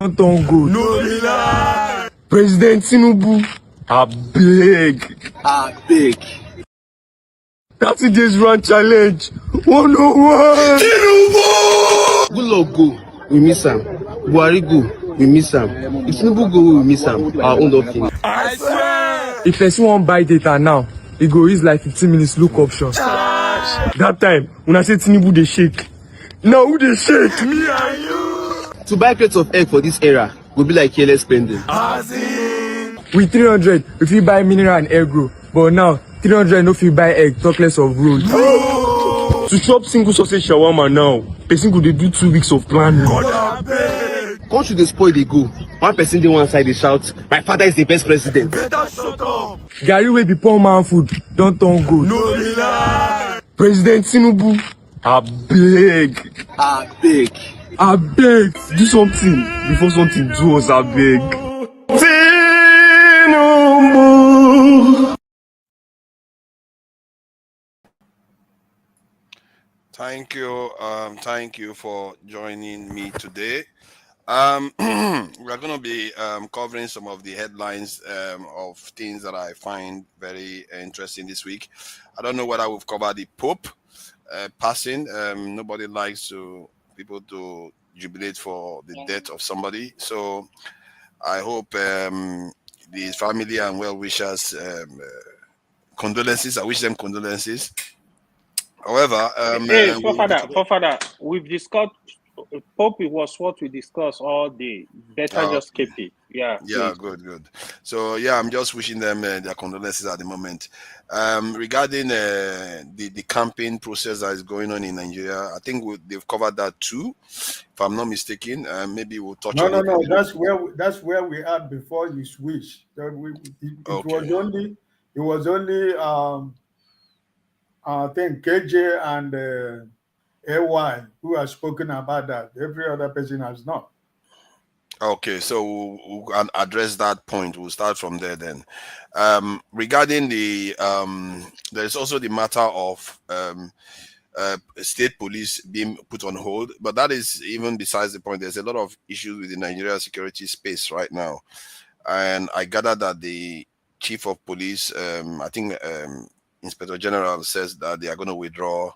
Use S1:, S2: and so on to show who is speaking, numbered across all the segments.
S1: Congo. No lie. President Tinubu, I beg. 30 days run challenge. 101. Tinubu.
S2: Good luck go, we miss him. Buhari go, we miss him. If Tinubu go, we miss him. Our own don't finish.
S1: I swear. If person won't buy data now, it go use like 15 minutes look options. That time, when I say Tinubu they shake. Now who they shake? Me and you.
S2: To buy crates of egg for this era will be like careless spending.
S1: With 300, if you buy mineral and egg grow. But now, 300 no if you buy egg, talk less of road. To chop single sausage shawarma now, person go dey do 2 weeks of planning.
S2: Country dey spoil dey go. One person dey one side dey shout, my father is the best president.
S1: Better shut up. Garri wey be poor man food, don't turn gold. No lie. President Tinubu, I beg, do something before something do us, I beg. Tinubu.
S3: Thank you for joining me today. We're going to be covering some of the headlines of things that I find very interesting this week. I don't know whether we've covered the Pope passing. Nobody likes people to jubilate for the death of somebody. So I hope the family and well-wishers condolences. I wish them condolences. However,
S4: Father, we've discussed Pope was what we discussed all day. Better just keep it. Yeah,
S3: good. So I'm just wishing them their condolences at the moment. Regarding the campaign process that is going on in Nigeria, I think they've covered that too, if I'm not mistaken. Maybe we'll touch on it.
S5: No. That's where we are before you switch. It was only I think KJ and AY who have spoken about that. Every other person has not.
S3: Okay, so we'll address that point. We'll start from there then. Regarding the there's also the matter of state police being put on hold, but that is even besides the point. There's a lot of issues with the Nigeria security space right now, and I gather that the chief of police, I think Inspector General, says that they are going to withdraw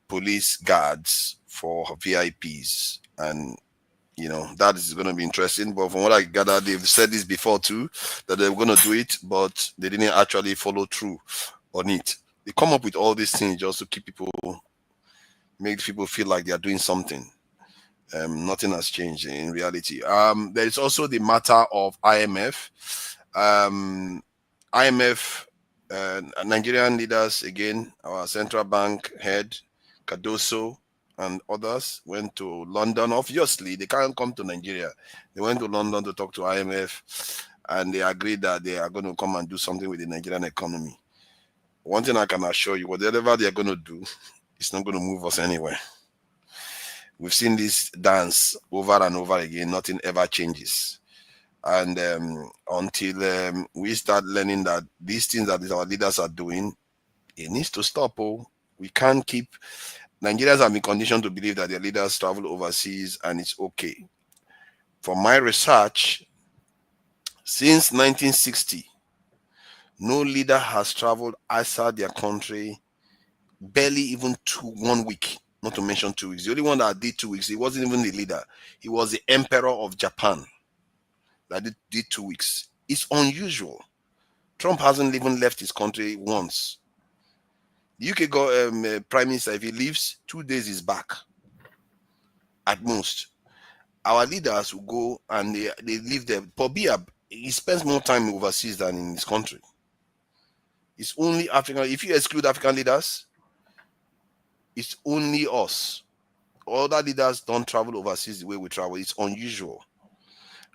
S3: police guards for VIPs, and that is going to be interesting. But from what I gather, they've said this before too, that they were going to do it, but they didn't actually follow through on it. They come up with all these things just to make people feel like they are doing something. Nothing has changed in reality. There is also the matter of IMF. IMF, Nigerian leaders, again, our central bank head, Cardoso, and others went to London. Obviously, they can't come to Nigeria. They went to London to talk to IMF, and they agreed that they are going to come and do something with the Nigerian economy. One thing I can assure you, whatever they are going to do, it's not going to move us anywhere. We've seen this dance over and over again. Nothing ever changes. And until we start learning that these things that our leaders are doing, it needs to stop. We can't keep... Nigerians have been conditioned to believe that their leaders travel overseas and it's okay. From my research, since 1960, no leader has traveled outside their country barely even 1 week, not to mention 2 weeks. The only one that did 2 weeks, he wasn't even the leader. He was the emperor of Japan that did 2 weeks. It's unusual. Trump hasn't even left his country once. The UK prime minister, if he leaves, 2 days he's back at most. Our leaders will go and they live there. Pobia, he spends more time overseas than in his country. It's only African. If you exclude African leaders, it's only us. Other leaders don't travel overseas the way we travel. It's unusual.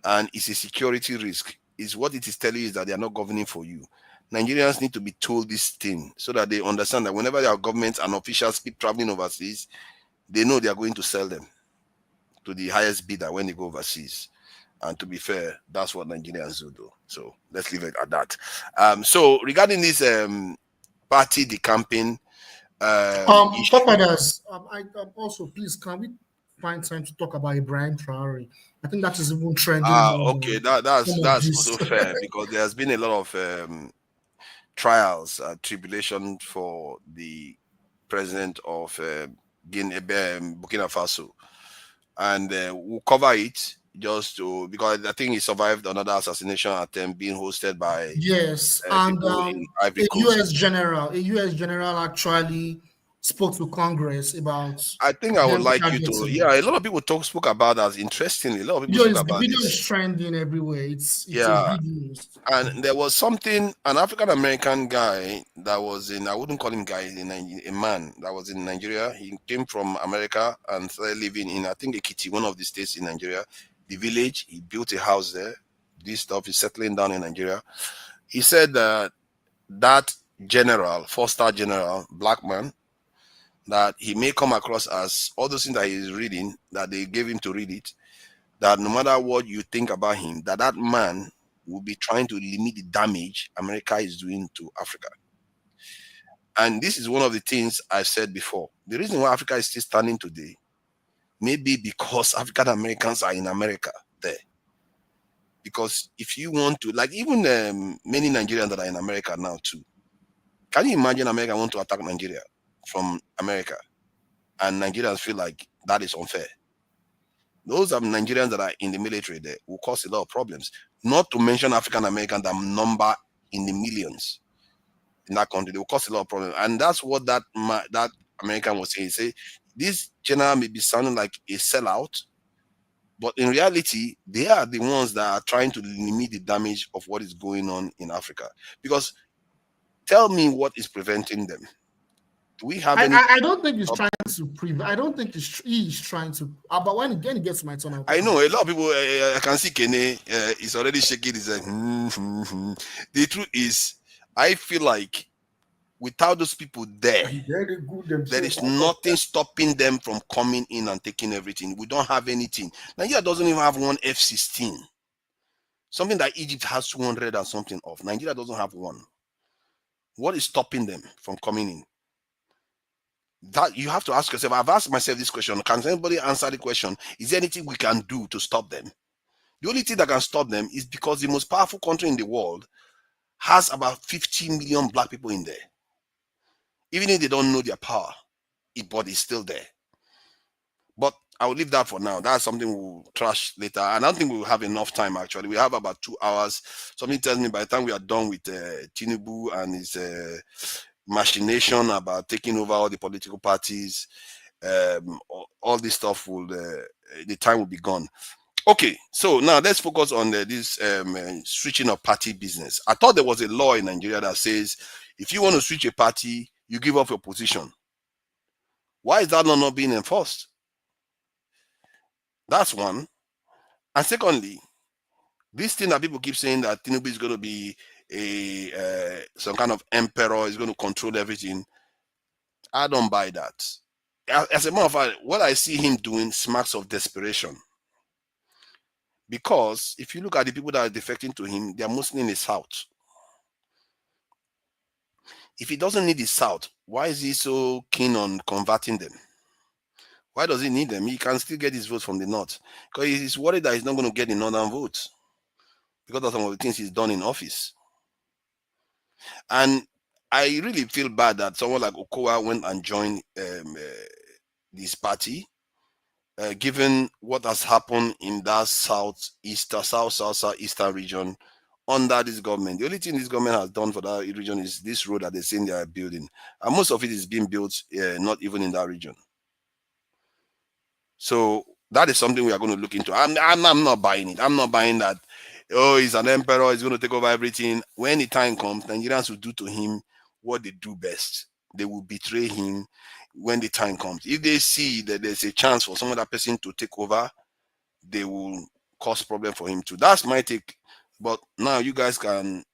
S3: And it's a security risk. It's what it is telling you is that they are not governing for you. Nigerians need to be told this thing so that they understand that whenever their governments and officials keep traveling overseas, they know they are going to sell them to the highest bidder when they go overseas. And to be fair, that's what Nigerians do. So let's leave it at that. So regarding this party decamping,
S6: Fathers, I also please can we find time to talk about Ibrahim Traore. I think that is even trending more.
S3: Okay, that's also fair because there has been a lot of trials, tribulation for the president of Guinea, Burkina Faso, and we'll cover it just to because I think he survived another assassination attempt being hosted by
S6: and
S3: people in Ivory
S6: a
S3: Coast.
S6: U.S. general actually spoke to Congress about.
S3: I think I would like you to. Yeah, a lot of people spoke about that. Interestingly, a lot of people spoke about
S6: the video
S3: this.
S6: is trending everywhere. It's
S3: Yeah,
S6: a video.
S3: and there was an African American guy that was in. I wouldn't call him guy, a man that was in Nigeria. He came from America and started living in, I think, Ekiti, one of the states in Nigeria. The village. He built a house there. This stuff is settling down in Nigeria. He said that general, 4-star general, black man, that he may come across as all those things that he's reading, that they gave him to read it, that no matter what you think about him, that man will be trying to limit the damage America is doing to Africa. And this is one of the things I said before. The reason why Africa is still standing today may be because African Americans are in America there. Because if you want to, like even many Nigerians that are in America now too, can you imagine America want to attack Nigeria from America, and Nigerians feel like that is unfair? Those are Nigerians that are in the military there will cause a lot of problems. Not to mention African Americans that number in the millions in that country, they will cause a lot of problems. And that's what that American was saying. He said this general may be sounding like a sellout, but in reality, they are the ones that are trying to limit the damage of what is going on in Africa. Because tell me what is preventing them. Do we have any?
S6: I don't think he's trying to prevent. I don't think he's trying to. But when again, he gets to my turn.
S3: I know a lot of people. I can see Kene is already shaking his head. The truth is, I feel like without those people there, there is nothing stopping them from coming in and taking everything. We don't have anything. Nigeria doesn't even have one F-16. Something that Egypt has 200 and something of. Nigeria doesn't have one. What is stopping them from coming in? That you have to ask yourself. I've asked myself this question. Can anybody answer the question? Is there anything we can do to stop them? The only thing that can stop them is because the most powerful country in the world has about 50 million black people in there. Even if they don't know their power, but it's still there. But I will leave that for now. That's something we'll trash later. I don't think we'll have enough time, actually. We have about 2 hours. Something tells me by the time we are done with Tinubu and his machination about taking over all the political parties, all this stuff will, the time will be gone. Okay, so now let's focus on this switching of party business. I thought there was a law in Nigeria that says if you want to switch a party, you give up your position. Why is that not being enforced? That's one. And secondly, this thing that people keep saying that Tinubu is going to be some kind of emperor, is going to control everything. I don't buy that. As a matter of fact, what I see him doing smacks of desperation. Because if you look at the people that are defecting to him, they are mostly in the south. If he doesn't need the south, why is he so keen on converting them? Why does he need them? He can still get his votes from the north. Because he's worried that he's not going to get the northern votes because of some of the things he's done in office. And I really feel bad that someone like Okowa went and joined this party, given what has happened in that southeastern region under this government. The only thing this government has done for that region is this road that they're saying they are building. And most of it is being built not even in that region. So that is something we are going to look into. I'm not buying it. I'm not buying that, oh, he's an emperor, he's going to take over everything. When the time comes, Nigerians will do to him what they do best. They will betray him when the time comes. If they see that there's a chance for some other person to take over, they will cause problem for him too. That's my take. But now you guys can,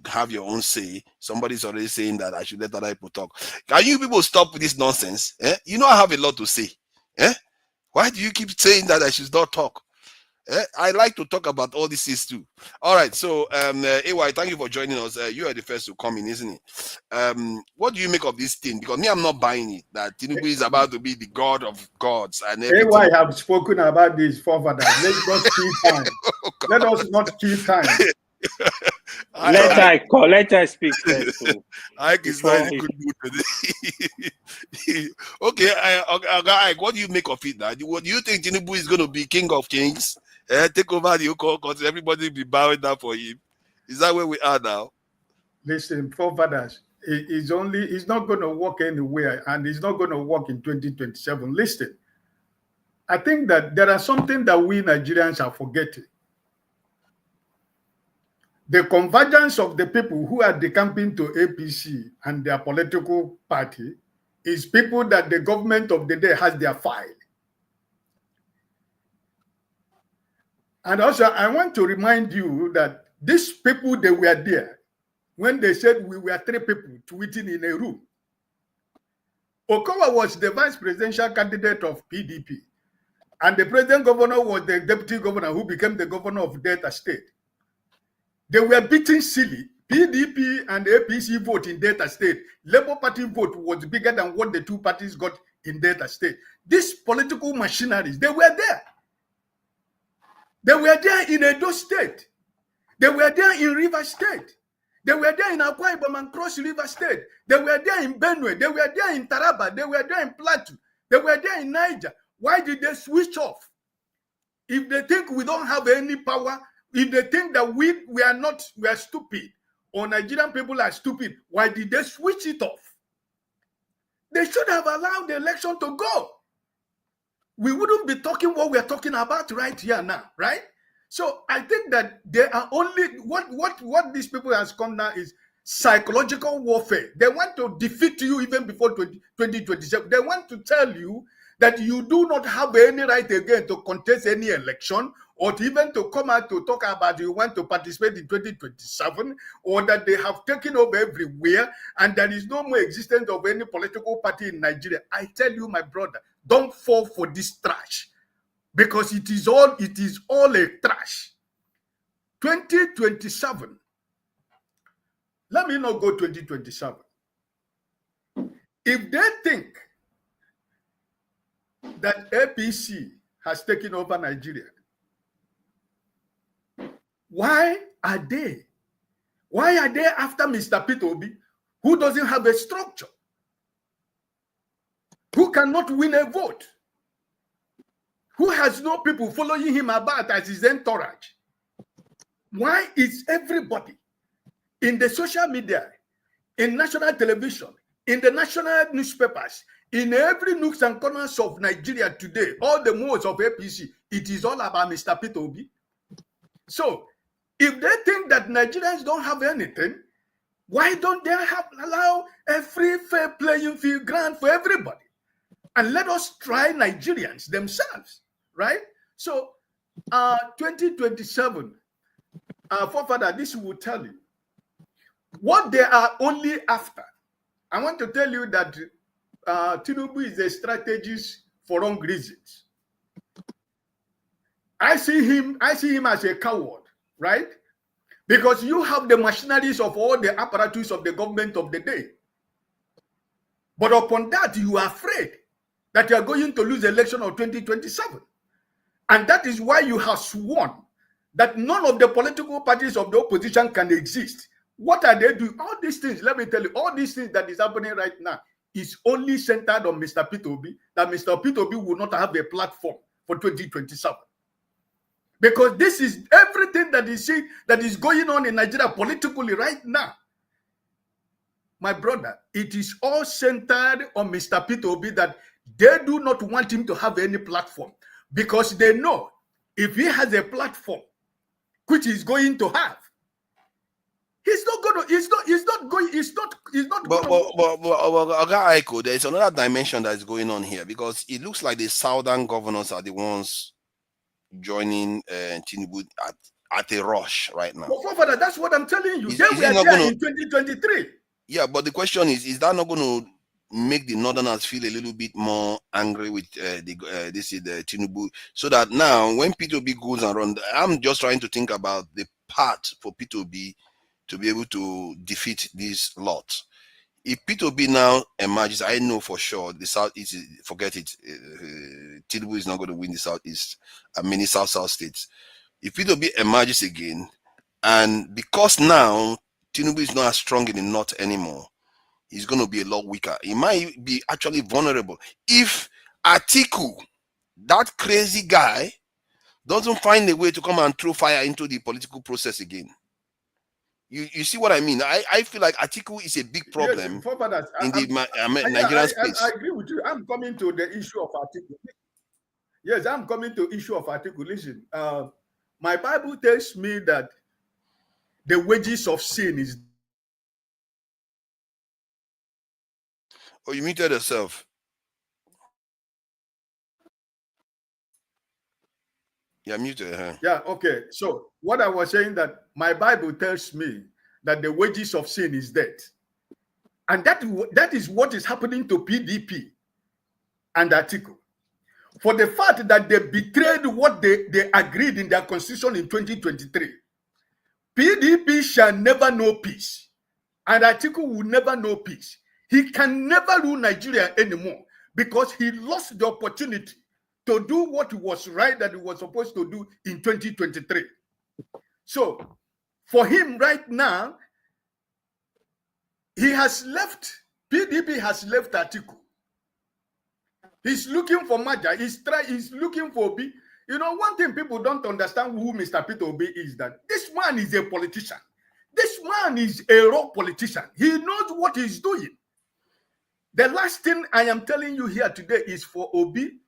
S3: have your own say. Somebody's already saying that I should let other people talk. Can you people stop with this nonsense? I have a lot to say. Why do you keep saying that I should not talk? I like to talk about all these things too. All right, so AY, thank you for joining us. You are the first to come in, isn't it? What do you make of this thing? Because me, I'm not buying it that Tinubu is about to be the god of gods and everything.
S5: AY have spoken about this forefathers. Let's not kill time. Let us not kill time.
S4: Let I speak first.
S3: Ike is not in a good mood today. Okay, Ike, what do you make of it now? What do you think Tinubu is going to be king of kings? Take over the Oko country, everybody will be bowing down for him. Is that where we are now?
S5: Listen, forefathers, it's not going to work anywhere, and it's not going to work in 2027. Listen, I think that there are something that we Nigerians are forgetting. The convergence of the people who are decamping to APC and their political party is people that the government of the day has their file. And also, I want to remind you that these people, they were there when they said we were 3 people tweeting in a room. Okowa was the vice presidential candidate of PDP, and the president governor was the deputy governor who became the governor of Delta State. They were beating silly. PDP and APC vote in Delta State. Labour Party vote was bigger than what the 2 parties got in Delta State. These political machineries, they were there. They were there in Edo State. They were there in River State. They were there in Akwa Ibom and Cross River State. They were there in Benue. They were there in Taraba. They were there in Plateau. They were there in Niger. Why did they switch off? If they think we don't have any power, if they think that we are stupid, or Nigerian people are stupid, why did they switch it off? They should have allowed the election to go. We wouldn't be talking what we're talking about right here now, right? So I think that there are only what these people has come now is psychological warfare. They want to defeat you even before 2027. They want to tell you that you do not have any right again to contest any election, or to even to come out to talk about you want to participate in 2027, or that they have taken over everywhere and there is no more existence of any political party in Nigeria. I tell you, my brother, don't fall for this trash, because it is all a trash. 2027. Let me not go 2027. If they think that APC has taken over Nigeria, why are they after Mr. Peter Obi, who doesn't have a structure, who cannot win a vote, who has no people following him about as his entourage? Why is everybody in the social media, in national television, in the national newspapers, in every nooks and corners of Nigeria today, all the modes of APC, it is all about Mr. Peter Obi? So, if they think that Nigerians don't have anything, why don't they allow a free, fair playing field ground for everybody? And let us try Nigerians themselves, right? So, 2027, forefather, this will tell you what they are only after. I want to tell you that Tinubu is a strategist for wrong reasons. I see him as a coward, right? Because you have the machineries of all the apparatus of the government of the day. But upon that, you are afraid that you are going to lose the election of 2027. And that is why you have sworn that none of the political parties of the opposition can exist. What are they doing? All these things, let me tell you, all these things that is happening right now is only centered on Mr. Peter Obi, that Mr. Peter Obi will not have a platform for 2027. Because this is everything that is going on in Nigeria politically right now. My brother, it is all centered on Mr. Peter Obi, that they do not want him to have any platform, because they know if he has a platform, which he's going to have, he's not going
S3: to. There's another dimension that is going on here, because it looks like the southern governors are the ones joining Tinubu at a rush right now.
S5: Well, Father, that's what I'm telling you. They were there in 2023.
S3: Yeah, but the question is that not going to make the Northerners feel a little bit more angry with the Tinubu, so that now when P2B goes and run, I'm just trying to think about the path for P2B to be able to defeat this lot. If P2B now emerges, I know for sure the Southeast, forget it. Tinubu is not going to win the Southeast, many South states. If P2B emerges again, and because now Tinubu is not as strong in the North anymore, he's going to be a lot weaker. He might be actually vulnerable. If Atiku, that crazy guy, doesn't find a way to come and throw fire into the political process again. You see what I mean? I feel like Atiku is a big problem in the Nigerian space.
S5: I agree with you. I'm coming to the issue of Atiku. Yes, I'm coming to issue of Atiku. Listen, my Bible tells me that the wages of sin is.
S3: Oh, you muted yourself. Yeah, muted. Huh?
S5: Yeah, okay. So what I was saying, that my Bible tells me that the wages of sin is death. And that is what is happening to PDP and Atiku. For the fact that they betrayed what they agreed in their constitution in 2023, PDP shall never know peace. And Atiku will never know peace. He can never rule Nigeria anymore because he lost the opportunity to do what was right that he was supposed to do in 2023. So, for him right now, he has left, PDP has left Atiku. He's looking for Maja. He's looking for Obi. You know, one thing people don't understand who Mr. Peter Obi is, that this man is a politician. This man is a raw politician. He knows what he's doing. The last thing I am telling you here today is for Obi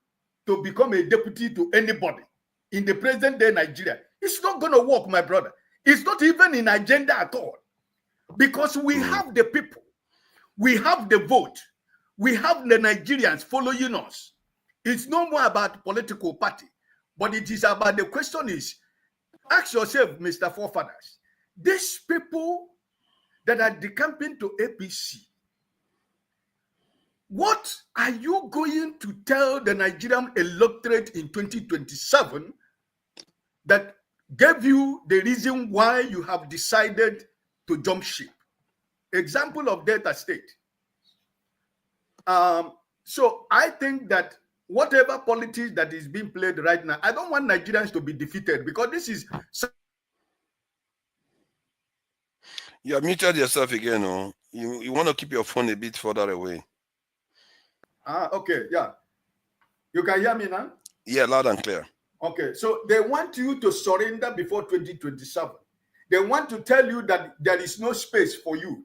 S5: to become a deputy to anybody in the present day Nigeria. It's not going to work, my brother. It's not even in agenda at all. Because we have the people. We have the vote. We have the Nigerians following us. It's no more about political party. But it is about, the question is, ask yourself, Mr. Forefathers, these people that are decamping to APC, what are you going to tell the Nigerian electorate in 2027 that gave you the reason why you have decided to jump ship? Example of Delta State. So I think that whatever politics that is being played right now, I don't want Nigerians to be defeated, because this is...
S3: You have muted yourself again, oh. You want to keep your phone a bit further away.
S5: Okay, yeah. You can hear me now?
S3: Yeah, loud and clear.
S5: Okay, so they want you to surrender before 2027. They want to tell you that there is no space for you.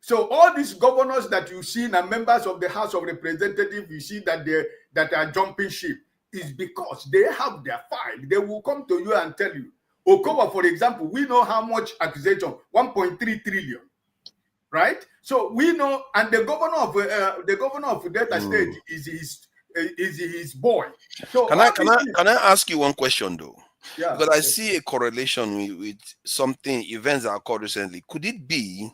S5: So all these governors that you see and members of the House of Representatives, you see that are jumping ship, is because they have their file. They will come to you and tell you. Okowa, for example, we know how much accusation, 1.3 trillion. Right, so we know, and the governor of Delta State is his boy. So
S3: can I ask you one question though?
S5: Yeah,
S3: because I see a correlation with something, events that occurred recently. Could it be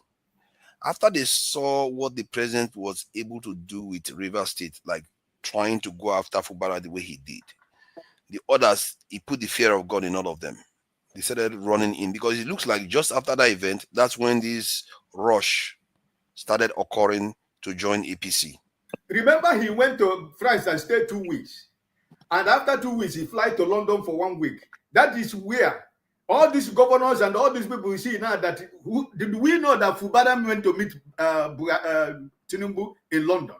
S3: after they saw what the president was able to do with River State, like trying to go after Fubara the way he did, the others, he put the fear of God in all of them. They started running in, because it looks like just after that event, that's when this rush started occurring to join APC.
S5: Remember, he went to France and stayed 2 weeks. And after 2 weeks, he flew to London for 1 week. That is where all these governors and all these people you see now, that did we know that Fubara went to meet Tinubu in London?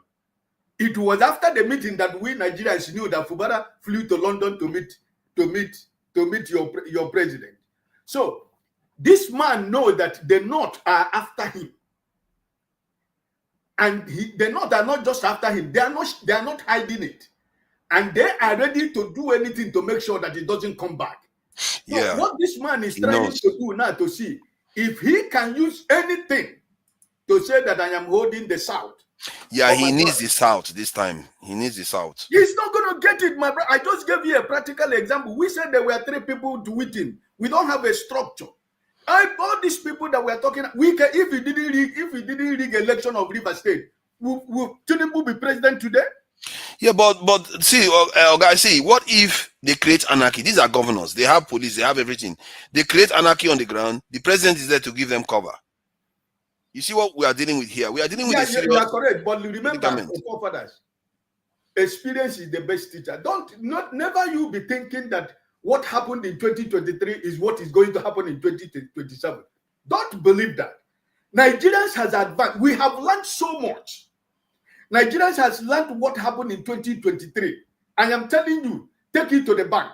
S5: It was after the meeting that we Nigerians knew that Fubara flew to London to meet your president. So this man knows that the North are after him, and the North are not just after him; they are not hiding it, and they are ready to do anything to make sure that it doesn't come back. So
S3: yeah,
S5: what this man is trying to do now, to see if he can use anything to say that I am holding the South.
S3: Yeah, he needs the South this time. He needs the South.
S5: He's not going to get it, my brother. I just gave you a practical example. We said there were 3 people to win him. We don't have a structure. All these people that we're talking, we can, if we didn't rig election of River State, will Tinubu be president today?
S3: Yeah, but see, guys, see, what if they create anarchy? These are governors. They have police. They have everything. They create anarchy on the ground. The president is there to give them cover. You see what we are dealing with here? We are dealing with a serious
S5: you are correct. But remember,
S3: predicament.
S5: forefathers, experience is the best teacher. Never you be thinking that what happened in 2023 is what is going to happen in 2027. Don't believe that. Nigerians has advanced. We have learned so much. Nigerians has learned what happened in 2023. I am telling you, take it to the bank.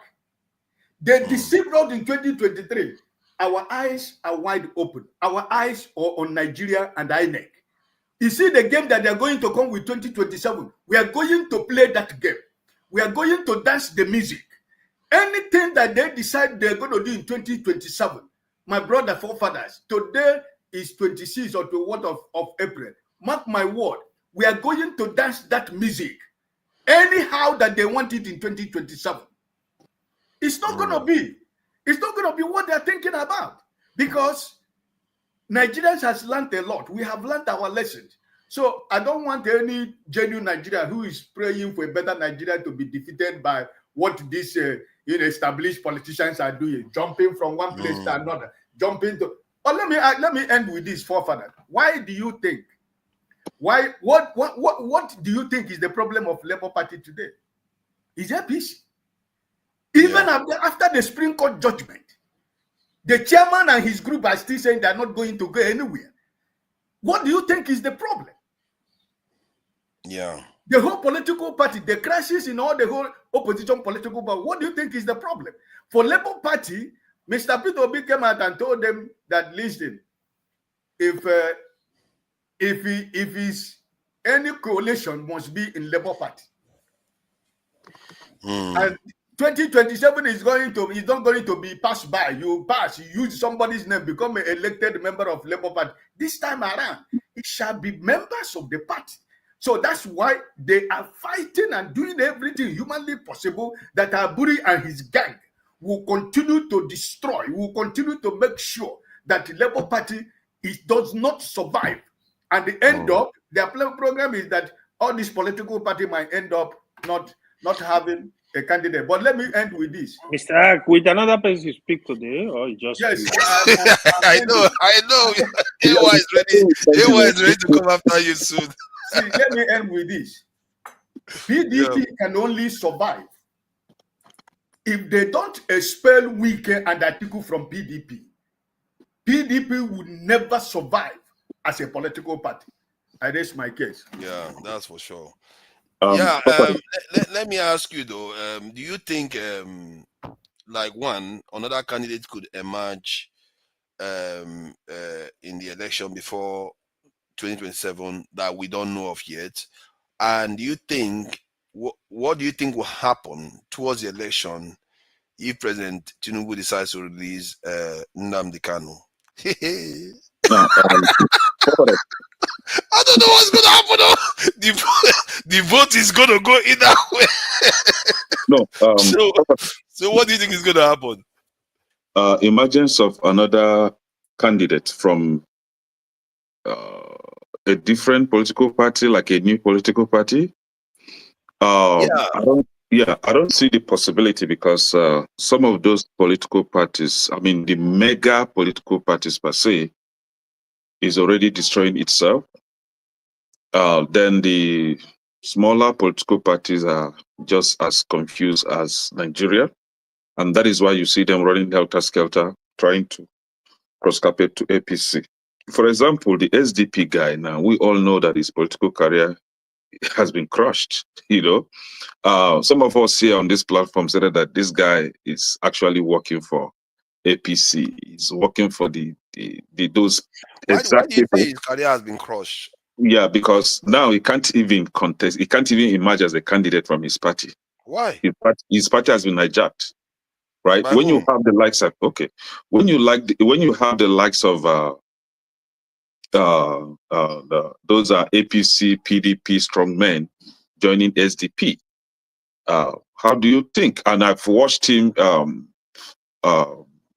S5: They deceived us in 2023. Our eyes are wide open. Our eyes are on Nigeria and INEC. You see the game that they are going to come with 2027. We are going to play that game. We are going to dance the music. Anything that they decide they're going to do in 2027, my brother forefathers, today is 26 or 21 of April. Mark my word, we are going to dance that music anyhow that they want it in 2027. It's not going to be. It's not going to be what they're thinking about, because Nigerians has learned a lot. We have learned our lessons. So I don't want any genuine Nigerian who is praying for a better Nigeria to be defeated by what these established politicians are doing, jumping from one place to another, jumping to. But let me end with this, forefather. Why do you think? What do you think is the problem of Labour Party today? Is APC. Even after the Supreme Court judgment, the chairman and his group are still saying they're not going to go anywhere. What do you think is the problem?
S3: Yeah.
S5: The whole political party, the crisis in all the whole opposition political party, what do you think is the problem? For Labour Party, Mr. Peter Obi came out and told them that, listen, if any coalition must be in Labour Party. And 2027 is not going to be passed by. You pass, you use somebody's name, become an elected member of Labour Party. This time around, it shall be members of the party. So that's why they are fighting and doing everything humanly possible that Aburi and his gang will continue to destroy, will continue to make sure that the Labour Party does not survive. And the end up, their program is that all these political party might end up not having a candidate. But let me end with this.
S4: Mr. Ak, with another person you speak today, or you just
S5: yes,
S3: I know. AY is ready to come after you soon.
S5: See, let me end with this. PDP can only survive if they don't expel Wike and Atiku from PDP. PDP would never survive as a political party. I raise my case.
S3: Yeah, that's for sure. Let me ask you though, do you think like another candidate could emerge in the election before 2027 that we don't know of yet? And do you think what do you think will happen towards the election if President Tinubu decides to release Nnamdi Kanu? I don't know what's going to happen though. The vote is going to go either way. So what do you think is going to happen?
S7: Emergence of another candidate from a different political party, like a new political party. I don't see the possibility, because some of those political parties, I mean, the mega political parties per se, is already destroying itself. Then the smaller political parties are just as confused as Nigeria. And that is why you see them running helter-skelter, trying to cross-carpet to APC. For example, the SDP guy now, we all know that his political career has been crushed, Some of us here on this platform said that this guy is actually working for APC. He's working for those
S3: Why do you say his career has been crushed?
S7: Yeah, because now he can't even contest. He can't even emerge as a candidate from his party.
S3: Why?
S7: His party has been hijacked, right?
S3: By
S7: when
S3: whom?
S7: you have the likes of when you have the likes of those are APC, PDP strong men joining SDP. How do you think? And I've watched him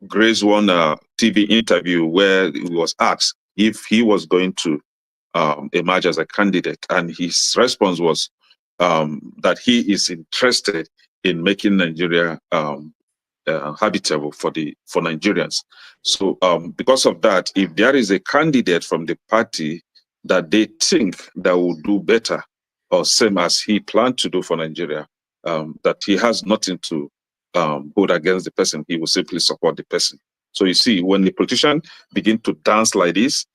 S7: grace one TV interview where he was asked if he was going to emerge as a candidate, and his response was that he is interested in making Nigeria habitable for Nigerians. So because of that, if there is a candidate from the party that they think that will do better or same as he planned to do for Nigeria, that he has nothing to hold against the person, he will simply support the person. So you see, when the politician begin to dance like this,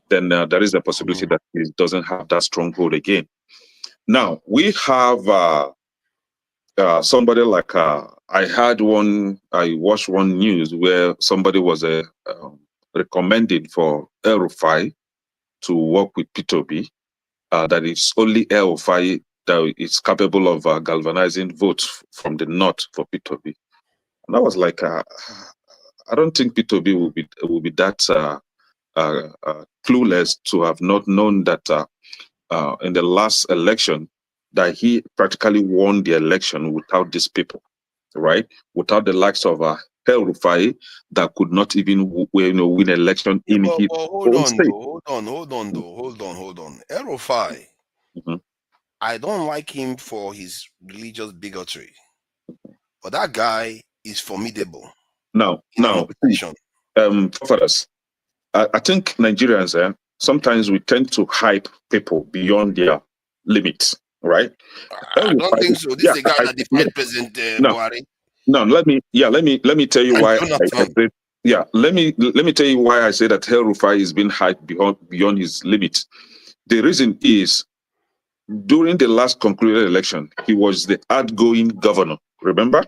S7: then there is a possibility that he doesn't have that stronghold again. Now, we have somebody like, I watched one news where somebody was recommended for El Rufai to work with P2B, that it's only El Rufai that is capable of galvanizing votes from the north for P2B. And I was like, I don't think P2B will be that clueless to have not known that in the last election that he practically won the election without these people, right? Without the likes of El Rufai that could not even win election in his own state.
S3: Hold on. El Rufai, I don't like him for his religious bigotry, but that guy is formidable.
S7: Now, fathers, I think Nigerians, sometimes we tend to hype people beyond their limits, right?
S3: I don't think so. This is a guy that defied President Buhari.
S7: No, let me tell you why. Let me tell you why I say that El Rufai is being hyped beyond his limits. The reason is, during the last concluded election, he was the outgoing governor. Remember?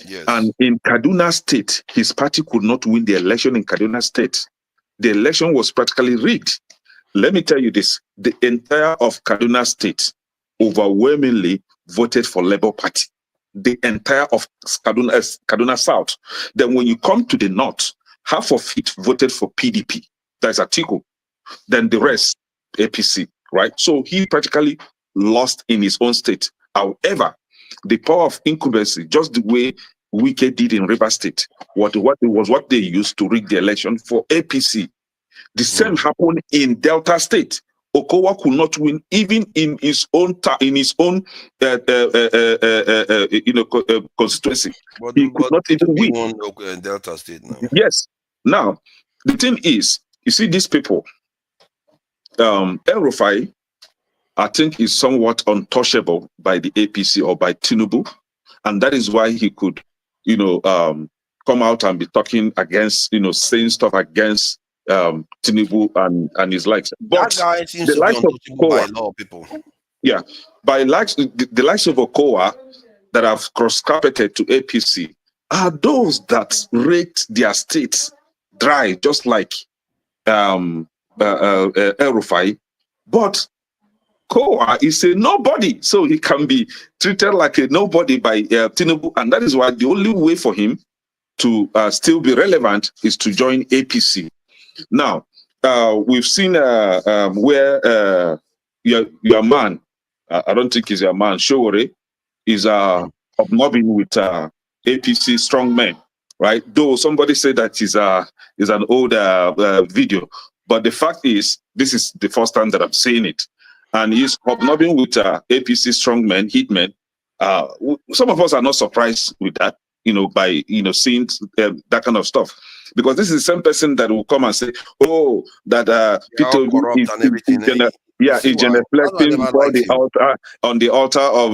S3: Yes.
S7: And in Kaduna State, his party could not win the election in Kaduna State. The election was practically rigged. Let me tell you this: the entire of Kaduna State overwhelmingly voted for Labour Party. The entire of Kaduna South. Then when you come to the north, half of it voted for PDP. That's Atiku. Then the rest, APC, right? So he practically lost in his own state. However, the power of incumbency, just the way Wike did in River State, what they used to rig the election for APC. The same happened in Delta State. Okowa could not win even in his own constituency. He could not even win.
S3: Won Delta State now.
S7: Yes. Now, the thing is, you see these people, El Rufai, I think, is somewhat untouchable by the APC or by Tinubu, and that is why he could, come out and be talking against, saying stuff against Tinubu and his likes. But
S3: that guy seems to be untouchable by a lot of people.
S7: Yeah, by the likes of Okowa that have cross-carpeted to APC are those that raked their states dry, just like El Rufai. But Okowa is a nobody, so he can be treated like a nobody by Tinubu, and that is why the only way for him to still be relevant is to join APC. Now, we've seen where your man, I don't think he's your man, Showore, is hobnobbing with APC strongmen, right? Though somebody said that is an old video, but the fact is, this is the first time that I'm saying it. And he's hobnobbing with APC strongmen, hitmen. Some of us are not surprised with that, by seeing that kind of stuff, because this is the same person that will come and say, "Oh, that Peter is genuflecting on the altar of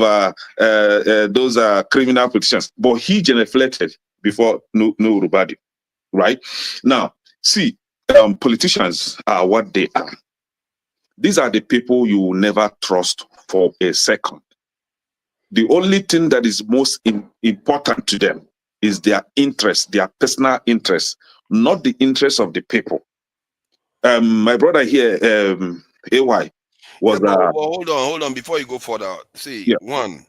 S7: those criminal politicians," but he genuflected before no Rubadi, right? Now, see, politicians are what they are. These are the people you will never trust for a second. The only thing that is most important to them is their interest, their personal interest, not the interest of the people. My brother here, AY, was...
S3: hold on, before you go further. See, one,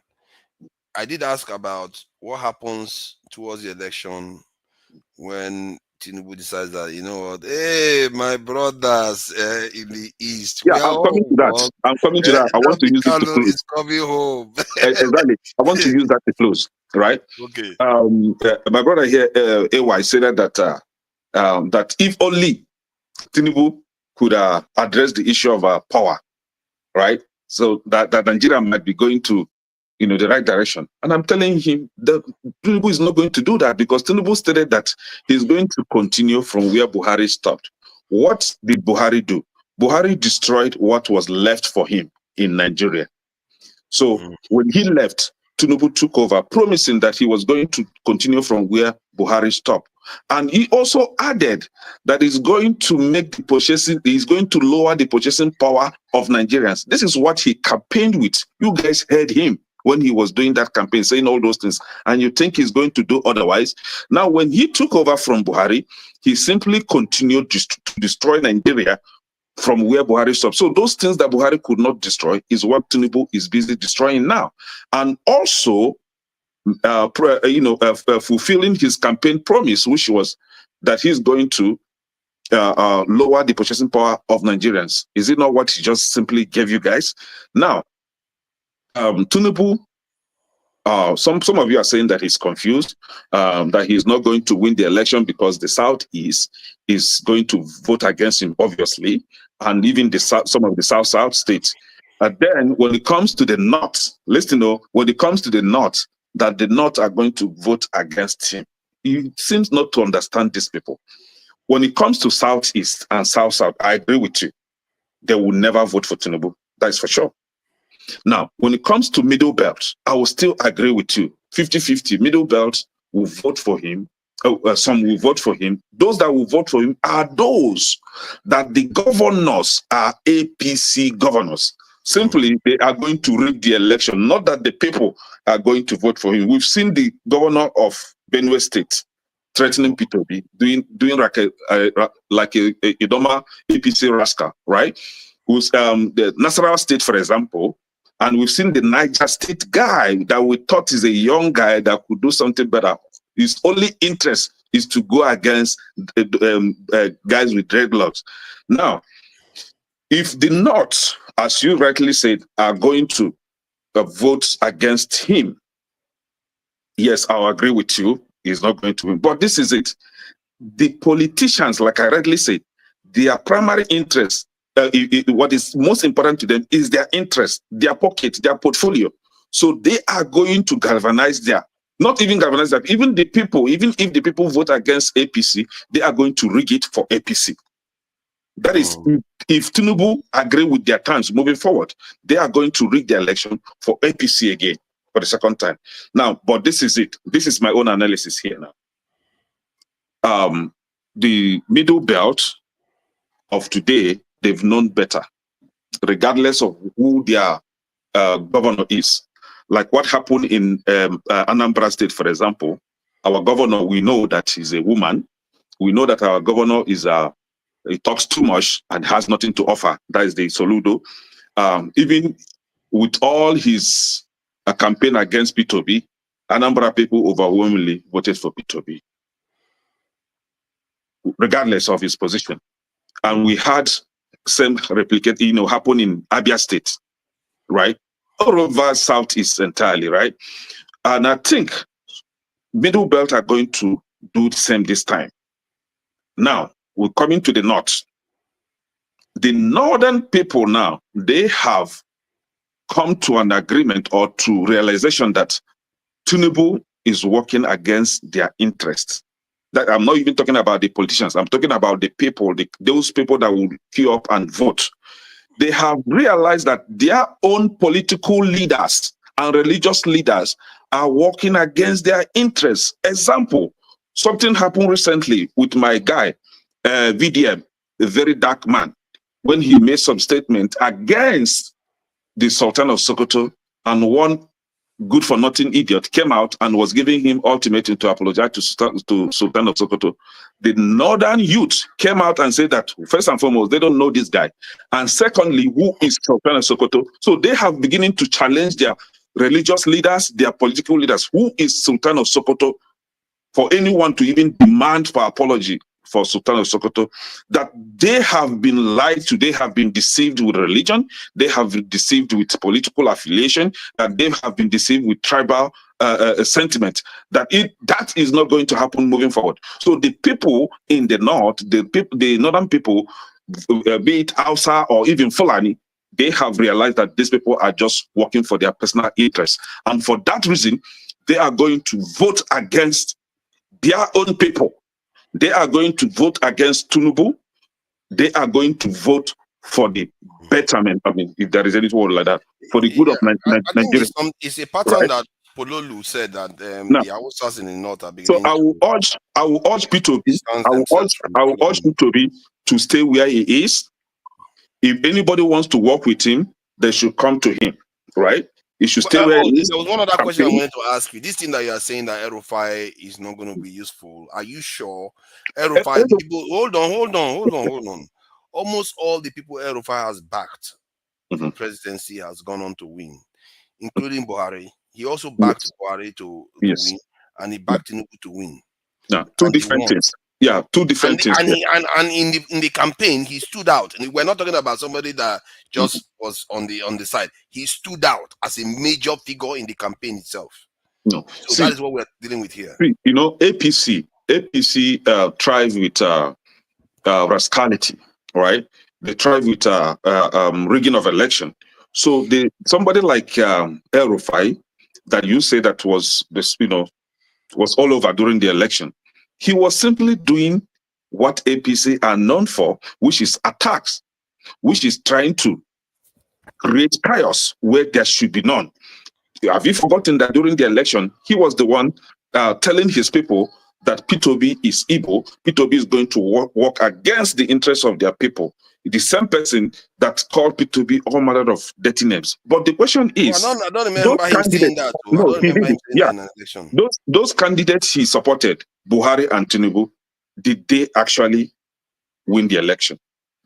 S3: I did ask about what happens towards the election when Tinubu decides that, hey, my brothers in the East.
S7: Yeah, I'm coming to that. I want to use it to close.
S3: Is coming home.
S7: Exactly. I want to use that to close, right?
S3: Okay.
S7: My brother here, AY, said that if only Tinubu could address the issue of power, right? So that Nigeria might be going to, the right direction. And I'm telling him that Tinubu is not going to do that, because Tinubu stated that he's going to continue from where Buhari stopped. What did Buhari do? Buhari destroyed what was left for him in Nigeria. So when he left, Tinubu took over, promising that he was going to continue from where Buhari stopped. And he also added that he's going to he's going to lower the purchasing power of Nigerians. This is what he campaigned with. You guys heard him when he was doing that campaign, saying all those things, and you think he's going to do otherwise. Now, when he took over from Buhari, he simply continued to destroy Nigeria from where Buhari stopped. So those things that Buhari could not destroy is what Tinubu is busy destroying now. And also, fulfilling his campaign promise, which was that he's going to lower the purchasing power of Nigerians. Is it not what he just simply gave you guys? Now, Tinubu, some of you are saying that he's confused, that he's not going to win the election because the Southeast is going to vote against him, obviously, and even some of the South states. Then when it comes to the North, when it comes to the North, that the North are going to vote against him. He seems not to understand these people. When it comes to Southeast and South, I agree with you. They will never vote for Tinubu. That is for sure. Now, when it comes to Middle Belt, I will still agree with you. 50-50, Middle Belt will vote for him. Some will vote for him. Those that will vote for him are those that the governors are APC governors. Simply, they are going to rig the election, not that the people are going to vote for him. We've seen the governor of Benue State threatening P2B, doing like a Idoma APC rascal, right? Who's the Nasarawa State, for example, and we've seen the Niger State guy that we thought is a young guy that could do something better. His only interest is to go against guys with dreadlocks. Now, if the North, as you rightly said, are going to vote against him, yes, I'll agree with you. He's not going to win. But this is it. The politicians, like I rightly said, their primary interest, what is most important to them is their interest, their pocket, their portfolio. So they are going to galvanize even the people, even if the people vote against APC, they are going to rig it for APC. That is, if Tinubu agree with their terms moving forward, they are going to rig the election for APC again for the second time. Now, but this is it. This is my own analysis here now. The Middle Belt of today, they've known better, regardless of who their governor is. Like what happened in Anambra State, for example. Our governor, we know that she's a woman. We know that our governor is he talks too much and has nothing to offer. That is the Soludo. Even with all his campaign against P2B, Anambra people overwhelmingly voted for P2B, regardless of his position. And we had same replicate, happen in Abia State, right? All over Southeast entirely, right? And I think Middle Belt are going to do the same this time. Now, we're coming to the North. The Northern people now, they have come to an agreement or to realization that Tinubu is working against their interests. That I'm not even talking about the politicians. I'm talking about the people, those people that will queue up and vote. They have realized that their own political leaders and religious leaders are working against their interests. Example, something happened recently with my guy, VDM, a very dark man, when he made some statement against the Sultan of Sokoto, and one good-for-nothing idiot came out and was giving him ultimatum to apologize to Sultan of Sokoto. The Northern youth came out and said that, first and foremost, they don't know this guy. And secondly, who is Sultan of Sokoto? So they have beginning to challenge their religious leaders, their political leaders. Who is Sultan of Sokoto? For anyone to even demand for apology for Sultan of Sokoto, that they have been lied to, they have been deceived with religion, they have been deceived with political affiliation, that they have been deceived with tribal sentiment, that is not going to happen moving forward. So the people in the North, the Northern people, be it Hausa or even Fulani, they have realized that these people are just working for their personal interests. And for that reason, they are going to vote against their own people. They are going to vote against Tinubu. They are going to vote for the betterment. I mean, if there is any word like that, for the good of
S3: I think
S7: Nigeria.
S3: it's a pattern
S7: Right?
S3: that Pololu said that
S7: Now,
S3: the Hausas in the north are
S7: so
S3: beginning
S7: I will urge P2B,
S3: distance
S7: I will
S3: themselves
S7: urge P2B to stay where he is. If anybody wants to work with him, they should come to him, right? He should stay where he is.
S3: There was one other question I wanted to ask you. This thing that you are saying that Erufai is not going to be useful, are you sure? Erufai, the people, hold on. Almost all the people Erufai has backed for presidency has gone on to win, including Buhari. He also backed Buhari to win, and he backed Tinubu to win.
S7: Now, two different things. Yeah, two different things.
S3: And in the campaign, he stood out. And we're not talking about somebody that just was on the side. He stood out as a major figure in the campaign itself.
S7: No,
S3: so that is what we're dealing with here.
S7: You know, APC thrive with rascality, right? They thrive with rigging of election. So somebody like El Rufai, that you say that was this, was all over during the election. He was simply doing what APC are known for, which is attacks, which is trying to create chaos where there should be none. Have you forgotten that during the election, he was the one telling his people that P2B is evil, P2B is going to work against the interests of their people. The same person that called P2B all manner of dirty names. But the question is,
S3: I don't remember him saying that.
S7: No, he didn't. Yeah, those candidates he supported, Buhari and Tinubu, did they actually win the election?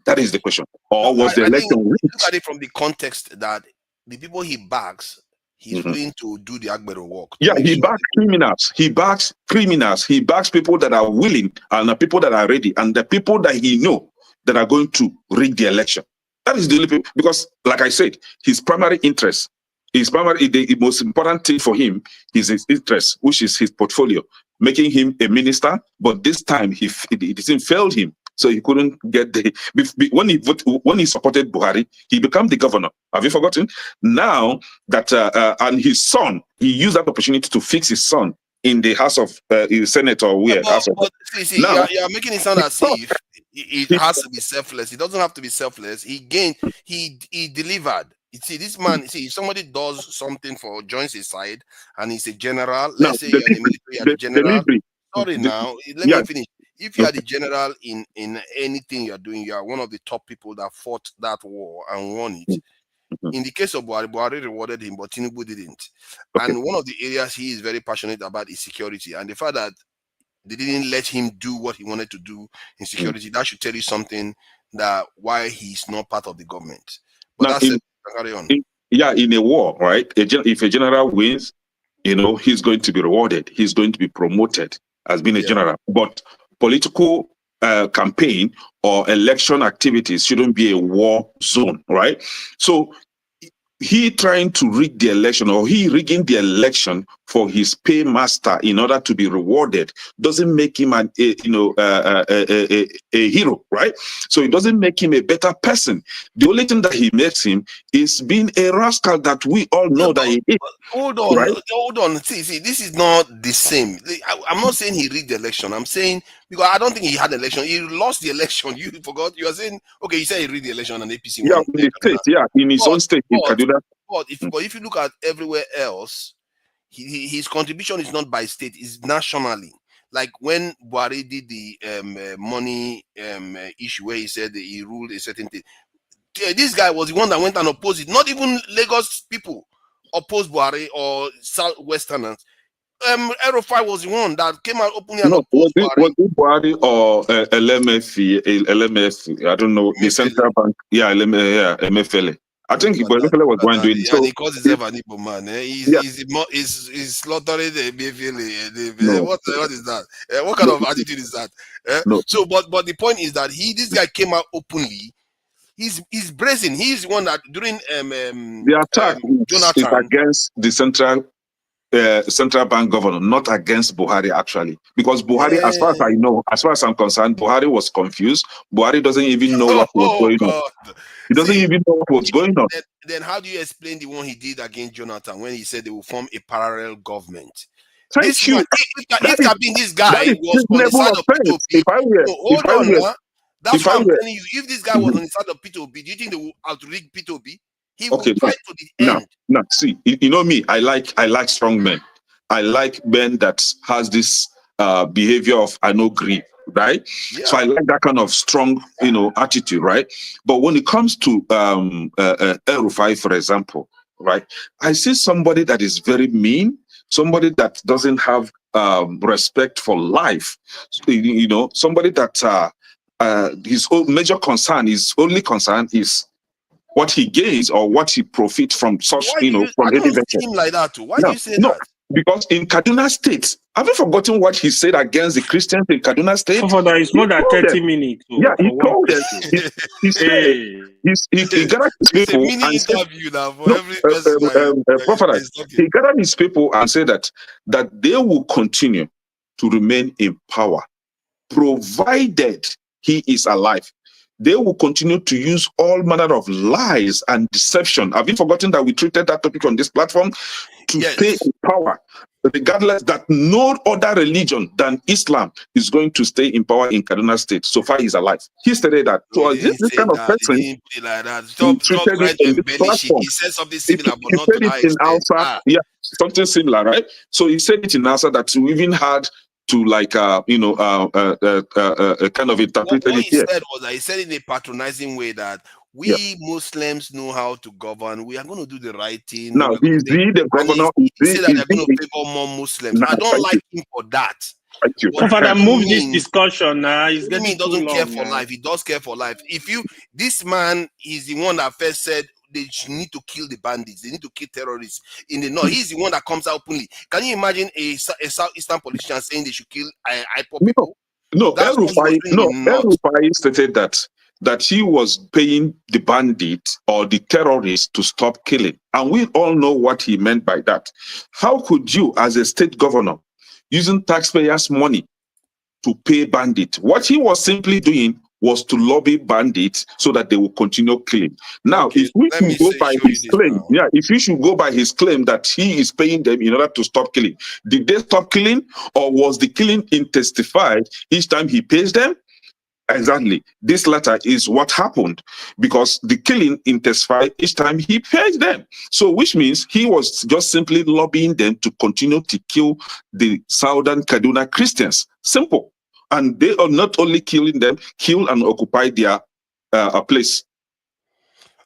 S7: That is the question. Or was the election rigged?
S3: Look at it from the context that the people he backs, he's willing to do the Agbero work.
S7: Yeah, he backs criminals. He backs criminals. He backs people that are willing and the people that are ready and the people that he know that are going to rig the election. That is the only people, because, like I said, his primary interest, the most important thing for him is his interest, which is his portfolio, making him a minister. But this time, it failed him. So he couldn't get when he supported Buhari, he became the governor. Have you forgotten? Now that and his son, he used that opportunity to fix his son in the House of Senate or where.
S3: Now you're making it sound as if it has to be selfless. It doesn't have to be selfless. He gained. He delivered. You see, this man. If somebody does something joins his side, and he's a general. Let's say you're in the military, you're a general. Sorry, now let me finish. If you are the general in anything you're doing, you are one of the top people that fought that war and won it. In the case of Buhari, Buhari rewarded him, but Tinubu didn't. And one of the areas he is very passionate about is security. And the fact that they didn't let him do what he wanted to do in security, that should tell you something that why he's not part of the government. But that's it. Carry on.
S7: In a war, right? If a general wins, he's going to be rewarded. He's going to be promoted as being a general. But political campaign or election activities shouldn't be a war zone, right? So he trying to rig the election, or he rigging the election for his paymaster in order to be rewarded, doesn't make him a hero, right? So it doesn't make him a better person. The only thing that he makes him is being a rascal that we all know that he is.
S3: Hold on. See, this is not the same. I'm not saying he rigged the election. I'm saying, because I don't think he had the election. He lost the election. You forgot. You are saying, okay, you said he rigged the election and APC won.
S7: In the state, in his own state in Kaduna.
S3: But if you look at everywhere else, his contribution is not by state, it's nationally. Like when Buhari did the money issue where he said that he ruled a certain thing. This guy was the one that went and opposed it. Not even Lagos people opposed Buhari or Southwesterners. Erufai was the one that came out openly and opposed Buhari.
S7: Was it Buhari or LMF? I don't know. The central bank. Yeah, MFLA. I think Electoral was going to do it.
S3: And he calls himself an Igbo man. He's slaughtering the MFLA. What is that? What kind of attitude is that?
S7: No.
S3: So, but the point is that this guy came out openly. He's brazen. He's the one that during
S7: the attack is against the central central bank governor, not against Buhari actually, because Buhari, as far as I know, as far as I'm concerned, Buhari was confused. Buhari doesn't even know what was going on. He doesn't even know what was going on.
S3: Then how do you explain the one he did against Jonathan when he said they will form a parallel government?
S7: Thank you.
S3: Man, if this guy was on the side of P2P, hold on now. That's why I'm telling you, if this guy was on the side of P2P, do you think they will outrig P2P? He will fight to the end.
S7: Now, see, you know me, I like strong men. I like men that has this behavior of I no grief, right? Yeah. So I like that kind of strong, attitude, right? But when it comes to El-Rufai, for example, right, I see somebody that is very mean, somebody that doesn't have respect for life, somebody that his major concern, his only concern is what he gains or what he profits from such, from any venture.
S3: Him like that too. Why do you say that?
S7: Because in Kaduna State, have you forgotten what he said against the Christians in Kaduna State?
S4: There is more than 30 minutes.
S7: Yeah, he told them. He said he gathered his people and said, he gathered his people and said that they will continue to remain in power, provided he is alive. They will continue to use all manner of lies and deception. Have you forgotten that we treated that topic on this platform? To stay in power, regardless that no other religion than Islam is going to stay in power in Kaduna State so far he's alive. He stated that. So this kind of person, he treated it in this platform.
S3: He said something similar, but not
S7: to that extent. Yeah, something similar, right? So he said it in Hausa that we even had to kind of interpret
S3: what he said was that he said in a patronizing way that we Muslims know how to govern. We are going to do the right thing.
S7: Now, is he the governor?
S3: He said that they're going to favor more Muslims. I don't like him for that.
S7: Thank you.
S4: Father, move this discussion now. He
S3: doesn't care for life. He does care for life. This man is the one that first said they need to kill the bandits. They need to kill terrorists in the north. He's the one that comes out openly. Can you imagine a southeastern politician saying they should kill IPOP people?
S7: No, El-Rufai stated that he was paying the bandit or the terrorists to stop killing. And we all know what he meant by that. How could you, as a state governor, using taxpayers' money to pay bandits? What he was simply doing was to lobby bandits so that they will continue killing. Now, if we should go by his claim, if you should go by his claim that he is paying them in order to stop killing, did they stop killing, or was the killing intensified each time he pays them? Exactly. This latter is what happened, because the killing intensified each time he pays them. So, which means he was just simply lobbying them to continue to kill the southern Kaduna Christians. Simple. And they are not only killing them, kill and occupy their place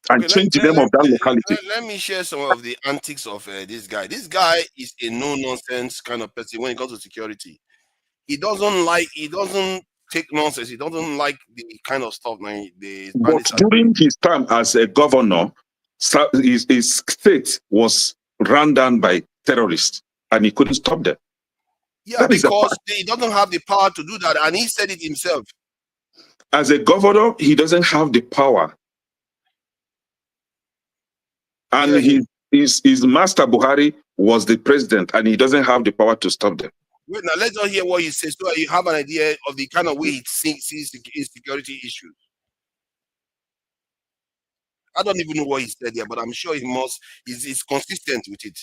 S7: and change the name of that locality.
S3: Let me share some of the antics of this guy. This guy is a no-nonsense kind of person when it comes to security. He doesn't take nonsense. He doesn't like the kind of stuff.
S7: But during his time as a governor, his state was run down by terrorists, and he couldn't stop them.
S3: Yeah, because he doesn't have the power to do that, and he said it himself.
S7: As a governor, he doesn't have the power. And his master Buhari was the president, and he doesn't have the power to stop them.
S3: Wait, now let's not hear what he says, so you have an idea of the kind of way he sees security issues. I don't even know what he said here, but I'm sure he's consistent with it.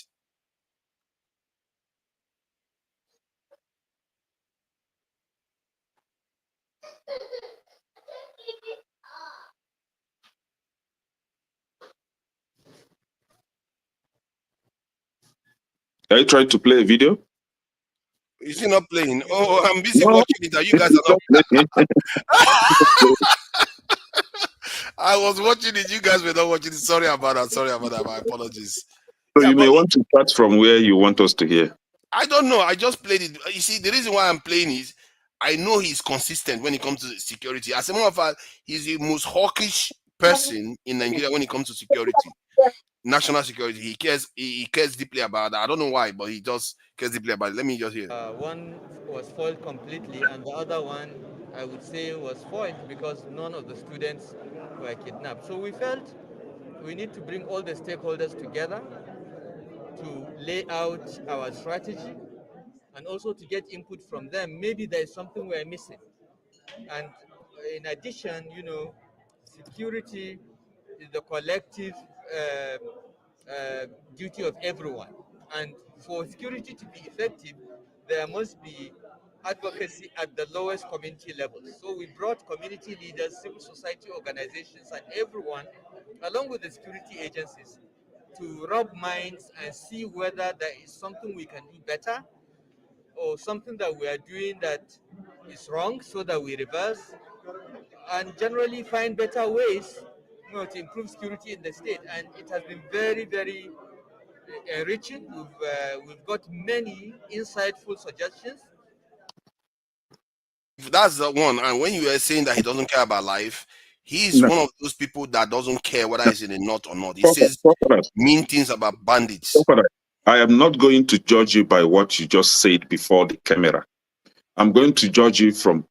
S7: Are you trying to play a video?
S3: Is he not playing? Oh, I'm busy watching it. You guys are not. I was watching it. You guys were not watching it. Sorry about that. My apologies.
S7: So you may want to start from where you want us to hear.
S3: I don't know. I just played it. You see, the reason why I'm playing is I know he's consistent when it comes to security. As a matter of fact, he's the most hawkish person in Nigeria when it comes to security. National security. He cares deeply about that. I don't know why, but he just cares deeply about it. Let me just hear.
S8: One was foiled completely, and the other one, I would say, was foiled because none of the students were kidnapped. So we felt we need to bring all the stakeholders together to lay out our strategy and also to get input from them. Maybe there is something we're missing. And in addition, security is the collective duty of everyone. And for security to be effective, there must be advocacy at the lowest community level. So we brought community leaders, civil society organizations, and everyone, along with the security agencies, to rub minds and see whether there is something we can do better or something that we are doing that is wrong so that we reverse and generally find better ways to improve security in the state. And it has been very, very enriching. We've got many insightful suggestions.
S3: That's the one. And when you were saying that he doesn't care about life, he's one of those people that doesn't care whether he's in a knot or not. He says mean things about bandits.
S7: I am not going to judge you by what you just said before the camera. I'm going to judge you from,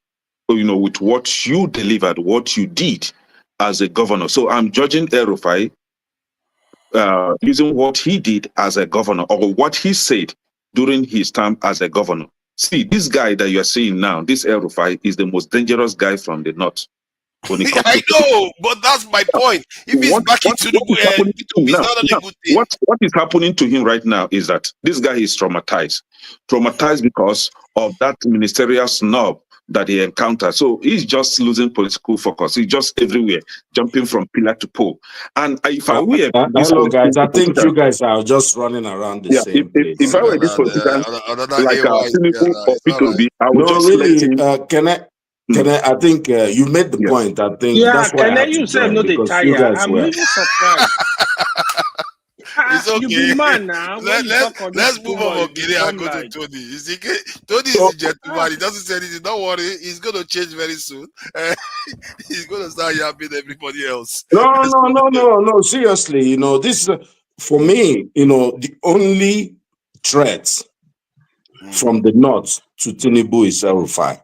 S7: with what you delivered, what you did as a governor. So I'm judging El-Rufai using what he did as a governor or what he said during his time as a governor. See, this guy that you're seeing now, this El-Rufai, is the most dangerous guy from the north. When it comes
S3: I know, but that's my point. If he's back into the it's not a good thing.
S7: What is happening to him right now is that this guy is traumatized because of that ministerial snub that he encountered. So he's just losing political focus. He's just everywhere, jumping from pillar to pole. And if I were
S9: hello guys, I think you guys are just running around the same place.
S7: If I were this politician, like Tinubu or P2B, I would just let him.
S9: I think you made the point. I think that's why I had to join, because you guys
S4: I'm
S9: were.
S4: even surprised.
S3: It's okay.
S4: You be man now.
S3: Let's move on from Guinea and go to Tony. You see, Tony is a gentleman. He doesn't say anything. Don't worry. He's going to change very soon. He's going to start yapping everybody else.
S9: No. Seriously, this for me, the only threat from the north to Tinubu is El-Rufai.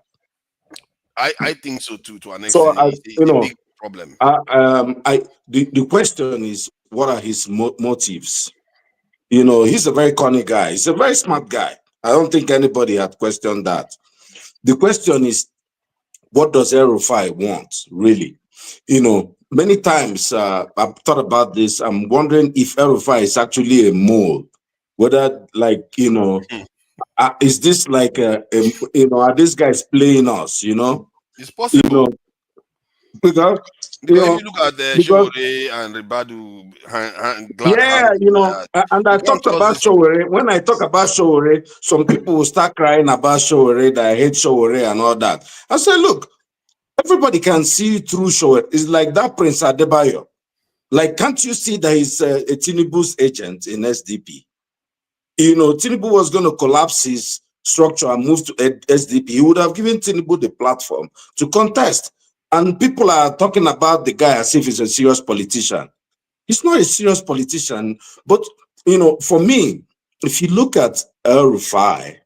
S3: I think so too. To an extent, it's a big problem.
S9: The question is, what are his motives? He's a very cunning guy. He's a very smart guy. I don't think anybody had questioned that. The question is, what does El-Rufai want, really? Many times I've thought about this. I'm wondering if El-Rufai is actually a mole. Whether, is this like are these guys playing us?
S3: It's possible.
S9: Because
S3: if you look at the Showore and Ribadu,
S9: and I talked about Showore. When I talk about Showore, some people will start crying about Showore, that I hate Showore and all that. I said, look, everybody can see through Showore. It's like that Prince Adebayo. Like, can't you see that he's a Tinubu's agent in SDP? Tinubu was going to collapse his structure and move to SDP. He would have given Tinubu the platform to contest. And people are talking about the guy as if he's a serious politician. He's not a serious politician. But, for me, if you look at El-Rufai,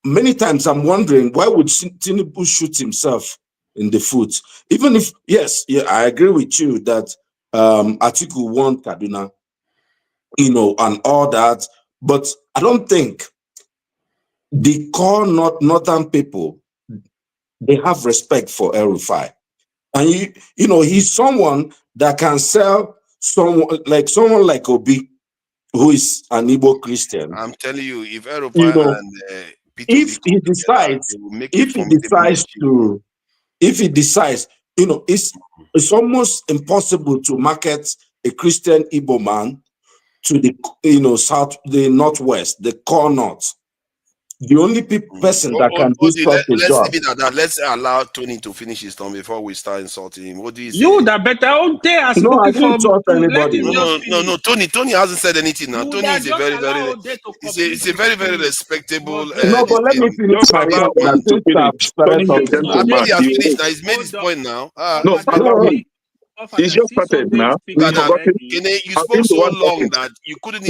S9: many times I'm wondering, why would Tinubu shoot himself in the foot? Even if, I agree with you that Atiku won Kaduna, and all that. But I don't think the core northern people, they have respect for El-Rufai. And he's someone that can sell someone like Obi, who is an Igbo Christian.
S3: I'm telling you, if El-Rufai and
S9: if he decides, it's almost impossible to market a Christian Igbo man to the the northwest, the core north. The only person that can do such a job.
S3: Leave it at that. Let's allow Tony to finish his turn before we start insulting him. What do you say?
S4: You that better out there as
S9: I didn't insult anybody.
S3: No. Tony hasn't said anything now. Tony is a very, very it's a very, very respectable.
S9: No, but let me finish my point. I think
S3: he has finished now. He's made his point now.
S7: He's just started now.
S3: You spoke so long that you couldn't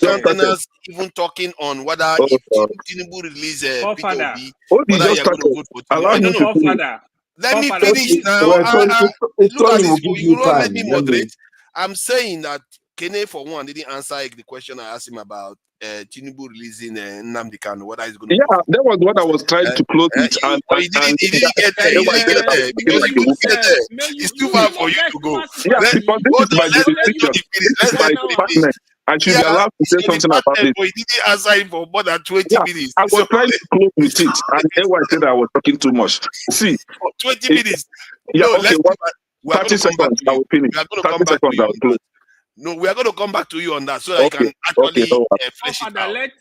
S3: countenance even talking on whether if Tinubu release Peter Obi, whether you're going to vote for Tinubu. Let me finish now. Look at this. You don't let me moderate. I'm saying that Kene, for one, didn't answer the question I asked him about Tinubu releasing Nnamdi Kanu. What is going to do?
S7: Yeah, that was what I was trying to close it.
S3: He didn't get there. He didn't get there because you couldn't get there. It's too far for you to go.
S7: Yeah, because this is my jurisdiction. This is my department. I should be allowed to say something about this.
S3: But he didn't answer him for more than 20 minutes.
S7: I was trying to close with it, and everyone said I was talking too much. See,
S3: for 20 minutes.
S7: Yeah,
S3: No,
S7: okay. 30 seconds. I will finish. 30 seconds. I will close.
S3: No, we are going to come back to you on that so that you can actually flesh it out.
S4: Let's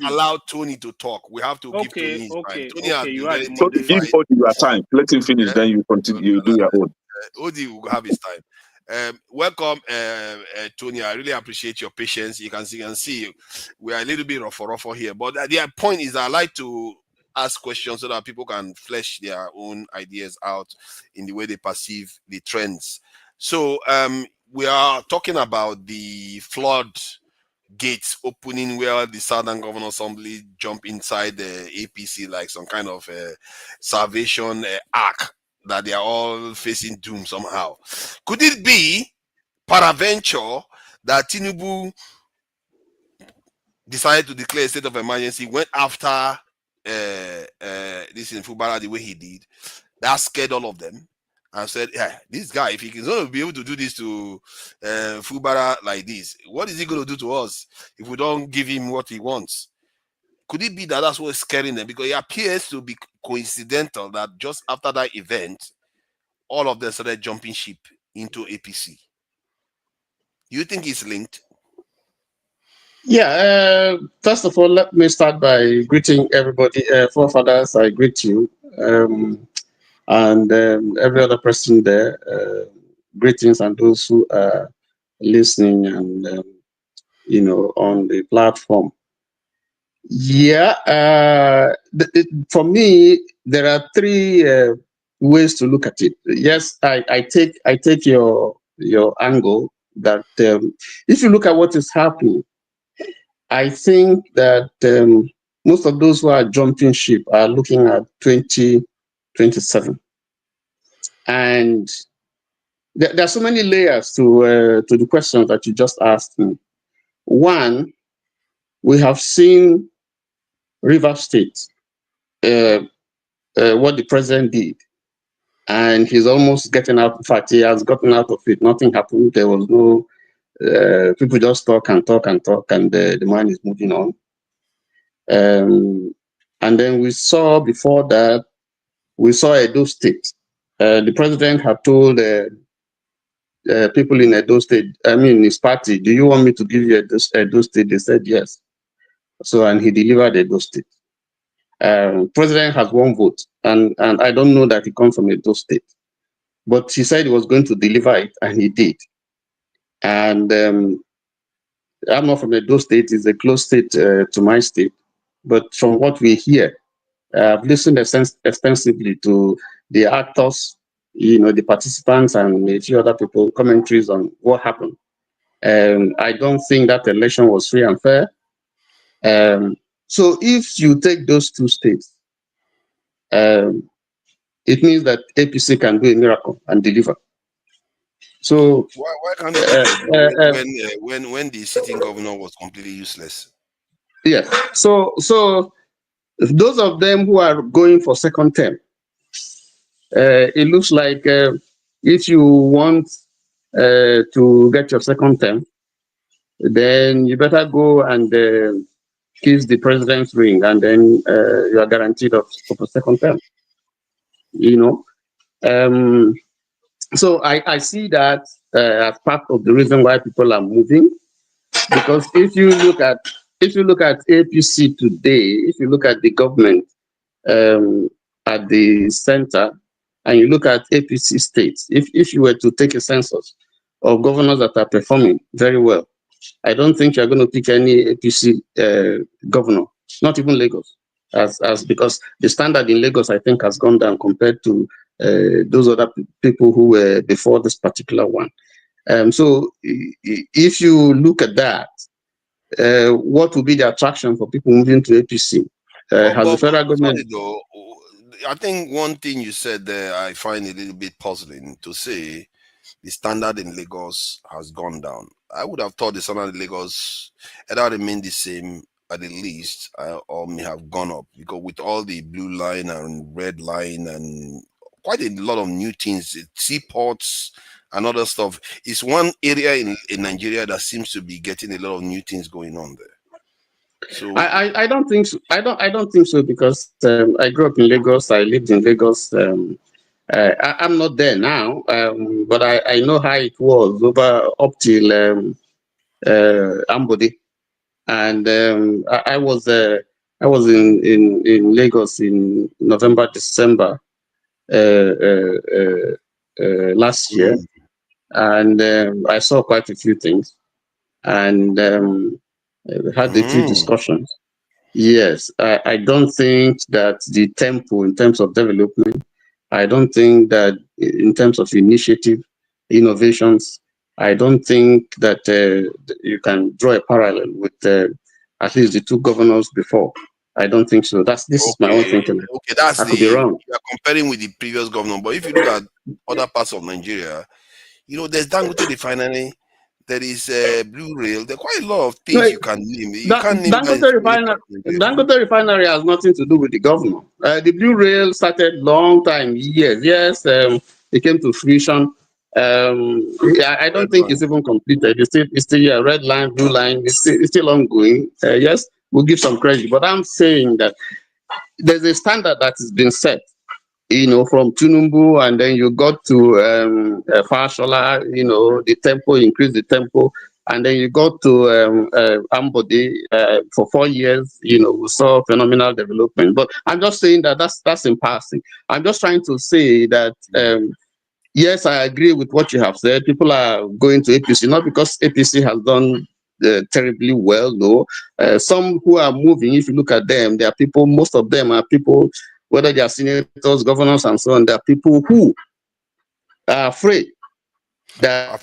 S3: allow Tony to talk. We have to give Tony his time. Tony has been very
S7: so give Odi your time. Let him finish, then you continue. You do your own.
S3: Odi will have his time. Welcome, Tony. I really appreciate your patience. You can see we are a little bit rough here, but the point is I like to ask questions so that people can flesh their own ideas out in the way they perceive the trends. So we are talking about the flood gates opening where the Southern Governor Assembly jump inside the APC like some kind of salvation ark that they are all facing doom somehow. Could it be peradventure that Tinubu decided to declare a state of emergency, went after this Sim Fubara the way he did, that scared all of them and said, yeah, this guy, if he's going to be able to do this to Fubara like this, what is he going to do to us if we don't give him what he wants? Could it be that that's what's scaring them? Because it appears to be coincidental that just after that event, all of them started jumping ship into APC. Do you think it's linked?
S10: Yeah, first of all, let me start by greeting everybody. Forefathers, I greet you. And every other person there, greetings, and those who are listening and, on the platform. Yeah, for me, there are three ways to look at it. Yes, I take your angle that if you look at what is happening, I think that most of those who are jumping ship are looking at 2027. And there are so many layers to the questions that you just asked me. One, we have seen River State, what the president did, and he's almost getting out. In fact, he has gotten out of it. Nothing happened. There was no, people just talk, and the man is moving on. And then we saw before that, we saw Edo State. The president had told people in Edo State, his party, do you want me to give you Edo State? They said yes. So, and he delivered Edo State. President has one vote, and I don't know that he comes from Edo State. But he said he was going to deliver it, and he did. And I'm not from Edo State, it's a close state to my state. But from what we hear, I've listened extensively to the actors, the participants, and a few other people, commentaries on what happened. I don't think that election was free and fair. So if you take those two states, it means that APC can do a miracle and deliver. So
S3: why can't it when the sitting governor was completely useless?
S10: Yeah. So those of them who are going for second term, it looks like if you want to get your second term, then you better go and kiss the president's ring, and then you are guaranteed of a second term. So I see that as part of the reason why people are moving, because if you look at APC today, if you look at the government at the center, and you look at APC states, if you were to take a census of governors that are performing very well, I don't think you're going to pick any APC governor, not even Lagos, as because the standard in Lagos, I think, has gone down compared to those other people who were before this particular one. So if you look at that, what will be the attraction for people moving to APC? Has the federal government?
S3: I think one thing you said there I find a little bit puzzling to say. the standard in Lagos has gone down. I would have thought the standard in Lagos either remained the same at the least, or may have gone up, because with all the blue line and red line and quite a lot of new things, seaports and other stuff, it's one area in Nigeria that seems to be getting a lot of new things going on there. So
S10: I don't think so. I don't think so, because I grew up in Lagos. I lived in Lagos. I'm not there now, but I know how it was up till Ambodi, and I was in Lagos in November, December last year, and I saw quite a few things, and had a few discussions. Yes, I don't think that the tempo in terms of development, I don't think that in terms of initiative, innovations, I don't think that you can draw a parallel with at least the two governors before. I don't think so. This is my own thinking.
S3: Okay, that's
S10: I could be wrong.
S3: You are comparing with the previous governor, but if you look at other parts of Nigeria, there's Dangote Refinery, there is Blue Rail. There are quite a lot of things you can name. You can't name
S10: Dangote Refinery has nothing to do with the governor. The Blue Rail started long time, years. Yes, it came to fruition. I don't think it's even completed. It's still red line, blue line. It's still ongoing. Yes, we'll give some credit, but I'm saying that there's a standard that has been set, from Tinubu, and then you got to Fashola, the tempo, increase the tempo, and then you got to Ambodi for 4 years, we saw phenomenal development. But I'm just saying that that's in passing. I'm just trying to say that, yes, I agree with what you have said. People are going to APC, not because APC has done terribly well, no. Some who are moving, if you look at them, there are people, most of them are people, whether they are senators, governors, and so on, there are people who are afraid that,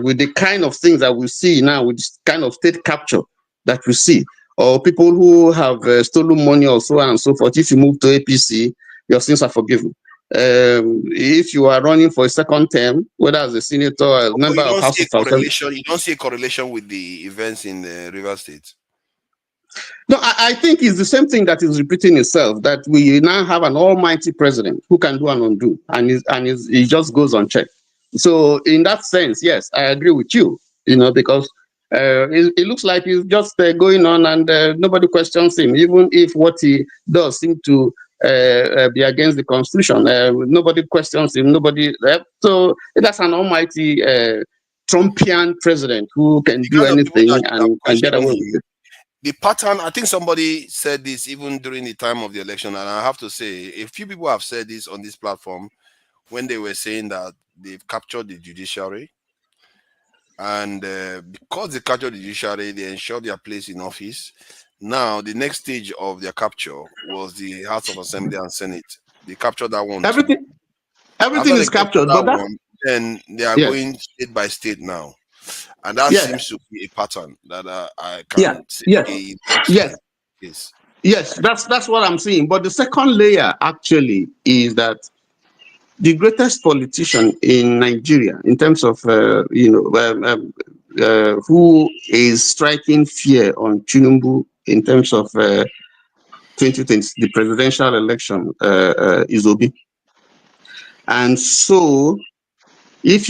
S10: with the kind of things that we see now, with this kind of state capture that we see, or people who have stolen money or so on and so forth, if you move to APC, your sins are forgiven. If you are running for a second term, whether as a senator or a member of House of Assembly,
S3: you don't see a correlation with the events in River State.
S10: No, I think it's the same thing that is repeating itself, that we now have an almighty president who can do and undo, and he just goes unchecked. So in that sense, yes, I agree with you, because it looks like he's just going on and nobody questions him, even if what he does seem to be against the Constitution. Nobody questions him, so that's an almighty Trumpian president who can do anything and get away with it.
S3: The pattern, I think somebody said this even during the time of the election, and I have to say, a few people have said this on this platform when they were saying that they've captured the judiciary, and because they captured the judiciary, they ensured their place in office. Now, the next stage of their capture was the House of Assembly and Senate. They captured that one.
S10: Everything is captured, but
S3: then they are going state by state now. And that seems to be a pattern that I can see.
S10: Yes, that's what I'm saying. But the second layer actually is that the greatest politician in Nigeria, in terms of who is striking fear on Tinubu in terms of 2020, the presidential election, is Obi. And so, if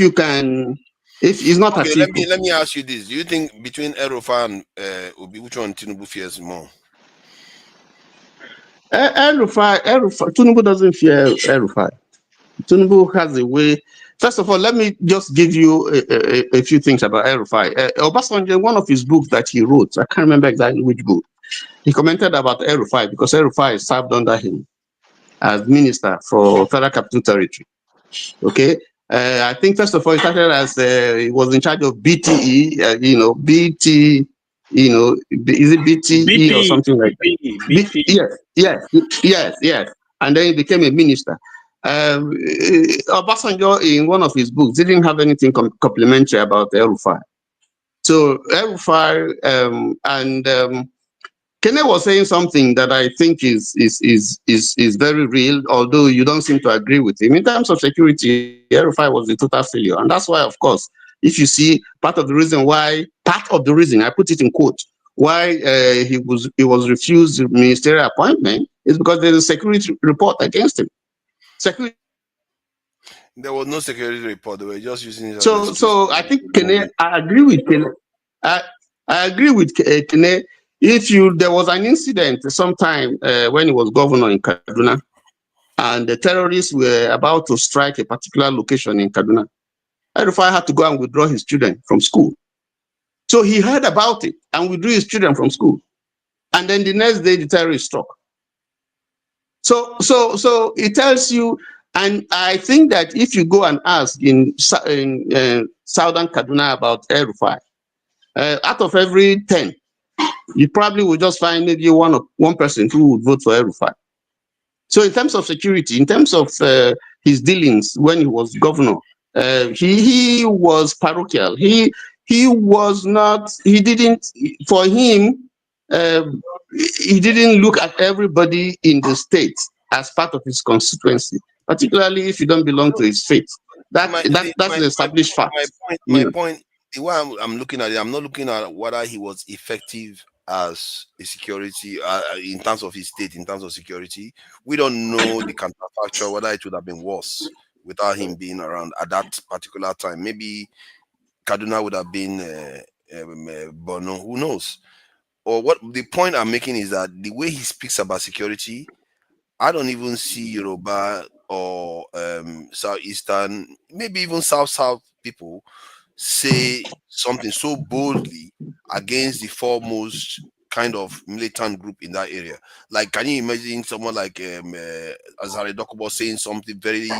S10: it's not
S3: okay, let me ask you this: do you think between El-Rufai and Obi, which one Tinubu fears more?
S10: El-Rufai, Tinubu doesn't fear El-Rufai. Tinubu has a way. First of all, let me just give you a few things about El-Rufai. Obasanjo, one of his books that he wrote, I can't remember exactly which book, he commented about El-Rufai because El-Rufai served under him as minister for Federal Capital Territory. Okay. I think first of all, he started as he was in charge of BTE, BT, is it BTE or something like that? Yes. And then he became a minister. Obasanjo, in one of his books, didn't have anything complimentary about El-Rufai. So El-Rufai and Kene was saying something that I think is very real, although you don't seem to agree with him. In terms of security, RFI was a total failure. And that's why, of course, if you see part of the reason, I put it in quote, why he was refused ministerial appointment is because there's a security report against him.
S3: There was no security report. They were just using it as
S10: So I think Kene, I agree with Kene. I agree with Kene. There was an incident sometime when he was governor in Kaduna, and the terrorists were about to strike a particular location in Kaduna, Rufai had to go and withdraw his children from school. So he heard about it and withdrew his children from school. And then the next day, the terrorists struck. So it tells you, and I think that if you go and ask in southern Kaduna about Rufai, out of every 10, you probably will just find maybe one person who would vote for Rufai. So in terms of security, in terms of his dealings when he was governor, he was parochial. He was not. He didn't. For him, he didn't look at everybody in the state as part of his constituency, particularly if you don't belong to his faith. That's an established fact.
S3: My point. The way I'm looking at it, I'm not looking at whether he was effective as a security in terms of his state, in terms of security. We don't know the counterfactual, whether it would have been worse without him being around at that particular time. Maybe Kaduna would have been Bono, who knows? Or what the point I'm making is that the way he speaks about security, I don't even see Yoruba or Southeastern, maybe even South people say something so boldly against the foremost kind of militant group in that area. Like, can you imagine someone like Azare Dokubo saying something very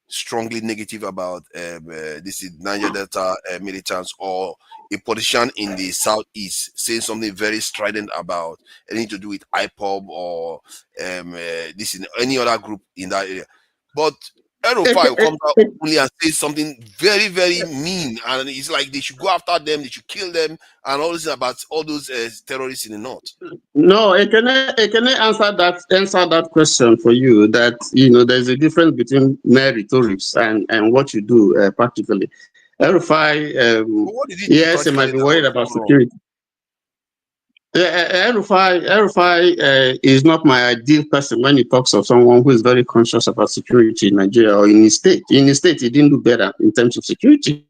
S3: strongly negative about this is Niger Delta militants, or a politician in the southeast saying something very strident about anything to do with IPOB or this is any other group in that area? But Aero5 comes out openly and says something very, very mean, and it's like they should go after them, they should kill them, and all this about all those terrorists in the north.
S10: No, can I answer that question for you? That there's a difference between mere rhetorics and what you do practically. Aero5, yes, he might be worried about security. Aero5 is not my ideal person when he talks of someone who is very conscious about security in Nigeria or in his state. In his state, he didn't do better in terms of security.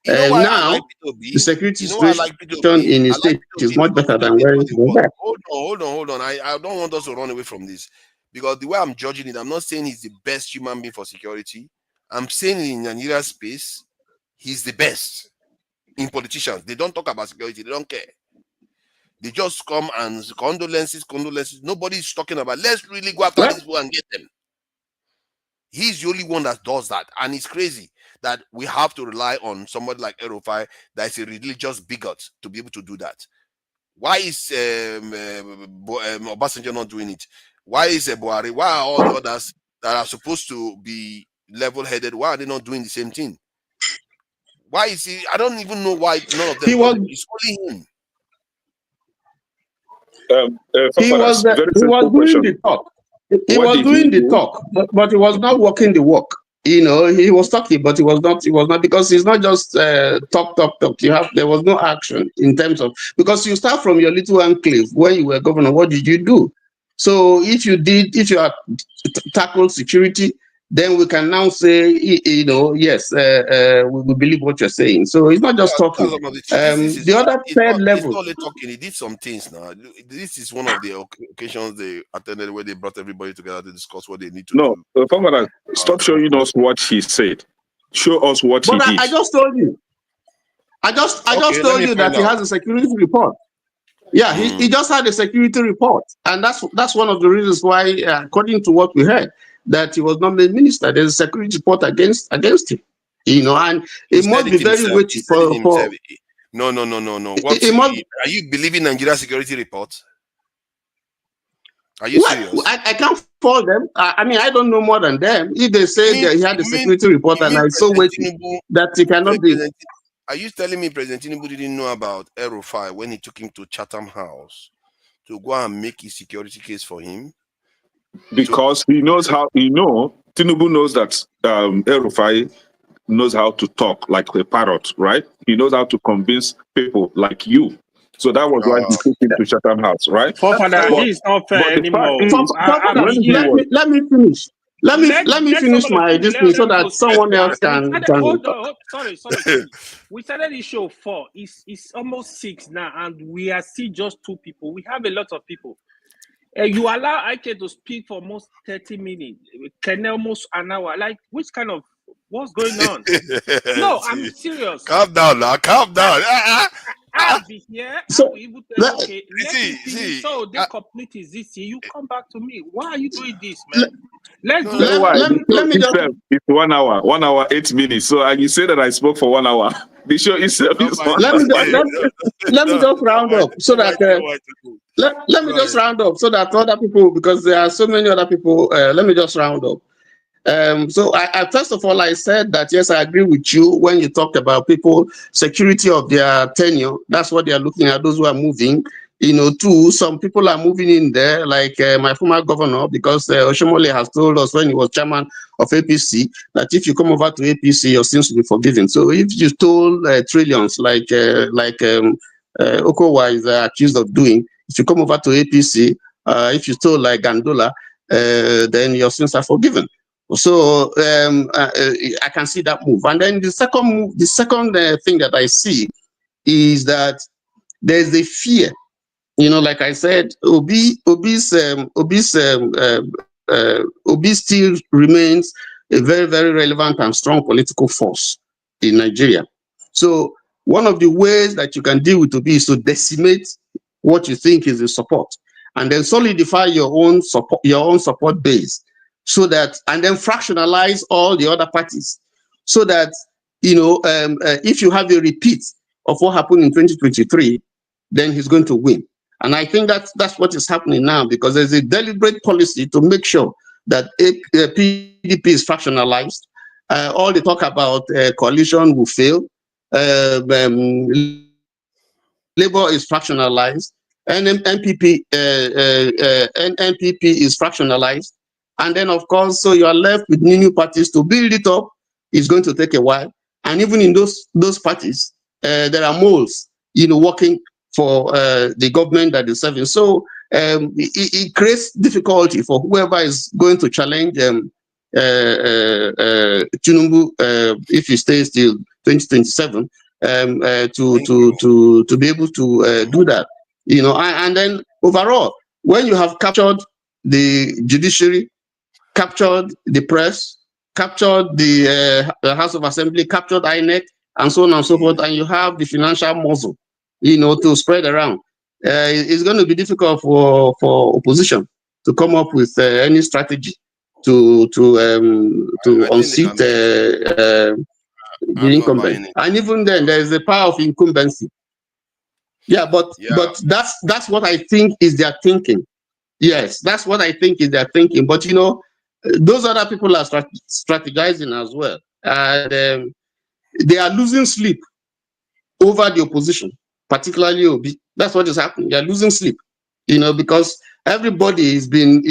S10: Now, the security situation in his state is much better than where it was back.
S3: Hold on. I don't want us to run away from this, because the way I'm judging it, I'm not saying he's the best human being for security. I'm saying in Nigeria space, he's the best in politicians. They don't talk about security. They don't care. They just come and condolences. Nobody's talking about, let's really go after these people and get them. He's the only one that does that. And it's crazy that we have to rely on somebody like Aero5 that is a religious bigot to be able to do that. Why is Obasanjo not doing it? Why is Buhari? Why are all the others that are supposed to be level-headed, why are they not doing the same thing? Why is he? I don't even know why none of them. It's only him.
S10: He was doing the talk. He was doing the talk, but he was not walking the walk. He was talking, but he was not because it's not just talk. There was no action in terms of, because you start from your little enclave when you were governor. What did you do? So if you have tackled security, then we can now say, yes, we believe what you're saying. So it's not just talking. The other third level.
S3: It's not only talking. He did some things now. This is one of the occasions they attended where they brought everybody together to discuss what they need to do.
S7: No, stop showing us what he said. Show us what he did.
S10: I just told you. I just told you that he has a security report. Yeah, he just had a security report. And that's one of the reasons why, according to what we heard, that he was not made minister. There's a security report against him. And it must be very weighty for
S3: No. Are you believing Nigeria security report? Are you serious?
S10: I can't follow them. I don't know more than them. If they say that he had a security report and I so weighty that he cannot be.
S3: Are you telling me President Tinubu didn't know about Aero5 when he took him to Chatham House to go and make a security case for him?
S7: Because he knows how, Tinubu knows that El-Rufai knows how to talk like a parrot, right? He knows how to convince people like you. So that was why he took him to Chatham House, right?
S4: Forefather,
S7: But,
S4: this is not fair
S7: but the fact
S4: anymore.
S7: is, when he was,
S10: let me finish. Let me finish
S4: somebody
S10: my
S4: finish.
S10: this
S4: Let
S10: thing so
S4: them
S10: that
S4: go speak
S10: someone
S4: now.
S10: else can
S4: Hold on. Sorry. Please. We started the show 4. It's almost 6 now, and we are still just 2 people. We have a lot of people. You allow Ike to speak for almost 30 minutes. Can almost an hour. Like, which kind of what's going on? No, I'm serious.
S3: Calm down now. Calm down.
S4: I'll be here.
S10: So,
S4: I will even tell you, okay, let me finish.
S3: See,
S4: So they complete is this year. You come back to me. Why are you doing this, man? Let's do
S10: let me just
S7: it's 1 hour, 1 hour, 8 minutes. So you say that I spoke for 1 hour. The show itself is 1
S10: let
S7: hour.
S10: me just round up so that let me just round up so that other people, because there are so many other people. Let me just round up. So I first of all, I said that, yes, I agree with you when you talked about people, security of their tenure. That's what they are looking at, those who are moving. Too, some people are moving in there, like my former governor, because Oshomole has told us when he was chairman of APC that if you come over to APC, your sins will be forgiven. So if you stole trillions, like Okowa is accused of doing, if you come over to APC, if you stole like Gandola, then your sins are forgiven. So I can see that move. And then the second thing that I see is that there's a fear. Like I said, Obi still remains a very, very relevant and strong political force in Nigeria. So one of the ways that you can deal with Obi is to decimate what you think is the support, and then solidify your own support base, so that, and then fractionalize all the other parties, so that if you have a repeat of what happened in 2023, then he's going to win. And I think that's what is happening now, because there's a deliberate policy to make sure that PDP is fractionalized. All the talk about coalition will fail. Labour is fractionalized. NPP is fractionalized. And then, of course, so you are left with new parties to build it up. It's going to take a while. And even in those parties, there are moles, working for the government that is serving. So it creates difficulty for whoever is going to challenge Tinubu if he stays till 2027 to be able to do that. And then overall, when you have captured the judiciary, captured the press, captured the House of Assembly, captured INEC, and so on and so forth, and you have the financial muscle, to spread around. It's going to be difficult for opposition to come up with any strategy to unseat the incumbent. And even then, there is a power of incumbency. Yeah, but that's what I think is their thinking. Yes, that's what I think is their thinking. But those other people are strategizing as well, and they are losing sleep over the opposition, particularly Obi. That's what is happening. They are losing sleep, because everybody is being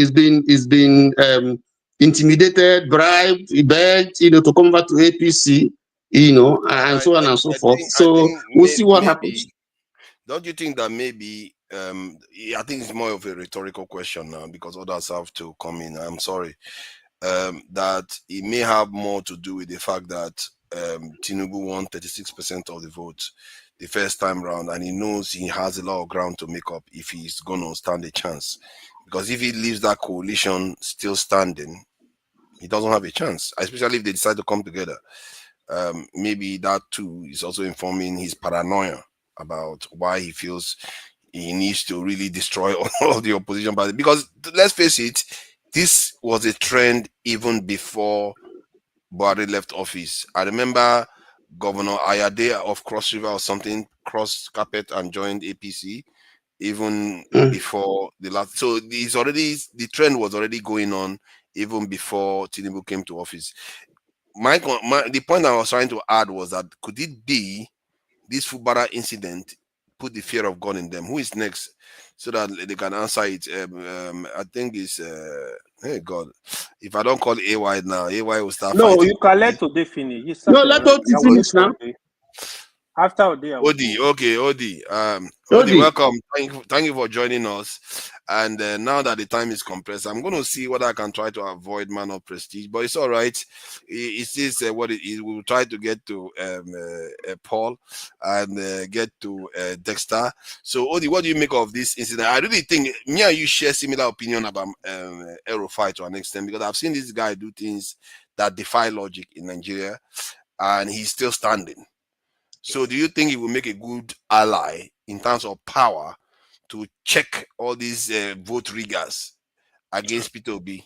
S10: intimidated, bribed, begged, to come back to APC, and so on and so forth. So we'll see what happens.
S3: Don't you think that maybe, I think it's more of a rhetorical question now, because others have to come in. I'm sorry. That it may have more to do with the fact that Tinubu won 36% of the vote the first time round, and he knows he has a lot of ground to make up if he's going to stand a chance. Because if he leaves that coalition still standing, he doesn't have a chance, especially if they decide to come together. Maybe that too is also informing his paranoia about why he feels he needs to really destroy all the opposition party. Because let's face it, this was a trend even before Buhari left office. I remember Governor Ayade of Cross River or something crossed carpet and joined APC even before the last. So the trend was already going on even before Tinubu came to office. The point I was trying to add was that could it be this Fubara incident put the fear of God in them. Who is next? So that they can answer it. I think it's hey God. If I don't call AY now, AY will start
S4: No,
S3: fighting.
S4: you can let today finish. You
S10: No,
S4: started
S10: let
S4: already.
S10: Oti
S4: I will
S10: finish
S4: wait for
S10: now.
S4: Ode. After Ode, I will
S3: Odi,
S4: go.
S3: okay, Odi. Odi,
S10: Odi.
S3: welcome. Thank you for joining us. And now that the time is compressed, I'm going to see what I can try to avoid man of prestige. But it's all right. It is what it is. We will try to get to Paul and get to Dexter. So, Odi, what do you make of this incident? I really think me and you share similar opinion about Aerofy to an extent, because I've seen this guy do things that defy logic in Nigeria, and he's still standing. So do you think it will make a good ally in terms of power to check all these vote riggers against Peter Obi?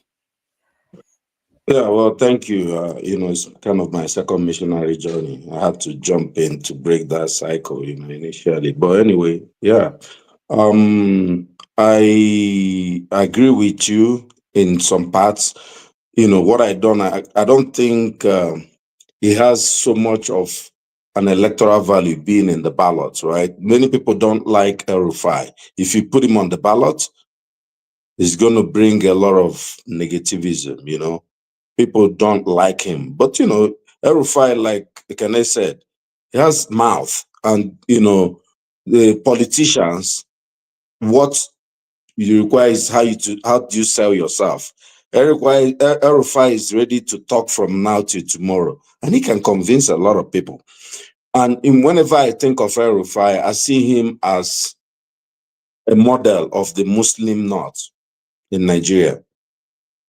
S9: Yeah, well, thank you. It's kind of my second missionary journey. I had to jump in to break that cycle, initially. But anyway, yeah. I agree with you in some parts. What I don't think it has so much of an electoral value being in the ballots, right? Many people don't like El-Rufai. If you put him on the ballot, it's going to bring a lot of negativism, People don't like him. But, El-Rufai, like Kene said, he has mouth. And, the politicians, what you require is how do you sell yourself. El-Rufai is ready to talk from now till tomorrow, and he can convince a lot of people. And whenever I think of El-Rufai, I see him as a model of the Muslim North in Nigeria.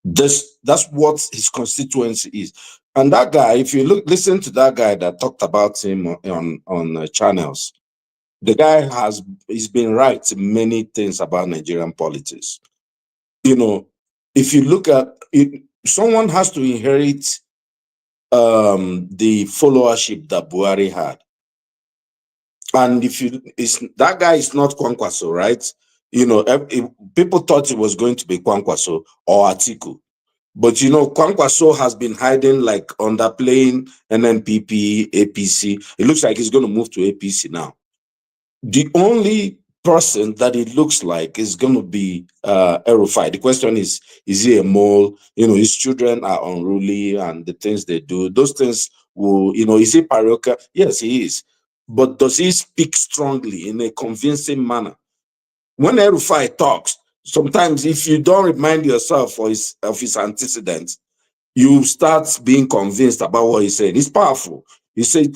S9: That's what his constituency is. And that guy, if you listen to that guy that talked about him on channels, the guy he's been right in many things about Nigerian politics. If you look at it, someone has to inherit the followership that Buhari had. And that guy is not Kwankwaso, right? People thought it was going to be Kwankwaso or Atiku. But Kwankwaso has been hiding, like underplaying NNPP, APC. It looks like he's going to move to APC now. The only person that it looks like is going to be El-Rufai. The question is he a mole? His children are unruly, and the things they do, those things will, is he parochial? Yes, he is. But does he speak strongly in a convincing manner? When El-Rufai talks, sometimes if you don't remind yourself of his antecedents, you start being convinced about what he's saying. It's powerful. You say,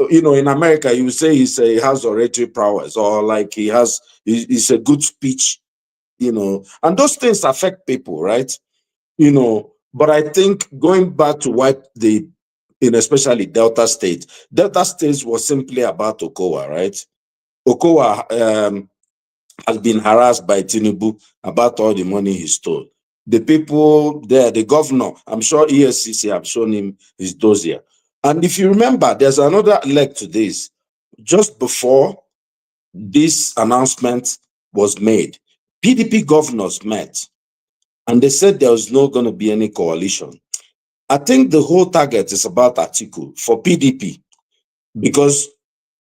S9: in America, you say he has oratory prowess, or like he's a good speech, and those things affect people, right? But I think going back to what especially Delta State was simply about Okowa, right? Okowa has been harassed by Tinubu about all the money he stole. The people there, the governor, I'm sure ESCC have shown him his dossier. And if you remember, there's another leg to this. Just before this announcement was made, PDP governors met, and they said there was not going to be any coalition. I think the whole target is about Atiku for PDP, because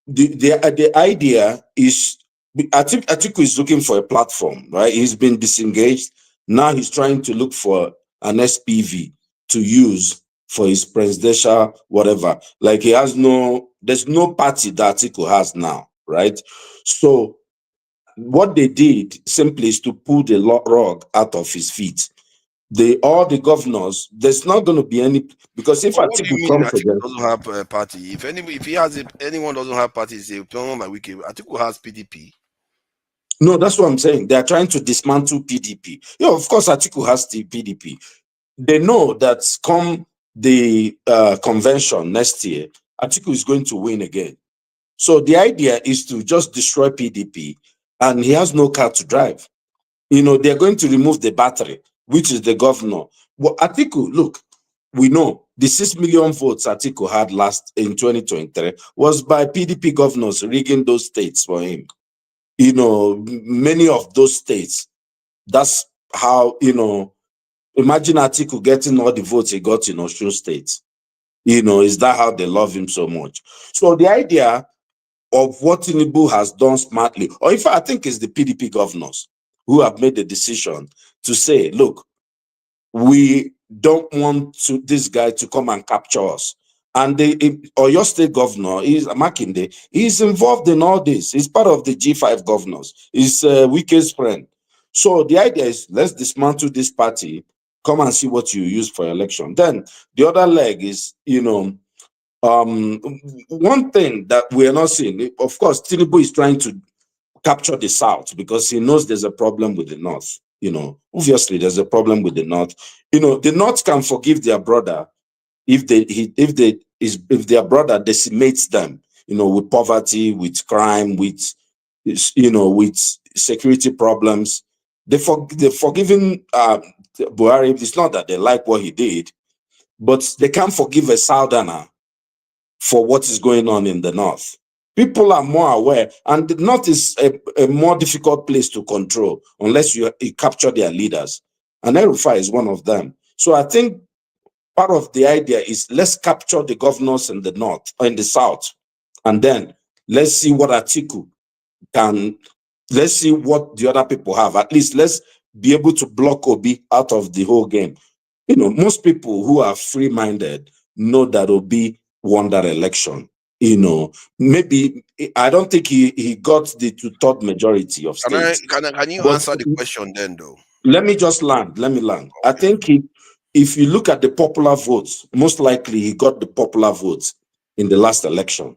S9: the idea is, Atiku is looking for a platform, right? He's been disengaged. Now he's trying to look for an SPV to use for his presidential whatever. Like there's no party that Atiku has now, right? So what they did simply is to pull the rug out of his feet. All the governors, there's not going to be any, because if
S3: But what do you
S9: Atiku
S3: mean
S9: comes
S3: Atiku
S9: again,
S3: doesn't have a party? If anyone doesn't have party, it's a plan by Wiki. Atiku has PDP.
S9: no, that's what I'm saying. They are trying to dismantle PDP. Of course, Atiku has the PDP. They know that come the convention next year, Atiku is going to win again. So the idea is to just destroy PDP, and he has no car to drive. They're going to remove the battery, which is the governor. Well, Atiku, look, we know the 6 million votes Atiku had last in 2023 was by PDP governors rigging those states for him. Many of those states, that's how, imagine Atiku getting all the votes he got in Osun State. Is that how they love him so much? So the idea of what Tinubu has done smartly, or if I think it's the PDP governors who have made the decision to say, look, we don't want this guy to come and capture us. And or your state governor is Makinde. He's involved in all this. He's part of the G5 governors. He's Wike's friend. So the idea is, let's dismantle this party. Come and see what you use for election. Then the other leg is, one thing that we are not seeing. Of course, Tinubu is trying to capture the South because he knows there's a problem with the North. Obviously there's a problem with the North. The North can forgive their brother if their brother decimates them, with poverty, with crime, with security problems. They're forgiving Buhari. It's not that they like what he did, but they can't forgive a Southerner for what is going on in the North. People are more aware, and the North is a more difficult place to control unless you capture their leaders. And El-Rufai is one of them. So I think part of the idea is let's capture the governors in the North or in the South, and then let's see what Atiku can, let's see what the other people have. At least let's be able to block Obi out of the whole game. Most people who are free-minded know that Obi won that election. Maybe I don't think he got the two-third majority of states.
S3: Can you answer the question then, though?
S9: Let me land. Okay. I think if you look at the popular votes, most likely he got the popular votes in the last election.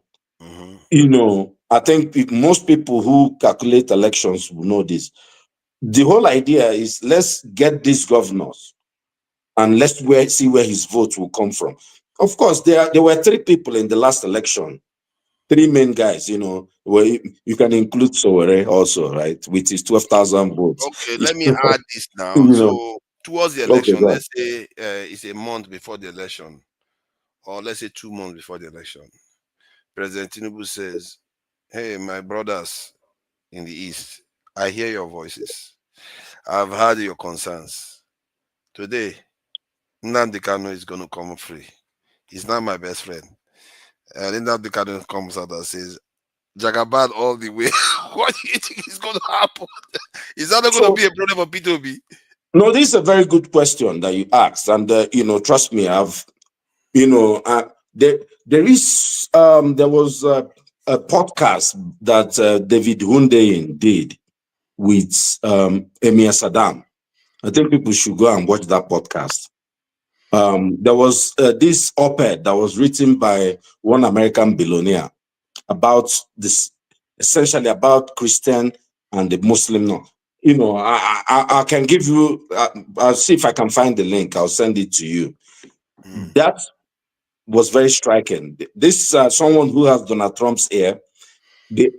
S9: I think most people who calculate elections will know this. The whole idea is let's get these governors and let's see where his votes will come from. Of course, there were 3 people in the last election, 3 main guys, where you can include Sowore also, right, with his 12,000 votes.
S3: Okay, let me add this now. So towards the election, let's say it's a month before the election, or let's say 2 months before the election, President Tinubu says, hey, my brothers in the East, I hear your voices. I've heard your concerns. Today, Nnamdi Kanu is going to come free. He's not my best friend. And Nnamdi Kanu comes out and says, Jagabad all the way. What do you think is going to happen? Is that not going to be a problem for P2B?
S9: No, this is a very good question that you asked. And, trust me, there was a podcast that David Hundeyin did with Emir Saddam. I think people should go and watch that podcast. There was this op-ed that was written by one American billionaire about this, essentially about Christian and the Muslim North. I can give you, I'll see if I can find the link. I'll send it to you. That was very striking. This someone who has Donald Trump's ear.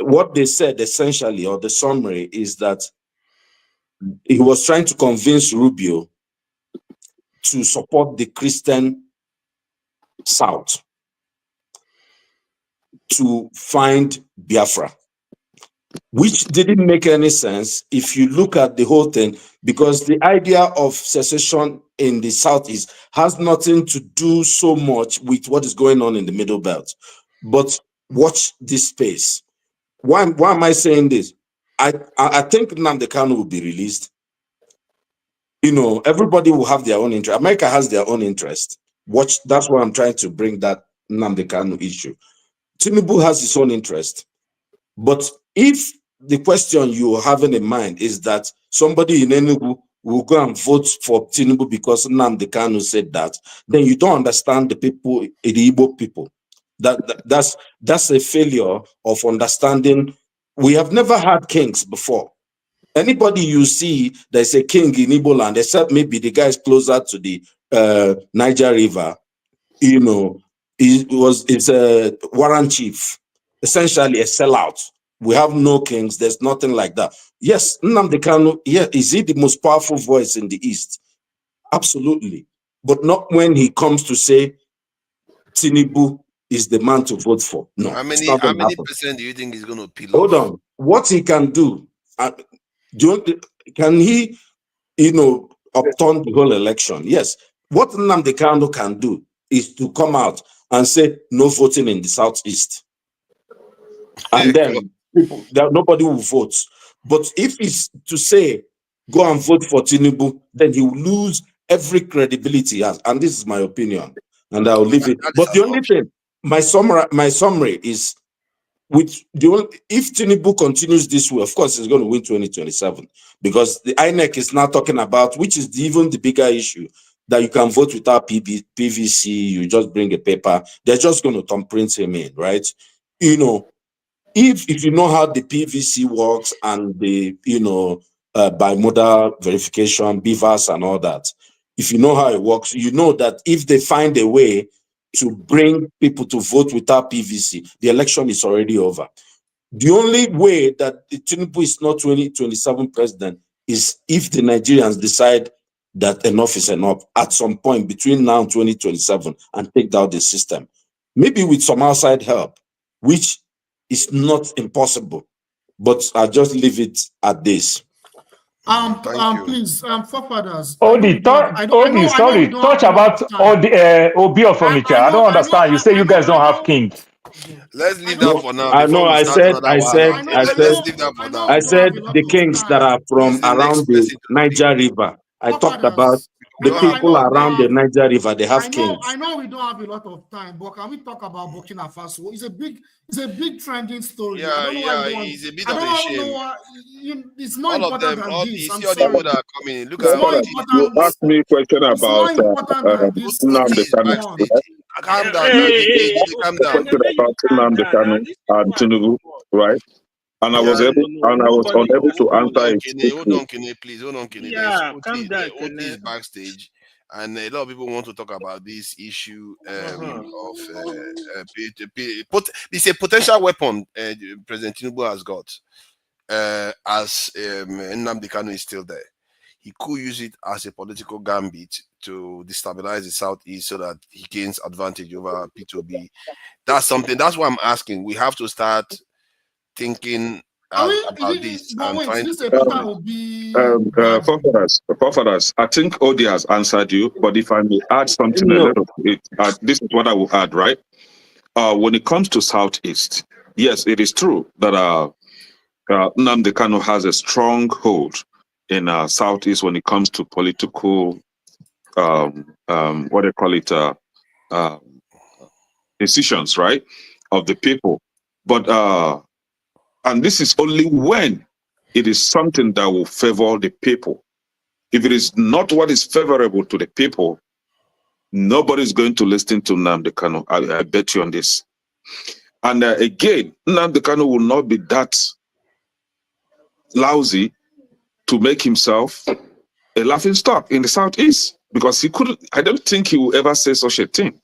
S9: What they said essentially, or the summary, is that he was trying to convince Rubio to support the Christian South to find Biafra, which didn't make any sense if you look at the whole thing, because the idea of secession in the Southeast has nothing to do so much with what is going on in the Middle Belt. But watch this space. Why am I saying this? I think Nnamdi Kanu will be released. Everybody will have their own interest. America has their own interest. That's why I'm trying to bring that Nnamdi Kanu issue. Tinubu has his own interest. But if the question you're having in mind is that somebody in Enugu will go and vote for Tinubu because Nnamdi Kanu said that, then you don't understand the people, the Igbo people. That's a failure of understanding. We have never had kings before. Anybody you see there's a king in Igbo land, except maybe the guy is closer to the Niger River, it's a warrant chief, essentially a sellout. We have no kings. There's nothing like that. Yes, Nnamdi Kanu, is he the most powerful voice in the East? Absolutely. But not when he comes to say Tinubu is the man to vote for. No.
S3: How many percent do you think he's going to peel
S9: Hold
S3: off?
S9: on. What he can do, can he, upturn the whole election? Yes. What Nnamdi Kanu can do is to come out and say no voting in the Southeast. and then nobody will vote. But if it's to say go and vote for Tinubu, then he will lose every credibility he has. And this is my opinion, and I'll leave it. But the only thing, my summary is, if Tinubu continues this way, of course he's going to win 2027, because the INEC is now talking about, which is even the bigger issue, that you can vote without PVC. You just bring a paper. They're just going to thumbprint him in, right? You know, if you know how the PVC works and the bimodal verification, BVAS and all that, if you know how it works, you know that if they find a way to bring people to vote without PVC, the election is already over. The only way that the Tinubu is not 2027 president is if the Nigerians decide that enough is enough at some point between now and 2027 and take down the system. Maybe with some outside help, which is not impossible, but I'll just leave it at this.
S6: Please, forefathers.
S11: Touch about Obi of Onitsha. I don't understand. You say you guys don't have king.
S3: Let's leave that for now.
S9: I know. I said the kings that are from around the Niger River. I talked about the people around the Niger River. They have kings.
S6: I know we don't have a lot of time, but can we talk about Burkina Faso? It's a big trending story.
S3: It's a bit of a shame.
S6: It's not important than this.
S3: I'm sorry. That are coming. Look at
S7: you asked me a question about
S3: calm down. Calm down.
S7: And Tinubu, right? And I was unable to answer it.
S3: Hold on, Kene, please. Hold on, Kene. Yeah, calm down, Kene. Backstage, and a lot of people want to talk about this issue of it's a potential weapon President Tinubu has got, as Nnamdi Kanu is still there. He could use it as a political gambit to destabilize the Southeast so that he gains advantage over P2B. That's something. That's why I'm asking. We have to start thinking about this.
S7: Forefathers, I think Odi has answered you, but if I may add something a little bit, this is what I will add, right? When it comes to Southeast, yes, it is true that Nnamdi Kanu has a strong hold in Southeast when it comes to political, decisions, right, of the people. But and this is only when it is something that will favor the people. If it is not what is favorable to the people, nobody's going to listen to Nnamdi Kanu. I bet you on this. And again, Nnamdi Kanu will not be that lousy to make himself a laughingstock in the Southeast, because I don't think he will ever say such a thing.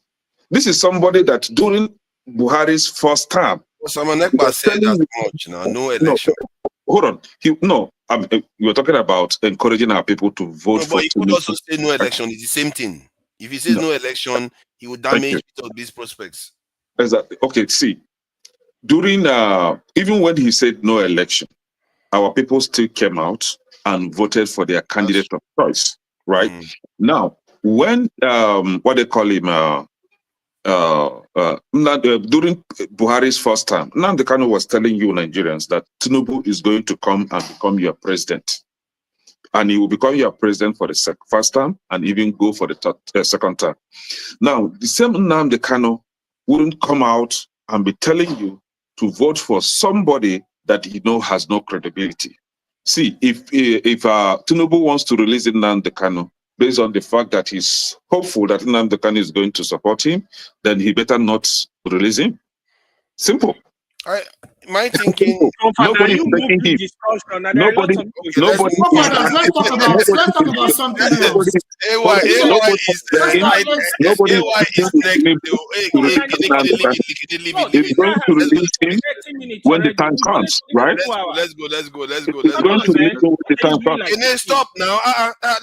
S7: This is somebody that during Buhari's first term,
S3: Someone said that much now, no election.
S7: Hold on. You're talking about encouraging our people to vote for.
S3: But he could also say no election. It's the same thing. If he says no election, he will damage these prospects.
S7: Exactly. Okay, see. During even when he said no election, our people still came out and voted for their candidate of choice, right? Now, when what they call him during Buhari's first time, Nnamdi Kanu was telling you Nigerians that Tinubu is going to come and become your president, and he will become your president for the first time and even go for the second time. Now, the same Nnamdi Kanu wouldn't come out and be telling you to vote for somebody that he knows has no credibility. See, if Tinubu wants to release Nnamdi Kanu based on the fact that he's hopeful that Nnamdi Kanu is going to support him, then he better not release him. Simple.
S3: My thinking,
S7: nobody's taking him. Nobody.
S6: Let's talk about something else.
S7: It's going to release him when the time comes, right?
S3: Let's go.
S7: It's going to release him when the time comes.
S3: Can they stop now?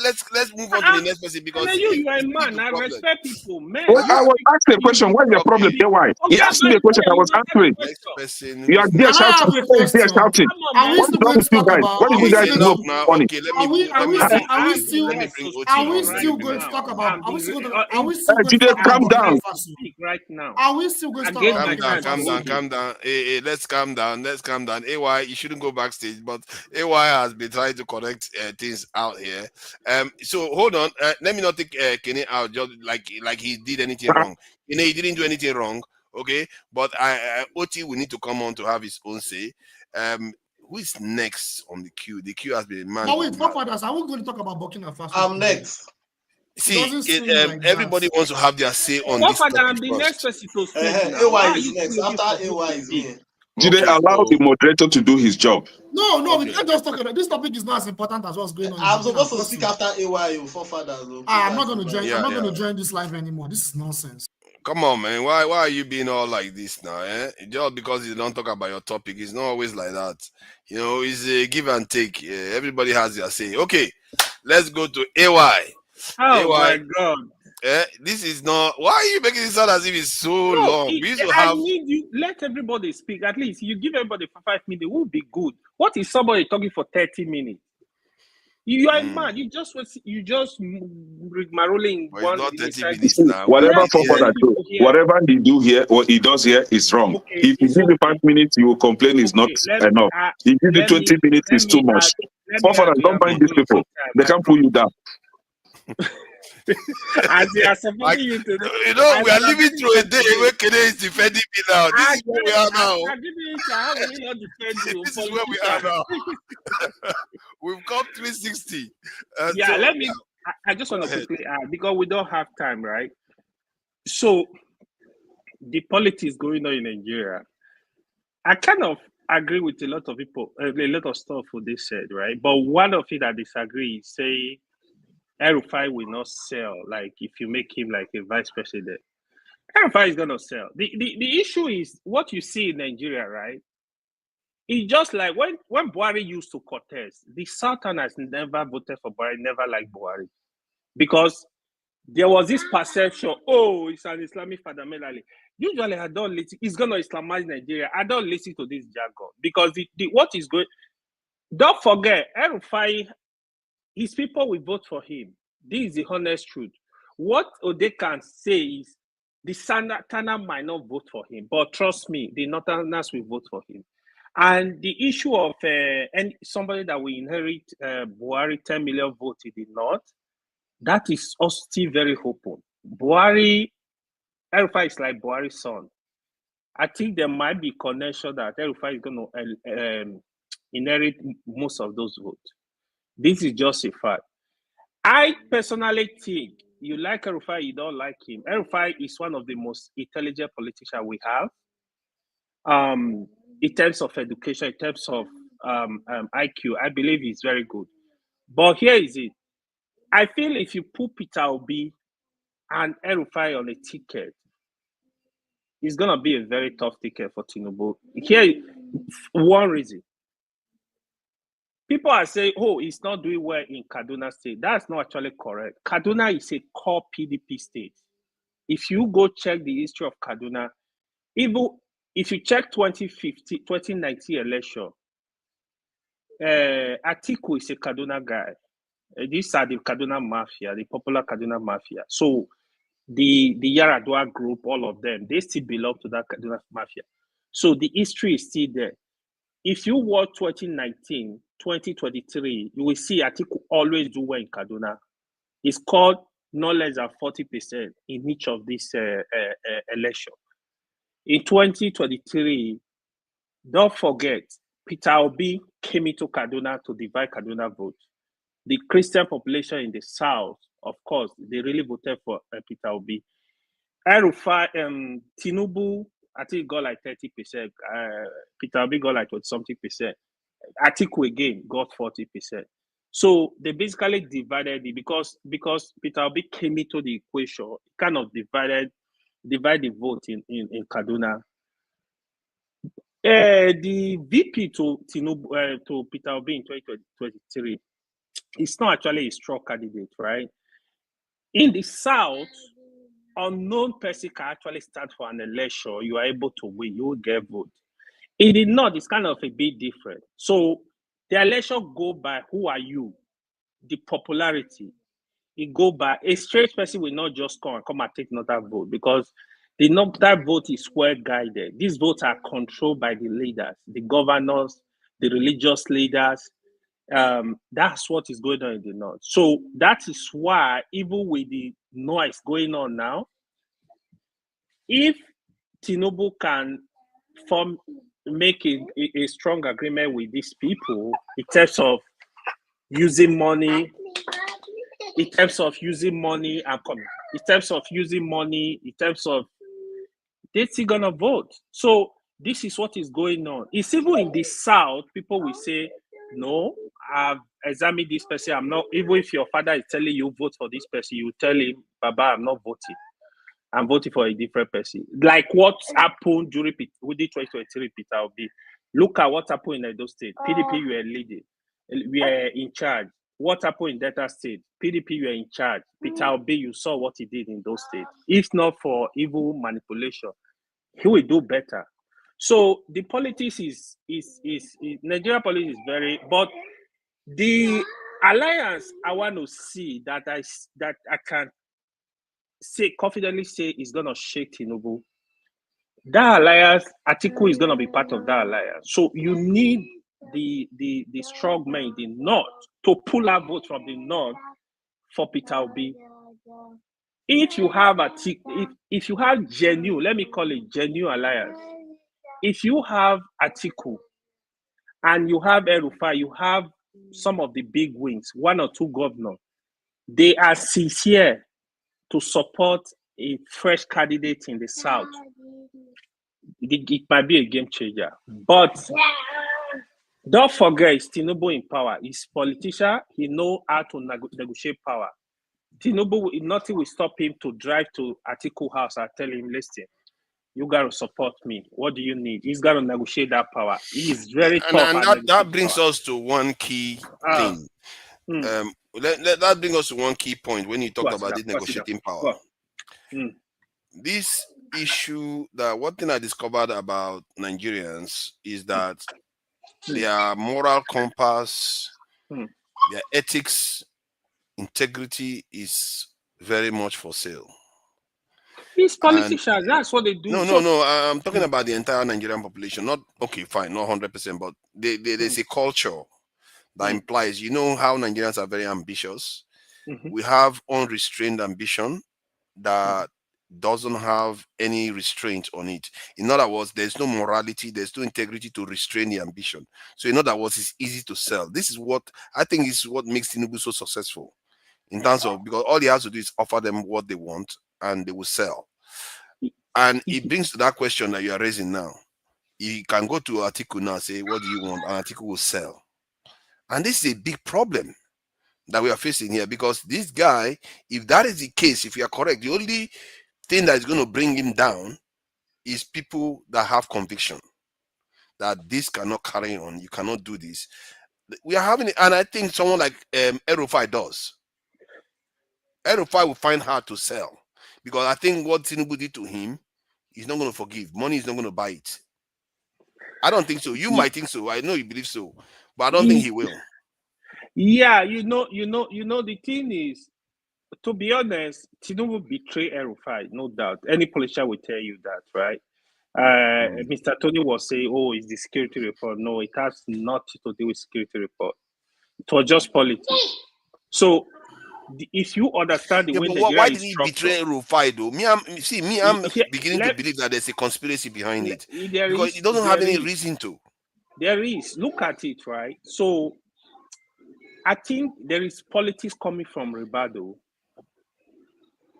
S3: Let's move on to the next person, because
S4: you are a man. I respect people, man.
S7: Well, I was asking a question. What's your problem? Why? He asked me a question. I was answering.
S3: Next person.
S7: You are
S6: And I have a
S7: Who is there
S6: question.
S7: shouting?
S6: Are we
S7: What
S6: still
S7: is wrong
S6: going
S7: with
S6: to
S7: you
S6: talk
S7: guys?
S6: about?
S7: What
S6: Are
S7: did you
S6: we
S7: guys
S6: still
S7: do?
S6: going
S3: enough
S6: to?
S3: now.
S7: Funny.
S3: Okay, let me
S6: Are we
S3: bring
S6: still?
S3: let me bring OT
S6: Are
S3: in
S6: we
S3: right
S6: still going to
S3: now.
S6: talk about?
S3: I'm
S6: Are we
S3: the
S6: still going to?
S3: re-
S6: Are we still going to
S7: Jide,
S6: talk about
S7: calm
S6: Burkina
S7: down.
S6: Faso?
S4: Speak right now.
S6: Are we still going to talk
S4: Again,
S6: about
S4: my
S6: Burkina
S4: time to
S6: Faso?
S4: OJ.
S3: calm down. Let's calm down. Let's calm down. AY, you shouldn't go backstage, but AY has been trying to correct things out here. So hold on. Let me not take Kenny out just like he did anything wrong. You know, he didn't do anything wrong. Okay, but OT will need to come on to have his own say. Who is next on the queue? The queue has been man.
S6: But wait, forefathers, are we going to talk about Burkina Faso?
S12: I'm next.
S3: See,
S6: Doesn't seem like
S3: everybody
S6: that.
S3: wants to have their say on
S4: What
S3: this
S4: father?
S3: topic
S4: I'm the next
S3: first.
S4: person to speak now. Why
S12: AY
S4: are
S12: is
S4: you
S12: next.
S4: waiting
S12: After
S4: for me
S12: AY
S4: to
S12: is
S4: speak?
S12: me.
S7: Did they
S3: Okay,
S7: allow
S3: so
S7: the moderator to do his job?
S6: No, we
S3: okay.
S6: can't just talk about this. Topic is not as important as what's going on.
S12: I'm
S6: in
S12: supposed to
S6: Burkina
S12: speak
S6: Faso.
S12: after AY, forefathers.
S6: I'm not going to join.
S3: Yeah,
S6: I'm not going
S3: yeah.
S6: to join this live anymore. This is nonsense.
S3: Come on, man. Why are you being all like this now? Just because you don't talk about your topic, it's not always like that. You know, it's a give and take. Everybody has their say. Okay, let's go to AY.
S4: Oh
S3: AY,
S4: my God!
S3: this is not. Why are you making it sound as if it's so
S4: No,
S3: long? We used to
S4: I
S3: have.
S4: need you. Let everybody speak. At least you give everybody for 5 minutes. Will be good. What is somebody talking for 30 minutes? You are a man. You just rigmaroling
S3: But it's
S4: one
S3: not 30
S4: inside.
S3: minutes now. We
S7: Whatever
S3: are
S4: Let
S3: here.
S7: forefather do,
S4: people hear.
S7: whatever he do here or he does here is wrong.
S4: Okay,
S7: If he
S4: it's
S7: give you 5
S4: okay.
S7: minutes, you will complain is not
S4: Okay,
S7: enough. He give you
S4: let
S7: 20 minutes is too much. Forefathers,
S4: agree
S7: don't
S4: and
S7: mind these
S4: follow
S7: people.
S4: time.
S7: They can't pull you down.
S4: As they are supporting
S3: Like,
S4: you today.
S3: you know, we are
S4: as I'm
S3: living through a day
S4: today.
S3: where Kene is defending me now. This is where we are now.
S4: I'm giving you how will you not defend you?
S3: This is where we are now. We've come 360.
S4: Yeah,
S3: So,
S4: let me. I just want to quickly add because we don't have time, right? So, the politics going on in Nigeria, I kind of agree with a lot of people, a lot of stuff what they said, right? But one of it I disagree is say El-Rufai will not sell, like if you make him like a vice president. El-Rufai is gonna sell. The issue is what you see in Nigeria, right? It's just like when Buhari used to contest, the Southerners never voted for Buhari, never liked Buhari. Because there was this perception, oh, it's an Islamic fundamentally. Usually, I don't listen. It's going to Islamize Nigeria. I don't listen to this jargon because what is going. Don't forget, El-Rufai, his people will vote for him. This is the honest truth. What Ode can say is the Southerners might not vote for him, but trust me, the Northerners will vote for him. And the issue of somebody that will inherit Buhari 10 million votes in the North, that is also still very open. Buhari, El-Rufai is like Buhari's son. I think there might be connection that El-Rufai is going to inherit most of those votes. This is just a fact. I personally think you like El-Rufai, you don't like him. El-Rufai is one of the most intelligent politicians we have. In terms of education, in terms of IQ, I believe he's very good. But here is it. I feel if you put Peter Obi and El-Rufai on a ticket, it's going to be a very tough ticket for Tinubu. Here, one reason. People are saying, oh, he's not doing well in Kaduna State. That's not actually correct. Kaduna is a core PDP state. If you go check the history of Kaduna, even if you check 2019 election, Atiku is a Kaduna guy. These are the Kaduna Mafia, the popular Kaduna Mafia. So the Yaradua group, all of them, they still belong to that Kaduna Mafia. So the history is still there. If you watch 2019, 2023, you will see Atiku always do well in Kaduna. It's called no less than 40% in each of these elections. In 2023, don't forget, Peter Obi came into Kaduna to divide Kaduna vote. The Christian population in the south, of course, they really voted for Peter Obi. El-Rufai, Tinubu, I think got like 30%. Peter Obi got like something percent. Atiku again got 40%. So they basically divided it because Peter Obi came into the equation, kind of divide the vote in Kaduna. The VP to Tinubu to Peter Obi in 2023, it's not actually a strong candidate, right? In the South, unknown person can actually stand for an election. You are able to win. You will get vote. In the north, it's kind of a bit different. So the election go by who are you, the popularity. It go by a straight person will not just come and take another vote because that vote is well guided. These votes are controlled by the leaders, the governors, the religious leaders. That's what is going on in the north. So that is why, even with the noise going on now, if Tinubu can make a strong agreement with these people in terms of using money, in terms of they're still gonna vote. So this is what is going on. It's even in the south, people will say, no, I've examined this person. I'm not, even if your father is telling you vote for this person, you tell him, Baba, I'm not voting. I'm voting for a different person. Like what happened during with the 2023 Peter Obi. Look at what happened in Edo State. PDP, you were leading. We are in charge. What happened in Delta State? PDP, you were in charge. Peter Obi, you saw what he did in those states. If not for evil manipulation, he will do better. So the politics is Nigeria politics is very, but the alliance I want to see that I can confidently say is going to shake Tinubu. That alliance, Atiku is going to be part of that alliance. So you need the strong men in the north to pull out votes from the north for Peter Obi. If you have if you have genuine, let me call it genuine alliance. If you have Atiku and you have El-Rufai, you have some of the big wings, one or two governors, they are sincere to support a fresh candidate in the south. It might be a game changer. But don't forget, it's Tinubu in power. He's a politician. He knows how to negotiate power. Tinubu, nothing will stop him to drive to Atiku house and tell him, listen, you got to support me. What do you need? He's got to negotiate that power. He is very tough.
S3: And that brings us to one key thing. That brings us to one key point when you talk about this negotiating power. This issue, that one thing I discovered about Nigerians is that their moral compass, their ethics, integrity is very much for sale.
S4: These politicians, that's what they do.
S3: No. I'm talking about the entire Nigerian population. Not 100%, but there's a culture that implies, you know how Nigerians are very ambitious. We have unrestrained ambition that doesn't have any restraint on it. In other words, there's no morality, there's no integrity to restrain the ambition. So in other words, it's easy to sell. This is what I think is what makes Tinubu so successful, in terms of, because all he has to do is offer them what they want and they will sell. And it brings to that question that you are raising now. You can go to Atiku now and say, what do you want? And Atiku will sell. And this is a big problem that we are facing here, because this guy, if that is the case, if you are correct, the only thing that is going to bring him down is people that have conviction that this cannot carry on. You cannot do this. We are having, and I think someone like El-Rufai does. El-Rufai will find hard to sell, because I think what Tinubu did to him, he's not going to forgive. Money is not going to buy it. I don't think so. You might think so. I know you believe so, but I don't think he will.
S4: Yeah, you know, the thing is, to be honest, Tinubu betrayed El-Rufai, no doubt. Any politician will tell you that, right? Mr. Tony was saying, oh, it's the security report. No, it has nothing to do with security report. It was just politics. So, if you understand the way Nigeria
S3: why did he betray El-Rufai though? I'm beginning to believe that there's a conspiracy behind it, because it doesn't have any reason to.
S4: There is. Look at it, right? So, I think there is politics coming from Ribado.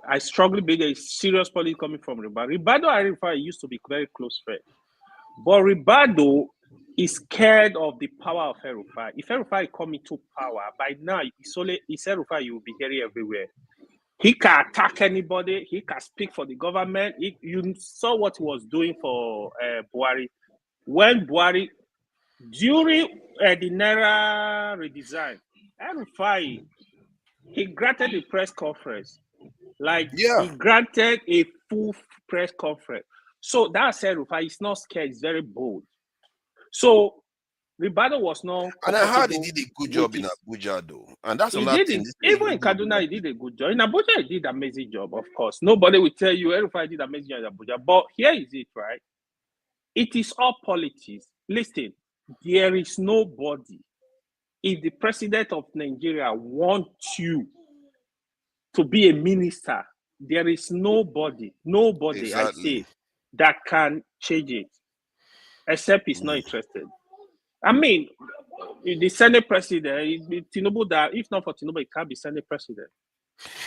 S4: I strongly believe there is serious politics coming from Ribado. Ribado and El-Rufai used to be very close friends. But Ribado is scared of the power of El-Rufai. If El-Rufai come into power, by now, it's El-Rufai you will be hearing everywhere. He can attack anybody. He can speak for the government. You saw what he was doing for Buhari. When Buhari, during the Naira redesign, El-Rufai, he granted a press conference. He granted a full press conference. So that's El-Rufai. He's not scared. He's very bold. So Ribado was not.
S3: And I heard he did a good job in Abuja, though. And that's
S4: He
S3: another
S4: did
S3: thing.
S4: it. Even in Kaduna, he did a good job. In Abuja, he did an amazing job, of course. Nobody will tell you everybody did an amazing job in Abuja. But here is it, right? It is all politics. Listen, there is nobody. If the president of Nigeria wants you to be a minister, there is nobody, exactly. I say, that can change it, except he's not interested. I mean, the Senate president, Tinubu, that if not for Tinubu, it can't be Senate president.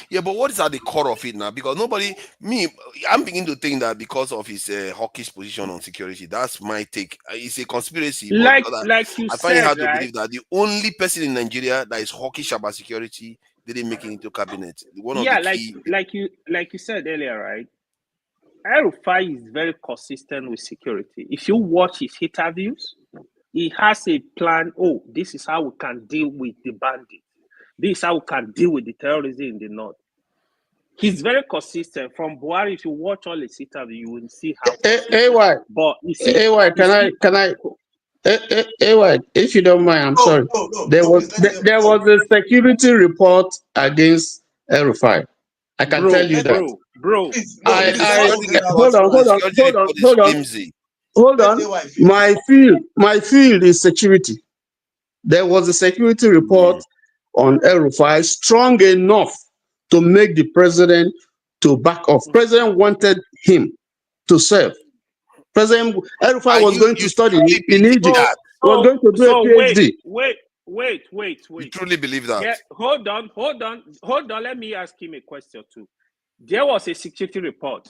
S3: Yeah, but what is at the core of it now? Because I'm beginning to think that because of his hawkish position on security, that's my take. It's a conspiracy.
S4: Like you
S3: I find it hard
S4: said,
S3: to believe that the only person in Nigeria that is hawkish about security didn't make it into cabinet.
S4: Like you said earlier, right? El-Rufai is very consistent with security. If you watch his interviews, he has a plan. Oh, this is how we can deal with the bandits. This is how we can deal with the terrorism in the north. He's very consistent. From Buhari, if you watch all his interviews, you will see how.
S10: AY,
S4: but you see,
S10: AY, AY, if you don't mind, I'm sorry. There was a security report against El-Rufai. I can tell you that.
S4: Bro.
S10: Hold on. My field is security. There was a security report on El-Rufai strong enough to make the president to back off. President wanted him to serve. President El-Rufai was going to study in Egypt. Was going to do a PhD.
S4: Wait.
S3: You truly believe that?
S4: Yeah, hold on. Let me ask him a question too. There was a security report.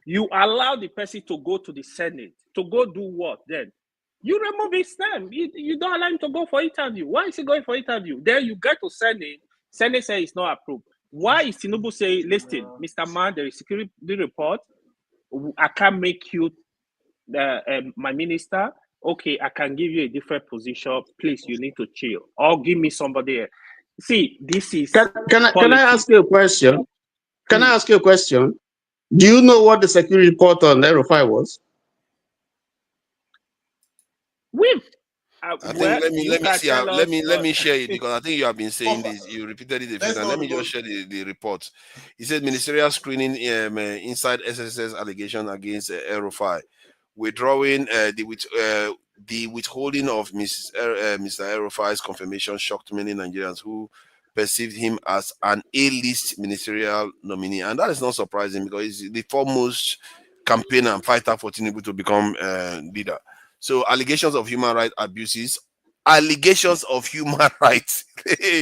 S4: You allow the person to go to the Senate to go do what then? You remove his name. You don't allow him to go for interview. Why is he going for interview? Then you get to Senate. Senate says it's not approved. Why is Tinubu say, listen, Mr. Man, there is security report. I can't make you my minister. Okay, I can give you a different position. Please, you need to chill. Or give me somebody else. See, this is
S10: Can I ask you a question? Can I ask you a question? Do you know what the security report on El-Rufai was?
S3: Let me share it, because I think you have been saying this. You repeated it a few times. Let me just share the report. He said ministerial screening inside SSS allegation against El-Rufai, withdrawing the withholding of Mr. El-Rufai's confirmation shocked many Nigerians who perceived him as an A-list ministerial nominee, and that is not surprising because he's the foremost campaigner and fighter for Tinubu to become leader. So allegations of human rights abuses, hey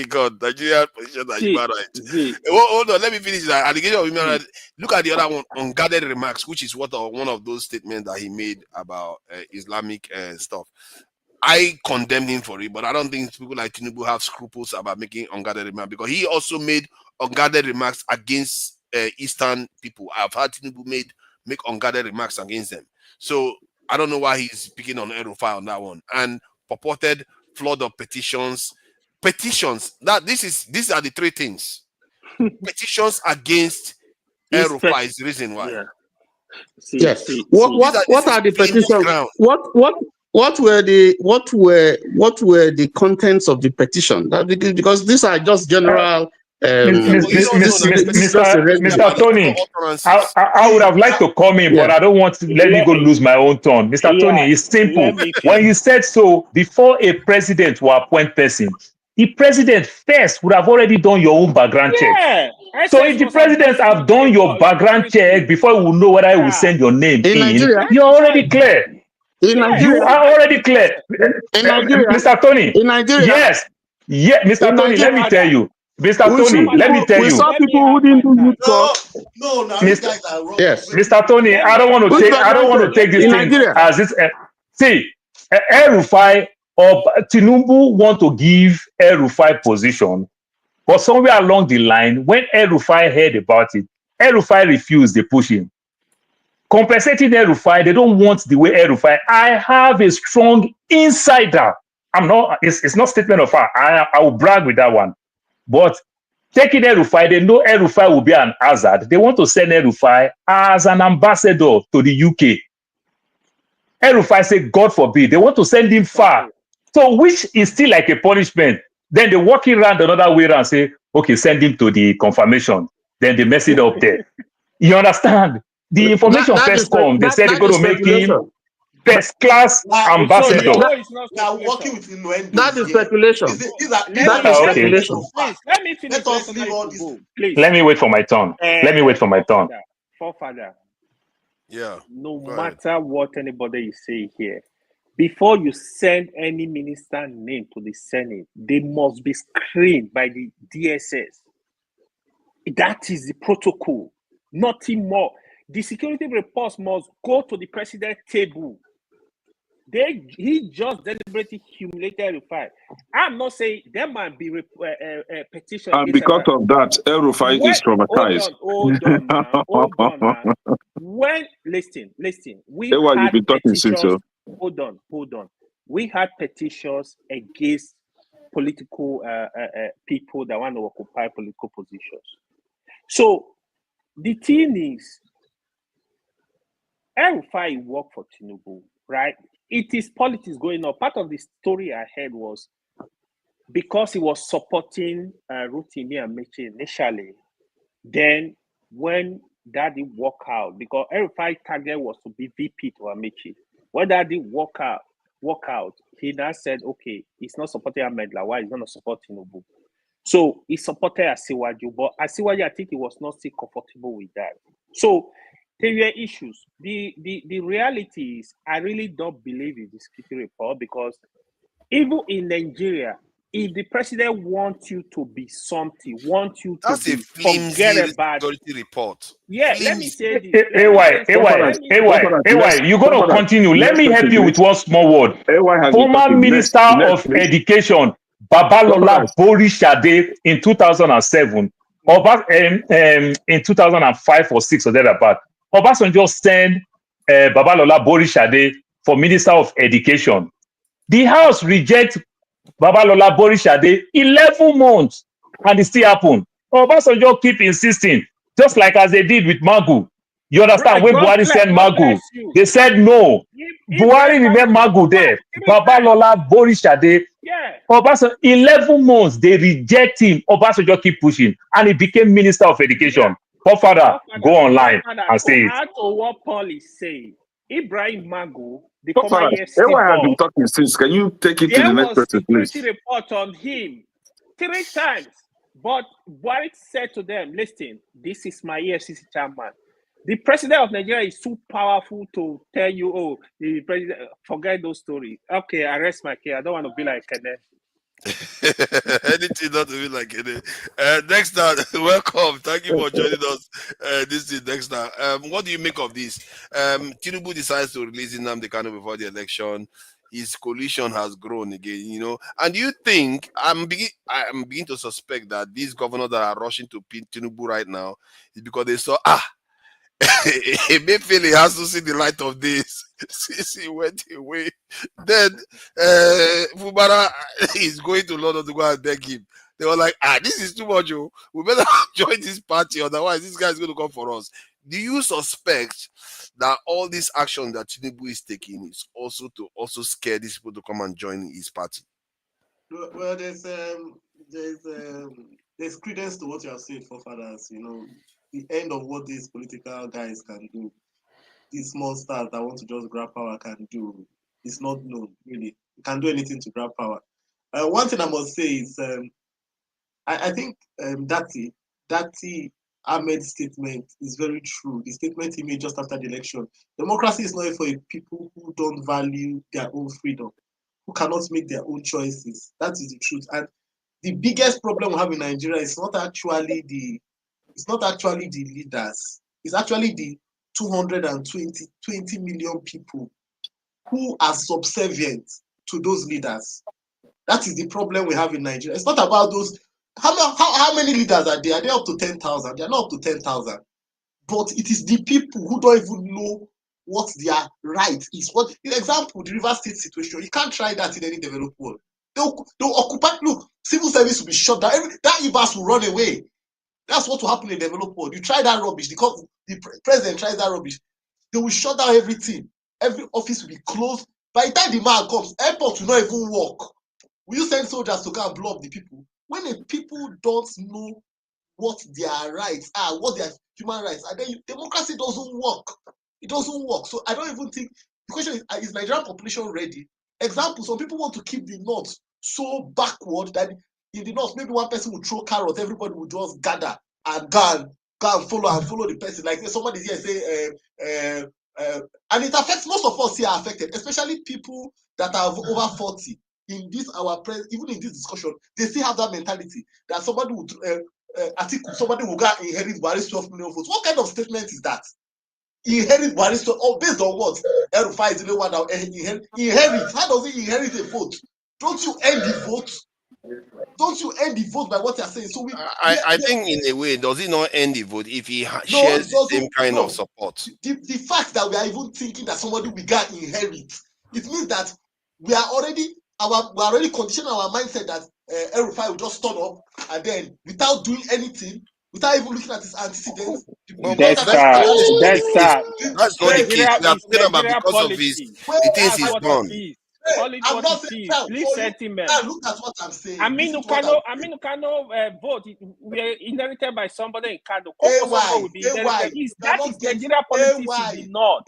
S3: God, Nigeria position on human rights. Hold on, let me finish that. Allegation of human rights. Look at the other one, unguarded remarks, which is one of those statements that he made about Islamic stuff. I condemned him for it, but I don't think people like Tinubu have scruples about making unguarded remarks, because he also made unguarded remarks against Eastern people. I've had Tinubu make unguarded remarks against them. So I don't know why he's picking on El-Rufai on that one. And purported flood of petitions. These are the three things. Petitions against El-Rufai is the reason why.
S10: Yeah. Yes. What are the petitions? What were the contents of the petition? Because these are just general.
S11: Mr. Tony, I would have liked to come in, but I don't want to let me go lose my own turn. Mr. Tony, it's simple. When you said so, before a president will appoint person, the president first would have already done your own background check. So if the president have done your background check before you will know whether he will send your name in, you're already clear. You are already clear. Mr. Tony.
S10: In Nigeria.
S11: Yes. Yeah, Mr. Tony, let me tell you. Mr. Tony, let me tell you.
S10: We saw people who didn't do youth talk.
S12: No, these guys are wrong.
S10: Yes.
S11: Mr. Tony, I don't want to take this thing as this. See, El-Rufai or Tinubu want to give El-Rufai position, but somewhere along the line, when El-Rufai heard about it, El-Rufai refused. They push him. Compensating El-Rufai, they don't want the way El-Rufai. I have a strong insider. It's not statement of fact. I will brag with that one. But taking El-Rufai, they know El-Rufai will be an hazard. They want to send El-Rufai as an ambassador to the UK. El-Rufai say, God forbid, they want to send him far. So, which is still like a punishment. Then they walk it around another way around and say, okay, send him to the confirmation. Then they mess it up there. You understand? The information first come. They said they're going to make him first class ambassador.
S12: We are working with innuendos.
S9: That is
S12: here.
S9: speculation.
S12: That is speculation.
S4: Please, let me finish.
S12: Let us leave all this.
S4: Please.
S11: Let me wait for my turn. Let me wait for my turn.
S4: Forefather.
S3: Yeah.
S4: No matter what anybody is saying here, before you send any minister name to the Senate, they must be screened by the DSS. That is the protocol. Nothing more. The security reports must go to the president's table. He just deliberately humiliated El-Rufai. I'm not saying there might be a petition.
S7: And because of that, El-Rufai is traumatized.
S4: Hold on, man. When listen, we
S7: Why
S4: had
S7: you've been talking since,
S4: petitions. Hold on. We had petitions against political people that want to occupy political positions. So the thing is, El-Rufai worked for Tinubu, right? It is politics going on. Part of the story I heard was because he was supporting Rotimi and Meche initially. Then when that didn't work out, because El-Rufai's target was to be VP to Amechi. When that didn't work out, he now said, okay, he's not supporting Ahmed Lawal, he's going to support Tinubu. So he supported Asiwaju, but Asiwaju, I think he was not still comfortable with that. So there were issues. The reality is, I really don't believe in the security report, because even in Nigeria, if the president wants you to be something, wants you to be, forget about
S3: security report.
S4: Yeah,
S3: flimsy.
S4: let me say this.
S11: AY, you're going to continue. Let me help you with one small word. Former Minister of Education, Babalola Borishade, in 2007, in 2005 or 6 or thereabout, Obasanjo sent Babalola Borishade for Minister of Education. The House rejects Babalola Borishade 11 months, and it still happened. Obasanjo keep insisting, just like as they did with Magu. You understand? When Buhari sent Magu, they said no. Buhari remained Magu there. Babalola Borishade.
S4: Yeah.
S11: Obasanjo, 11 months, they reject him. Obasanjo keep pushing, and he became Minister of Education. Father, go online and say it.
S4: Add to what Paul is saying. Ibrahim Magu, the former
S7: Why have been talking since? Can you take it to the next person, please?
S4: There was security report on him 3 times. But Buhari said to them, listen, this is my EFCC chairman. The president of Nigeria is too powerful to tell you, oh, the president, forget those stories. Okay, I rest my case. I don't want to be like Kenneth.
S3: Anything not to be like it. Next time, welcome. Thank you for joining us. This is next time. What do you make of this? Tinubu decides to release Nnamdi Kanu before the election. His coalition has grown again, And do you think I'm beginning to suspect that these governors that are rushing to Tinubu right now is because they saw Emefiele has to see the light of this. Since he went away, then Fubara is going to London to go and beg him. They were like, this is too much, we better join this party, otherwise this guy is going to come for us. Do you suspect that all this action that Tinubu is taking is also to scare these people to come and join his party?
S12: Well, there's credence to what you have said, forefathers. The end of what these political guys can do, these small stars that want to just grab power can do, is not known, really. You can do anything to grab power. One thing I must say is, I think Dati Ahmed's statement is very true. The statement he made just after the election. Democracy is not for people who don't value their own freedom, who cannot make their own choices. That is the truth. And the biggest problem we have in Nigeria is not actually the leaders. It's actually the 220 million people who are subservient to those leaders. That is the problem we have in Nigeria. It's not about those. How many leaders are there? Are they up to 10,000? They are not up to 10,000. But it is the people who don't even know what their right is. For example, the River State situation, you can't try that in any developed world. They'll occupy. Look, civil service will be shut down. That IBAS will run away. That's what will happen in the developed world. You try that rubbish. The president tries that rubbish. They will shut down everything.
S13: every office will be closed. By the time the man comes, airport will not even work. Will you send soldiers to go and blow up the people? When the people don't know what their rights are, what their human rights are, then democracy doesn't work. It doesn't work. So I don't even think the question is Nigerian population ready? Example, some people want to keep the north so backward that in the north, maybe one person will throw carrots, everybody will just gather and go and follow the person. Like somebody here say, and it affects most of us here are affected, especially people that are over 40. In this even in this discussion, they still have that mentality that somebody would somebody will go inherit Buhari's 12 million votes. What kind of statement is that? Inherit Buhari's based on what? El-Rufai is the one that inherit. How does he inherit a vote? Don't you end the vote? Don't you end the vote by what you're saying? So
S3: I think in a way, does it not end the vote if he shares the same kind of support?
S13: The fact that we are even thinking that somebody will get inherit, it means that we are already conditioning our mindset that El-Rufai will just turn up and then without doing anything, without even looking at his antecedents.
S3: That's not the case. We have said about because of the things he's done.
S13: I'm not saying now.
S4: Please sentiment.
S13: Now look at what I'm saying.
S4: Aminu Kano vote. We are inherited by somebody in Kano. That is Nigeria politics in the north.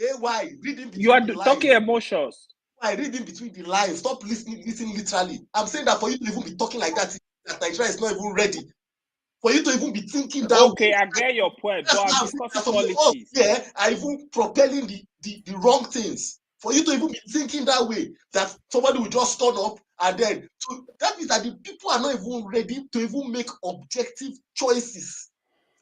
S4: You are talking emotions.
S13: I read in between the lines. Stop listening literally. I'm saying that for you to even be talking like that Nigeria is not even ready. For you to even be thinking that
S4: okay, I get your point, but I'm discussing politics.
S13: Yeah, I even propelling the wrong things. For you to even be thinking that way, that somebody will just turn up and then that means that the people are not even ready to even make objective choices.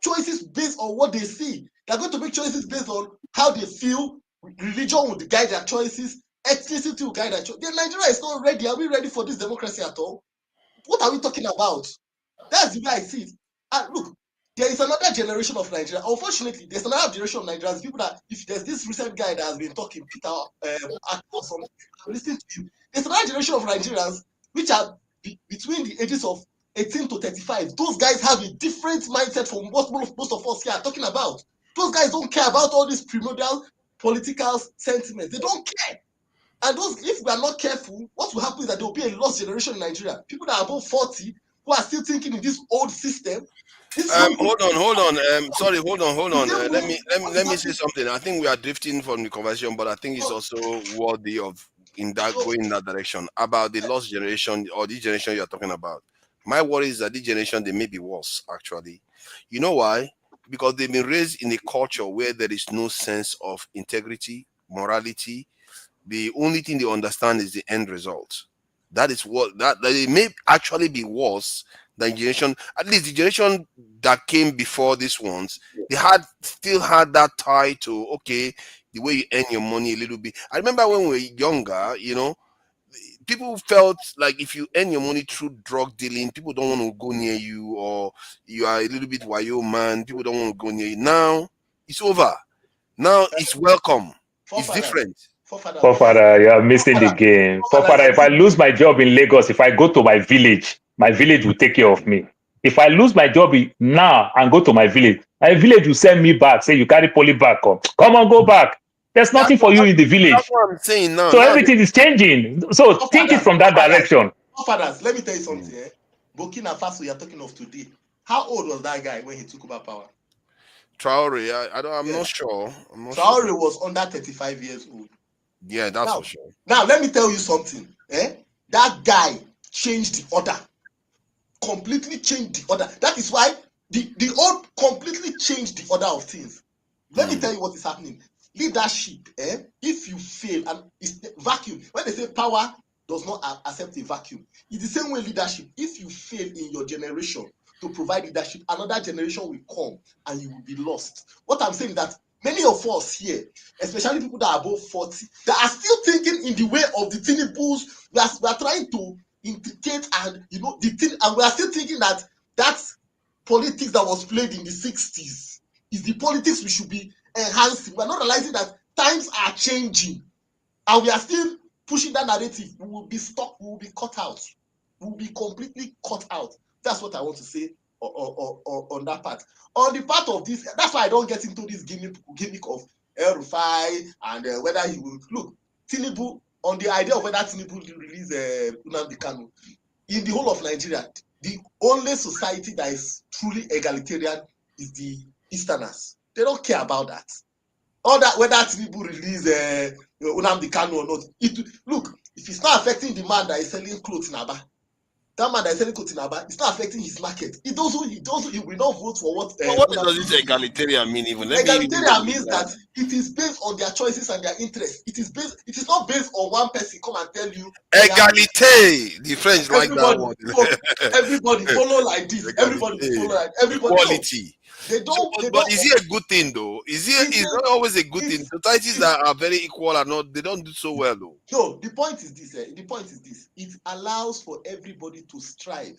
S13: Choices based on what they see. They're going to make choices based on how they feel. Religion will guide their choices. Ethnicity will guide their choices. Nigeria is not ready. Are we ready for this democracy at all? What are we talking about? That's the way I see it. And look, there is another generation of Nigeria. Unfortunately, there's another generation of Nigerians. People that, if there's this recent guy that has been talking, Peter or something, I'm listening to him. There's another generation of Nigerians which are between the ages of 18 to 35. Those guys have a different mindset from what most of us here are talking about. Those guys don't care about all these primordial political sentiments. They don't care. And if we are not careful, what will happen is that there will be a lost generation in Nigeria. People that are above 40 who are still thinking in this old system.
S3: Hold on. Sorry, hold on. Let me say something. I think we are drifting from the conversation, but I think it's also worthy of going in that direction about the lost generation or the generation you're talking about. My worry is that this generation, they may be worse, actually. You know why? Because they've been raised in a culture where there is no sense of integrity, morality. The only thing they understand is the end result. That is what that it may actually be worse than generation. At least the generation that came before these ones, they still had that tie to the way you earn your money a little bit. I remember when we were younger, people felt like if you earn your money through drug dealing, people don't want to go near you, or you are a little bit wayo man, people don't want to go near you. Now it's over. Now it's welcome. It's different.
S11: Forefather, you are missing the game. Forefather, if I lose my job in Lagos, if I go to my village will take care of me. If I lose my job now and go to my village will send me back, say you carry poly back, come on, go back. There's nothing for you in the village.
S3: That's what I'm saying now.
S11: So everything is changing. So think it from that direction.
S13: Fathers, let me tell you something. Burkina Faso, you're talking of today. How old was that guy when he took over power?
S3: Traore, I'm not sure.
S13: Traore was under 35 years old.
S3: Yeah, that's for sure.
S13: Now, let me tell you something. That guy changed the order. Completely changed the order. That is why the old completely changed the order of things. Let me tell you what is happening. Leadership, if you fail, and it's vacuum. When they say power does not accept a vacuum, it's the same way leadership. If you fail in your generation to provide leadership, another generation will come and you will be lost. What I'm saying is that many of us here, especially people that are above 40, that are still thinking in the way of the Tinibus, we are trying to integrate and the thing, and we are still thinking that politics that was played in the 60s is the politics we should be enhancing. We are not realizing that times are changing, and we are still pushing that narrative. We will be stuck. We will be cut out. We will be completely cut out. That's what I want to say on that part. On the part of this, that's why I don't get into this gimmick of El Rufai and whether he will look Tinubu on the idea of whether Tinubu will release Nnamdi Kanu. In the whole of Nigeria, the only society that is truly egalitarian is the Easterners. They don't care about that. All that whether Tinubu release Nnamdi Kanu or not. Look, if it's not affecting the man that is selling clothes in Aba, that man that is selling clothes in Aba, it's not affecting his market. He will not vote for what.
S3: What does this egalitarian mean even?
S13: Egalitarian means that it is based on their choices and their interests. It is not based on one person come and tell you.
S3: Egalite, the French like that word.
S13: Everybody follow like this. Everybody follow like everybody.
S3: Equality.
S13: But
S3: is it a good thing though? Is not always a good thing? Societies that are very equal are not. They don't do so well though.
S13: No, the point is this. The point is this. It allows for everybody to strive.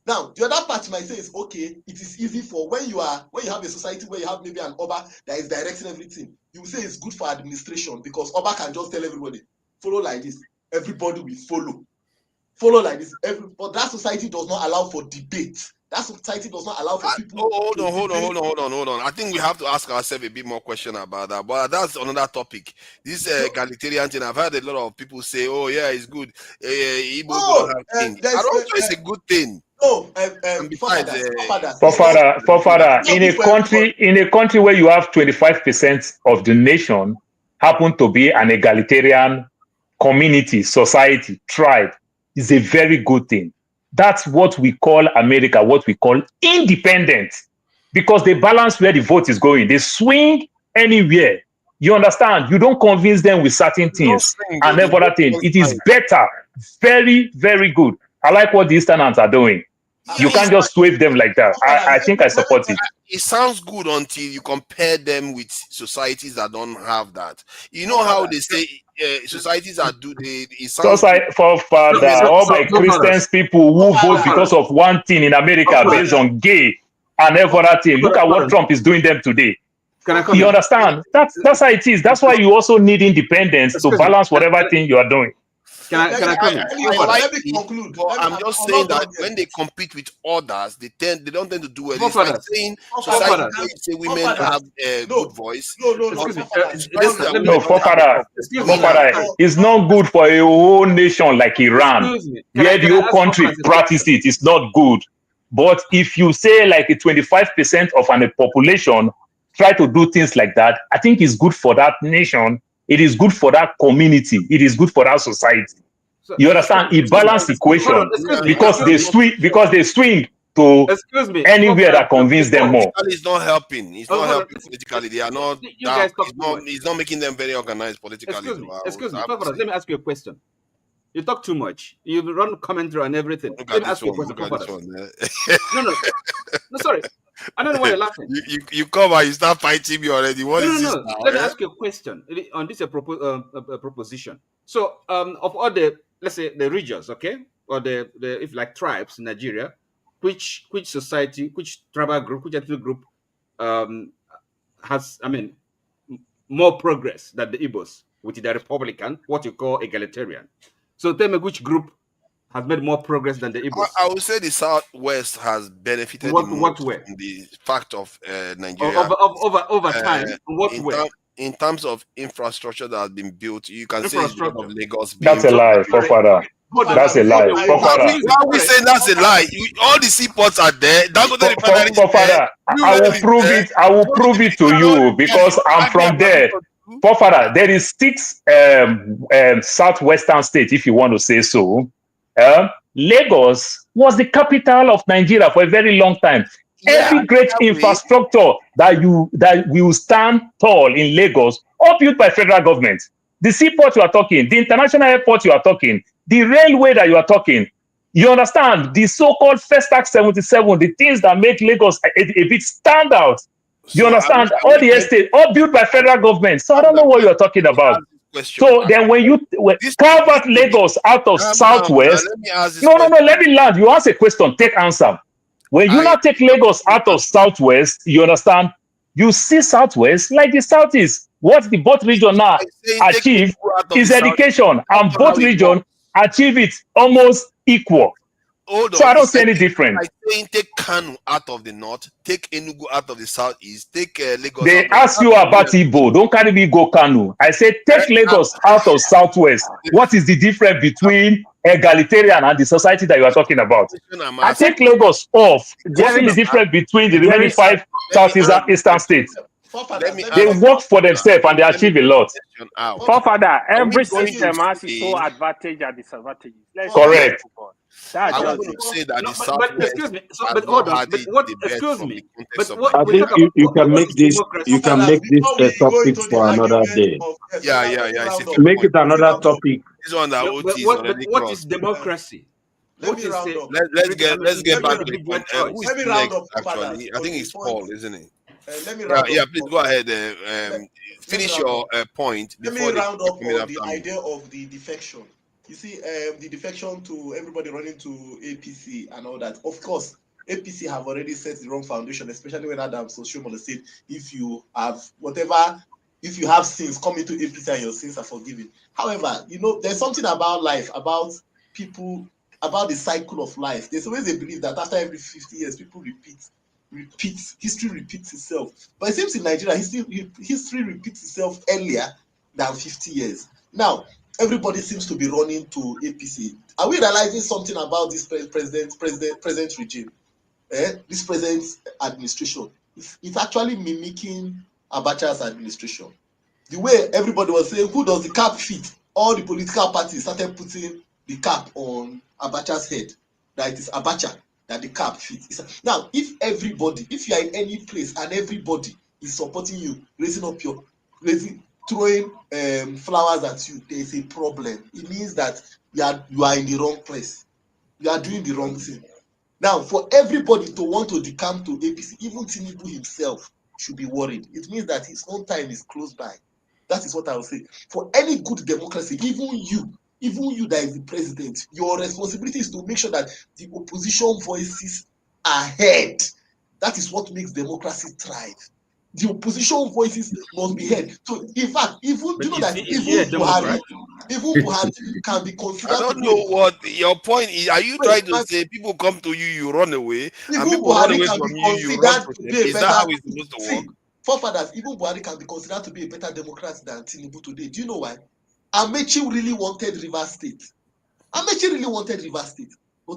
S13: Now, the other part might say is okay. It is easy for when you have a society where you have maybe an Oba that is directing everything. You will say it's good for administration because Oba can just tell everybody follow like this. Everybody will follow like this. But that society does not allow for debate. That society does not allow for people.
S3: Hold on. I think we have to ask ourselves a bit more question about that. But that's another topic. This egalitarian thing, I've heard a lot of people say, "Oh yeah, it's good." Igbo don't have things. I don't think it's a good thing.
S13: No,
S11: Fofara, in a country where you have 25% of the nation happen to be an egalitarian community, society, tribe, is a very good thing. That's what we call America, what we call independent, because they balance where the vote is going. They swing anywhere. You understand? You don't convince them with certain things and other things. It is better. Very, very good. I like what the Easterners are doing. You can't just sway them like that. I think I support it.
S3: It sounds good until you compare them with societies that don't have that. You know how they say societies that do
S11: for father, all my Christians people who vote because of one thing in America based on gay and other thing. Look at what Trump is doing them today. You understand? That's how it is. That's why you also need independence to balance whatever thing you are doing.
S13: Can I
S3: let me conclude. I'm just saying that when they compete with others, they don't tend to do well. It's like saying society say women have a good voice.
S11: Fofara, it's not good for a whole nation like Iran, where the whole country practice it. It's not good. But if you say like a 25% of a population try to do things like that, I think it's good for that nation. It is good for that community. It is good for that society. You understand? It balanced equation because they swing to anywhere that convince them more.
S3: It's not helping. It's not helping politically. They are not. It's not making them very organized politically.
S14: Excuse me. Let me ask you a question. You talk too much. You run commentary on everything. Let me ask you a question. No, sorry. I don't know why you're laughing.
S3: You come and you start fighting me already. What is this now?
S14: Let me ask you a question on this proposition. So, of all the, let's say, the regions, okay, or the if like tribes in Nigeria, which society, which tribal group, which ethnic group has, more progress than the Igbos, which is the Republican, what you call egalitarian. So tell me which group has made more progress than the Igbos.
S3: I would say the Southwest has benefited from the fact of Nigeria
S14: over time. What way?
S3: In terms of infrastructure that has been built, you can say it's of Lagos.
S11: That's a lie, Fofara. That's a lie.
S3: Why are we saying that's a lie? All the seaports are there.
S11: Fofara, I will prove it. I will prove it to you because I'm from there. Fofara, there is 6 southwestern states, if you want to say so. Lagos was the capital of Nigeria for a very long time. Every great infrastructure that will stand tall in Lagos, all built by federal government. The seaport you are talking, the international airport you are talking, the railway that you are talking. You understand? The so-called First Act 77, the things that make Lagos a bit stand out. You understand? All the estate, all built by federal government. So I don't know what you're talking about. So then when you carve out Lagos out of Southwest, let me land. You ask a question, take answer. When you now take Lagos out of Southwest, you understand, you see Southwest like the Southeast. What the both region now achieve is education, and both region achieve it almost equal.
S3: hold on.
S11: So I don't
S3: It's
S11: see
S3: like,
S11: any difference.
S3: like saying take Kanu out of the north, take Enugu out of the southeast, take Lagos
S11: They
S3: out of
S11: ask you about Igbo. Don't carry me go Kanu. I said take Lagos out of southwest. What is the difference between egalitarian and the society that you are talking about? I take Lagos off. What is the difference between the remaining 5 southeastern states? They work for themselves and they achieve a lot.
S4: Forefather, every
S3: going to
S4: system has its
S3: say-
S4: own advantage and disadvantages. Let's
S11: Correct.
S4: move on. That's
S3: I
S4: just
S3: want
S4: it.
S3: to say that the
S14: But
S3: Southwest
S14: excuse me. So,
S3: has
S14: but
S3: not
S14: hold on.
S3: had
S14: But
S3: it
S14: what?
S3: the best
S14: Excuse
S3: from
S14: me.
S3: the context
S14: But
S3: of
S14: what
S9: I
S14: we
S9: think
S14: talk about?
S9: you can
S14: What
S9: make
S14: is
S9: this
S14: democracy?
S9: you can make this
S13: Before
S9: a
S13: we go
S9: topic
S13: into the
S9: for another
S13: argument
S9: day.
S13: of
S3: Yeah,
S13: let me
S3: it's a
S13: round
S3: fair
S13: up.
S9: Make
S3: point.
S9: it another
S13: Round up.
S9: topic.
S3: This one that OT is
S14: But
S3: already
S14: what is
S3: crossed.
S14: democracy?
S13: Let
S14: What
S13: me
S14: is
S13: round
S14: a
S13: up.
S3: Let's get back to the
S14: individual
S3: point. Who is
S13: Let me
S3: next?
S13: round up,
S3: Actually,
S13: fathers.
S3: I think
S13: The
S3: it's
S13: point.
S3: Paul, isn't it?
S13: Let me round
S3: Yeah.
S13: up.
S3: Please go ahead. Finish
S13: round
S3: your
S13: up.
S3: point
S13: Let
S3: before
S13: me
S3: they
S13: round
S3: start
S13: up
S3: coming
S13: on the
S3: after me.
S13: idea of the defection. You see, the defection to everybody running to APC and all that. Of course, APC have already set the wrong foundation, especially when Adam Soshiomola said, if you have sins, come into APC and your sins are forgiven. However, there's something about life, about people, about the cycle of life. There's always a belief that after every 50 years, people history repeats itself. But it seems in Nigeria, history repeats itself earlier than 50 years. Now, everybody seems to be running to APC. Are we realizing something about this present regime? This present administration? It's actually mimicking Abacha's administration. The way everybody was saying, who does the cap fit? All the political parties started putting the cap on Abacha's head. That it is Abacha that the cap fits. Now, if you are in any place and everybody is supporting you, throwing flowers at you, there is a problem. It means that you are in the wrong place. You are doing the wrong thing. Now, for everybody to want to decamp to APC, even Tinubu himself should be worried. It means that his own time is close by. That is what I will say. For any good democracy, even you that is the president, your responsibility is to make sure that the opposition voices are heard. That is what makes democracy thrive. The opposition voices must be heard. So, in fact, even Buhari can be considered.
S3: I don't know what your point is. Are you trying to say people come to you, you run away, and
S13: even
S3: people run
S13: Buhari
S3: away
S13: can
S3: from
S13: be
S3: you, you run
S13: considered
S3: to
S13: to
S3: them?
S13: be a
S3: Is that
S13: better.
S3: how it's supposed to work?
S13: Forefathers, even Buhari can be considered to be a better Democrat than Tinubu today. Do you know why? Amechi really wanted Rivers State. But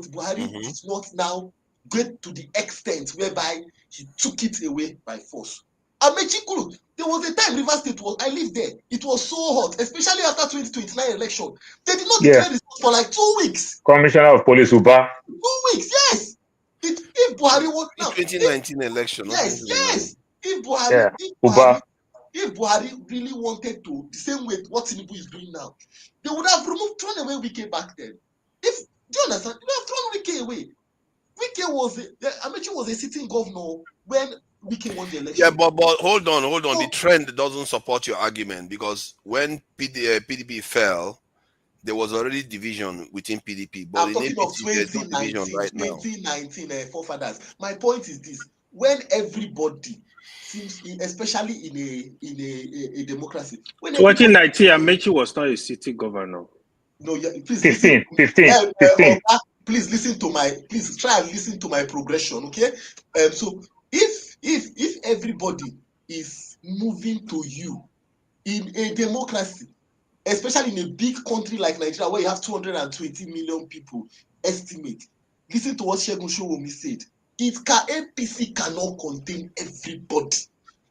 S13: Buhari did not now get to the extent whereby he took it away by force. Amechi could. There was a time Rivers State I lived there. It was so hot, especially after 2029 election. They did not declare results for like 2 weeks.
S11: Commissioner of Police Uba.
S13: 2 weeks, yes. If Buhari was now
S3: 2019 election,
S13: yes. If Buhari really wanted to, the same way what Tinubu is doing now, they would have thrown away Wike back then. Do you understand? They would have thrown Wike away. Amechi was a sitting governor when Wike won the election.
S3: Yeah, but hold on. The trend doesn't support your argument, because when PDP fell, there was already division within PDP. But
S13: I'm talking of 2019, forefathers. My point is this: when everybody seems, especially in a democracy, when
S4: 2019, Amechi was not a city governor.
S13: No, yeah, please
S11: 15.
S13: Please try and listen to my progression, okay? So if everybody is moving to you in a democracy, especially in a big country like Nigeria where you have 220 million people, estimate. Listen to what Segun Showomi said. APC cannot contain everybody.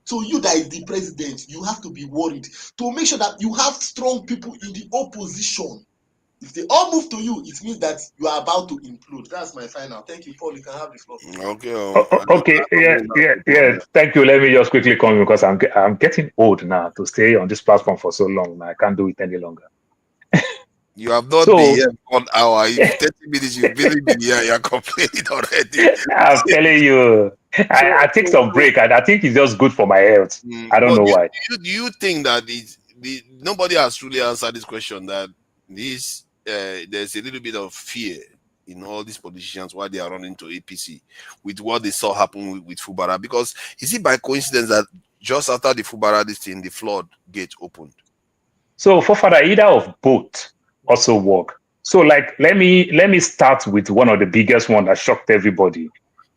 S13: So you that is the president, you have to be worried to make sure that you have strong people in the opposition. If they all move to you, it means that you are about to implode. That's my final. Thank you, Paul. You can have the floor.
S11: Okay. Yeah. Thank you. Let me just quickly come in, because I'm getting old now to stay on this platform for so long. Now I can't do it any longer.
S3: You have not been here for 1 hour. If 30 minutes, you've really been here. You're complaining already.
S11: I'm telling you, I take some break, and I think it's just good for my health. I don't know why.
S3: Do you think that nobody has truly answered this question, that there's a little bit of fear in all these politicians while they are running to APC with what they saw happen with Fubara? Because is it by coincidence that just after the Fubara thing, the flood gate opened?
S11: So, forefather, either of both also work. So, like, let me start with one of the biggest one that shocked everybody: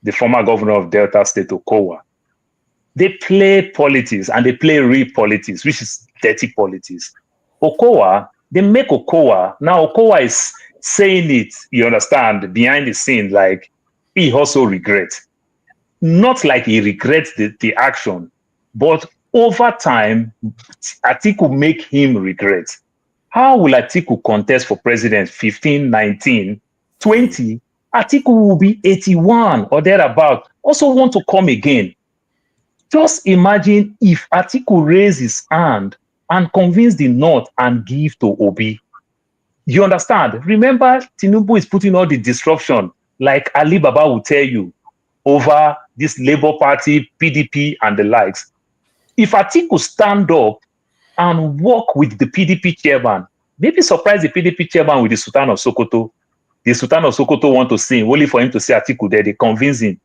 S11: the former governor of Delta State, Okowa. They play politics, and they play real politics, which is dirty politics. Okowa, they make Okowa. Now Okowa is saying it, you understand, behind the scene, like he also regrets. Not like he regrets the action, but over time, Atiku make him regret. How will Atiku contest for president 15, 19, 20? Atiku will be 81 or thereabout. Also want to come again. Just imagine if Atiku raised his hand and convinced the North and give to Obi. You understand? Remember, Tinubu is putting all the disruption, like Ali Baba will tell you, over this Labour Party, PDP, and the likes. If Atiku stand up and work with the PDP chairman, maybe surprise the PDP chairman with the Sultan of Sokoto. The Sultan of Sokoto want to see him, only for him to see Atiku there. They convince him.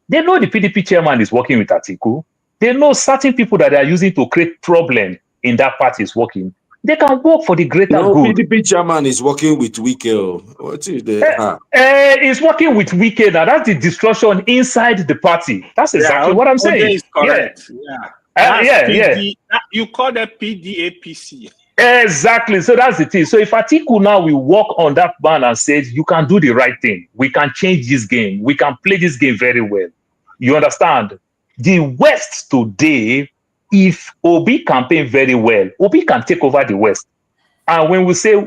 S11: They know the PDP chairman is working with Atiku. They know certain people that they are using to create problem in that party is working. They can work for the greater good.
S9: PDP chairman is working with Wike. What is the?
S11: He's working with Wike now. That's the destruction inside the party. That's exactly what I'm saying.
S4: Is correct. You call that PDAPC.
S11: Exactly. So that's the thing. So if Atiku now will walk on that ban and says, you can do the right thing. We can change this game. We can play this game very well. You understand? The West today, if Obi campaign very well, Obi can take over the West. And when we say,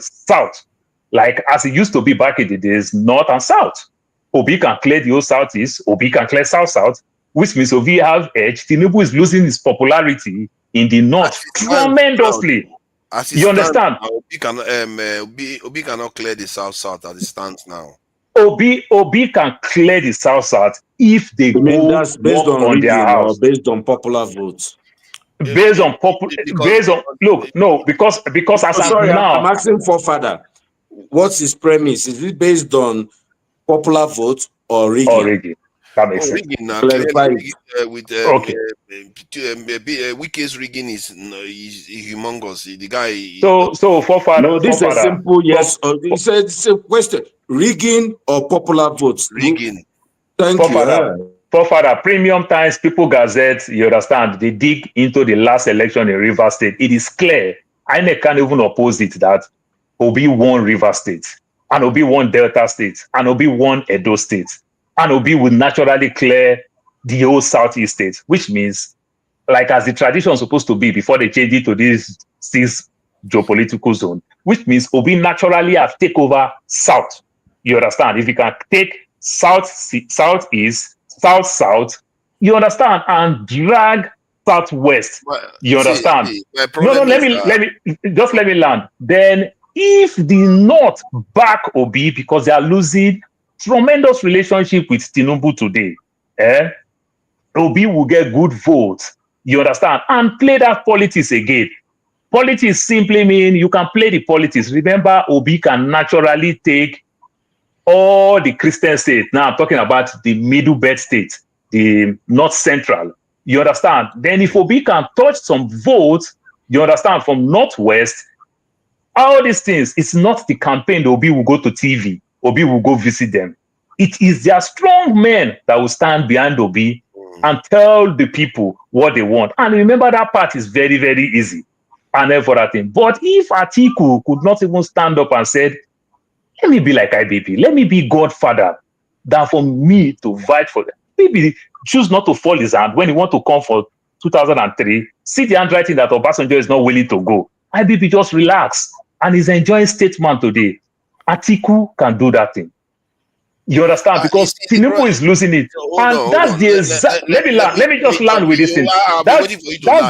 S11: South, like as it used to be back in the days, North and South. Obi can clear the old Southeast, Obi can clear South, which means Obi have edge. Tinubu is losing his popularity in the North tremendously. You understand?
S3: Obi cannot clear the South as it stands now.
S11: Obi can clear the South if they go
S9: that's based on
S11: their house.
S9: Or based on popular votes.
S11: Because as
S9: I'm asking Forefather, what's his premise? Is it based on popular vote or rigging?
S11: Or rigging. That makes sense.
S3: Rigging Wike's rigging is humongous. The guy.
S11: So Forefather.
S9: No, this is a simple yes. It's a question: rigging or popular votes?
S3: Rigging.
S9: Thank you.
S11: Forefather, premium times, People Gazette, you understand, they dig into the last election in Rivers State. It is clear. INEC can't even oppose it that Obi won Rivers State, and Obi won Delta State, and Obi won Edo State, and Obi will naturally clear the whole Southeast State, which means, like as the tradition is supposed to be before they change it to this 6 geopolitical zone, which means Obi naturally have take over South. You understand? If you can take Southeast, South, you understand, and drag Southwest. You understand? Let me land. Then if the North back Obi because they are losing tremendous relationship with Tinubu today, Obi will get good votes. You understand? And play that politics again. Politics simply mean you can play the politics. Remember, Obi can naturally take all the Christian states. Now I'm talking about the middle belt states, the North Central. You understand? Then if Obi can touch some votes, you understand, from Northwest, all these things, it's not the campaign that Obi will go to TV. Obi will go visit them. It is their strong men that will stand behind Obi and tell the people what they want. And remember, that part is very, very easy. And then for that thing. But if Atiku could not even stand up and said, let me be like IBP, let me be Godfather, than for me to fight for them. Maybe choose not to fall his hand when he want to come for 2003, see the handwriting that Obasanjo is not willing to go. IBP just relax and he's enjoying statesman today. Atiku can do that thing. You understand? Because Tinubu is losing it. And that's the exact... Let me just land with this thing. That's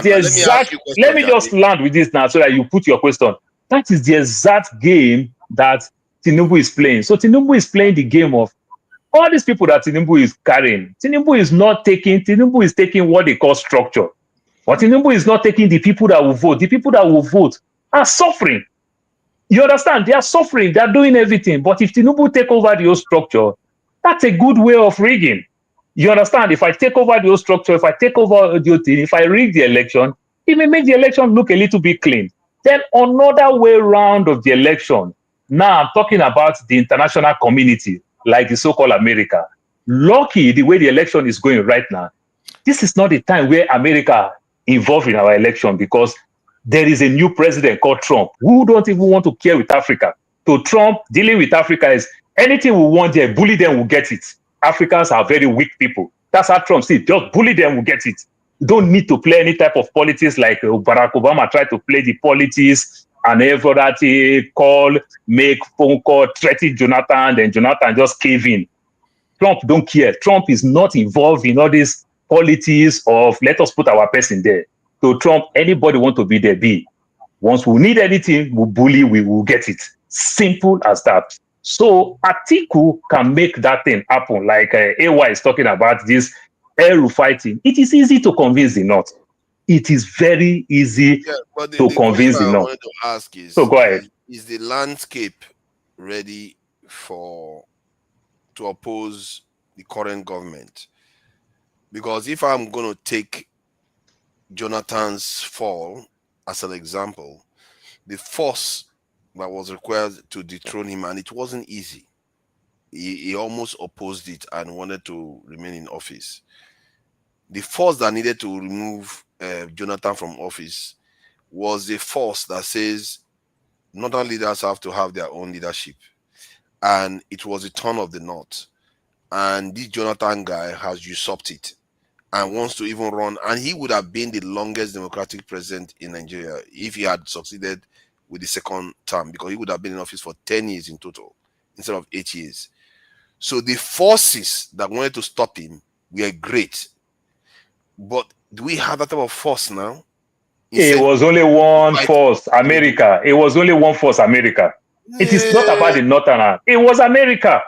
S11: the exact... Let me just land with this now so that you put your question. That is the exact game that Tinubu is playing. So Tinubu is playing the game of all these people that Tinubu is carrying. Tinubu is taking what they call structure. But Tinubu is not taking the people that will vote. The people that will vote are suffering. You understand? They are suffering. They are doing everything. But if Tinubu take over the whole structure, that's a good way of rigging. You understand? If I take over the whole structure, if I take over the whole thing, if I rig the election, it may make the election look a little bit clean. Then another way round of the election, Now I'm talking about the international community, like the so-called America. Lucky the way the election is going right now, this is not the time where America involved in our election, because there is a new president called Trump who don't even want to care with Africa. So Trump dealing with Africa is anything we want there, bully them, we'll get it. Africans are very weak people. That's how Trump said, just bully them, we'll get it. You don't need to play any type of politics like Barack Obama tried to play the politics and everybody call, make phone call, threaten Jonathan, then Jonathan just cave in. Trump don't care. Trump is not involved in all this politics of let us put our person there. So Trump, anybody want to be there, be. Once we need anything, we bully, we will get it. Simple as that. So Atiku can make that thing happen. Like AY is talking about this air fighting. It is easy to convince the North. It is very easy to convince the North.
S3: I wanted to ask is,
S11: so go ahead.
S3: Is the landscape ready to oppose the current government? Because if I'm going to take Jonathan's fall as an example, the force that was required to dethrone him, and it wasn't easy. He almost opposed it and wanted to remain in office. The force that needed to remove Jonathan from office was the force that says northern leaders have to have their own leadership. And it was the turn of the North. And this Jonathan guy has usurped it and wants to even run. And he would have been the longest democratic president in Nigeria if he had succeeded with the second term, because he would have been in office for 10 years in total instead of 8 years. So the forces that wanted to stop him were great. But do we have that type of force now?
S11: It was only one force, America. It was only one force, America. It is not about the Northern. It was America.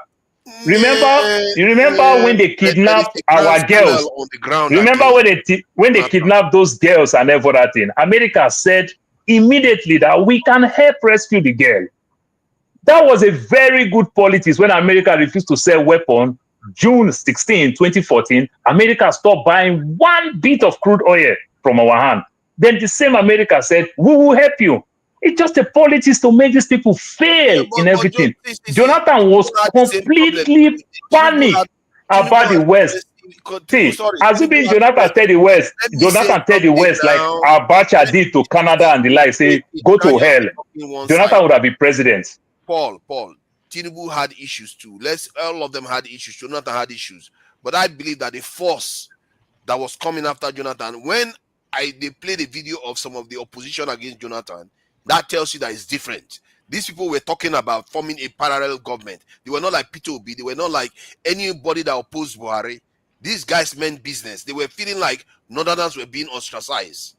S11: Remember, you remember when they kidnapped our girls? Remember when they kidnapped those girls and everything? America said immediately that we can help rescue the girl. That was a very good politics when America refused to sell weapons. June 16, 2014, America stopped buying one bit of crude oil from our hand. Then the same America said, we will help you. It's just a politics to make these people fail in everything. Jonathan was completely panicked about the West. See, assuming Jonathan tell the West, Jonathan tell the West like Abacha did to Canada and the like, say, go to hell. Jonathan would have been president.
S3: Paul, Tinubu had issues too. All of them had issues. Jonathan had issues. But I believe that the force that was coming after Jonathan, when they played a video of some of the opposition against Jonathan, that tells you that it's different. These people were talking about forming a parallel government. They were not like Peter Obi. They were not like anybody that opposed Buhari. These guys meant business. They were feeling like Northerners were being ostracized.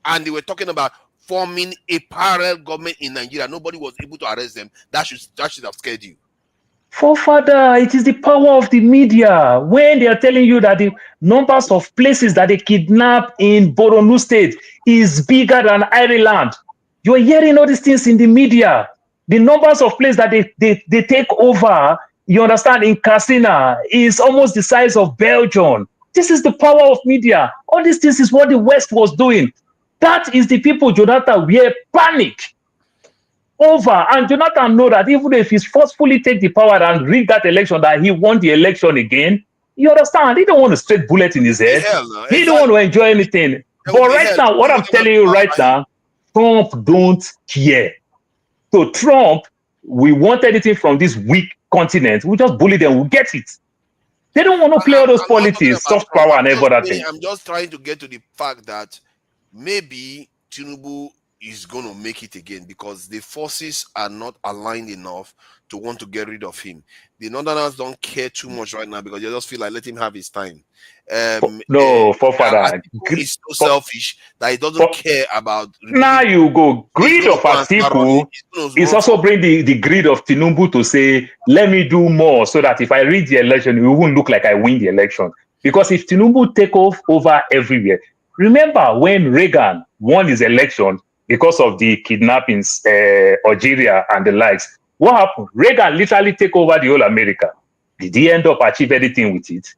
S3: And they were talking about forming a parallel government in Nigeria. Nobody was able to arrest them. That should have scared you.
S11: Forefather, it is the power of the media. When they are telling you that the numbers of places that they kidnap in Borno State is bigger than Ireland, you are hearing all these things in the media. The numbers of places that they take over, you understand, in Katsina is almost the size of Belgium. This is the power of media. All these things is what the West was doing. That is the people Jonathan were panic over. And Jonathan know that even if he forcefully take the power and rig that election, that he won the election again, you understand? He don't want a straight bullet in his head. No. He don't want to enjoy anything. But right now, what I'm telling you right now, Trump don't care. So Trump, we want anything from this weak continent, we just bully them, we'll get it. They don't want to play all those politics, soft power and everything.
S3: I'm just trying to get to the fact that maybe Tinubu is going to make it again because the forces are not aligned enough to want to get rid of him. The Northerners don't care too much right now because they just feel like let him have his time.
S11: Forefather,
S3: he's so selfish that he doesn't care about.
S11: Now you go. Greed of Atiku is also bring the greed of Tinubu to say, let me do more so that if I read the election, it won't look like I win the election. Because if Tinubu take over everywhere, remember when Reagan won his election because of the kidnappings, Algeria and the likes, what happened? Reagan literally take over the whole America. Did he end up achieve anything with it?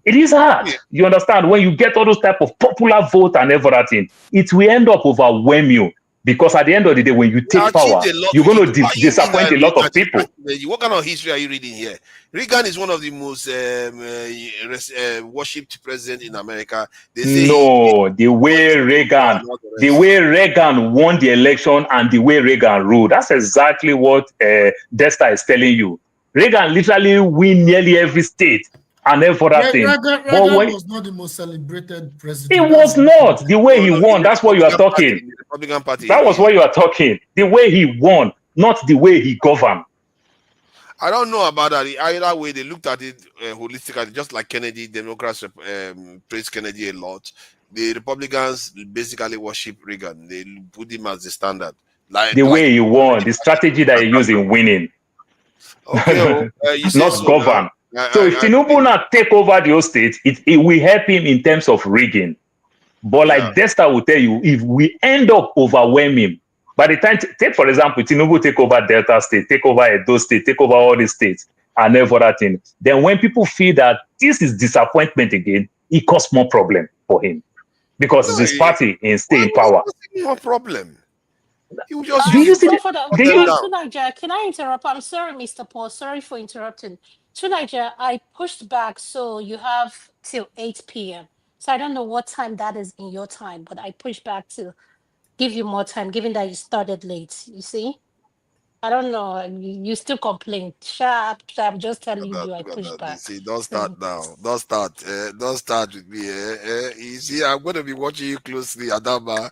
S11: It is hard. You understand? When you get all those type of popular vote and everything, it will end up overwhelm you. Because at the end of the day, when you take power, you're going to disappoint a lot of people.
S3: What kind of history are you reading here? Reagan is one of the most worshipped president in America. They say
S11: the way Reagan won the election and the way Reagan ruled, that's exactly what Desta is telling you. Reagan literally win nearly every state and every other thing.
S6: Reagan was not the most celebrated president.
S11: It was not the way he won. That's what you are talking.
S3: The Republican Party.
S11: That was what you are talking. The way he won, not the way he governed.
S3: I don't know about that. Either way, they looked at it holistically, just like Kennedy. Democrats praised Kennedy a lot. The Republicans basically worship Reagan. They put him as the standard.
S11: The way he won, the strategy that he used in winning.
S3: Okay,
S11: not govern. So if Tinubu now take over the whole state, it will help him in terms of rigging. But like Desta will tell you, if we end up overwhelming, by the time, take for example, Tinubu take over Delta State, take over Edo State, take over all these states, and every other thing, then when people feel that this is disappointment again, it causes more problem for him. Because it's his party in stay in power.
S3: No problem.
S15: Can I interrupt? I'm sorry, Mr. Paul. Sorry for interrupting. Tunaja, I pushed back, so you have till 8 p.m. So I don't know what time that is in your time, but I pushed back to give you more time, given that you started late. You see? I don't know. You still complain. Sharp. I'm just telling you, I pushed back.
S3: See, don't start now. Don't start. Don't start with me. You see, I'm going to be watching you closely, Adama.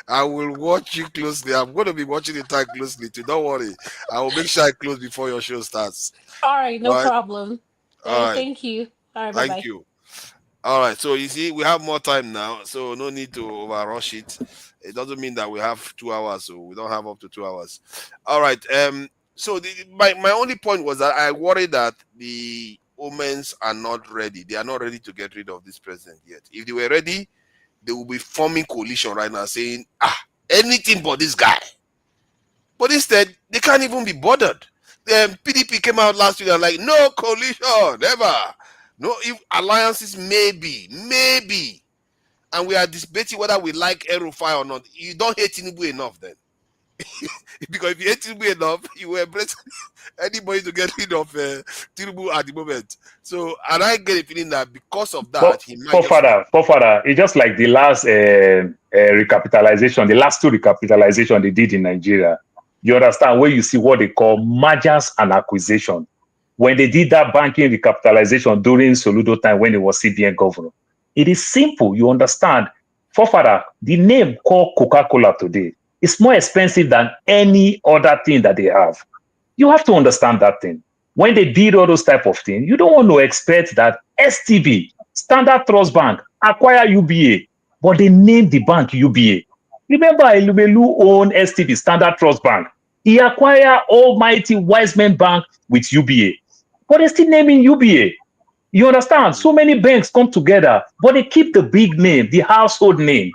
S3: I will watch you closely. I'm going to be watching the time closely too. Don't worry. I will make sure I close before your show starts.
S15: All right, no problem.
S3: All right.
S15: Thank you. All right, bye-bye.
S3: Thank you. All right, so you see, we have more time now, so no need to overrush it. It doesn't mean that we have 2 hours, so we don't have up to 2 hours. All right. So my only point was that I worry that the omens are not ready. They are not ready to get rid of this president yet. If they were ready, they will be forming coalition right now, saying, anything but this guy. But instead, they can't even be bothered. The PDP came out last week and like, no coalition, never. No, if alliances, maybe. And we are debating whether we like El-Rufai or not. You don't hate Tinubu enough then. Because if you hate Tinubu enough, you will embrace anybody to get rid of Tinubu at the moment. So, and I get a feeling that because of that, he might
S11: Father, it's just like the last recapitalization, the last 2 recapitalization they did in Nigeria. You understand, where you see what they call mergers and acquisition. When they did that banking recapitalization during Soludo time when he was CBN governor, it is simple. You understand. Father, the name called Coca-Cola today is more expensive than any other thing that they have. You have to understand that thing. When they did all those type of things, you don't want to expect that STB, Standard Trust Bank, acquire UBA, but they named the bank UBA. Remember, Elubelu owned STB, Standard Trust Bank. He acquired Almighty Wiseman Bank with UBA. But they're still naming UBA. You understand? So many banks come together, but they keep the big name, the household name.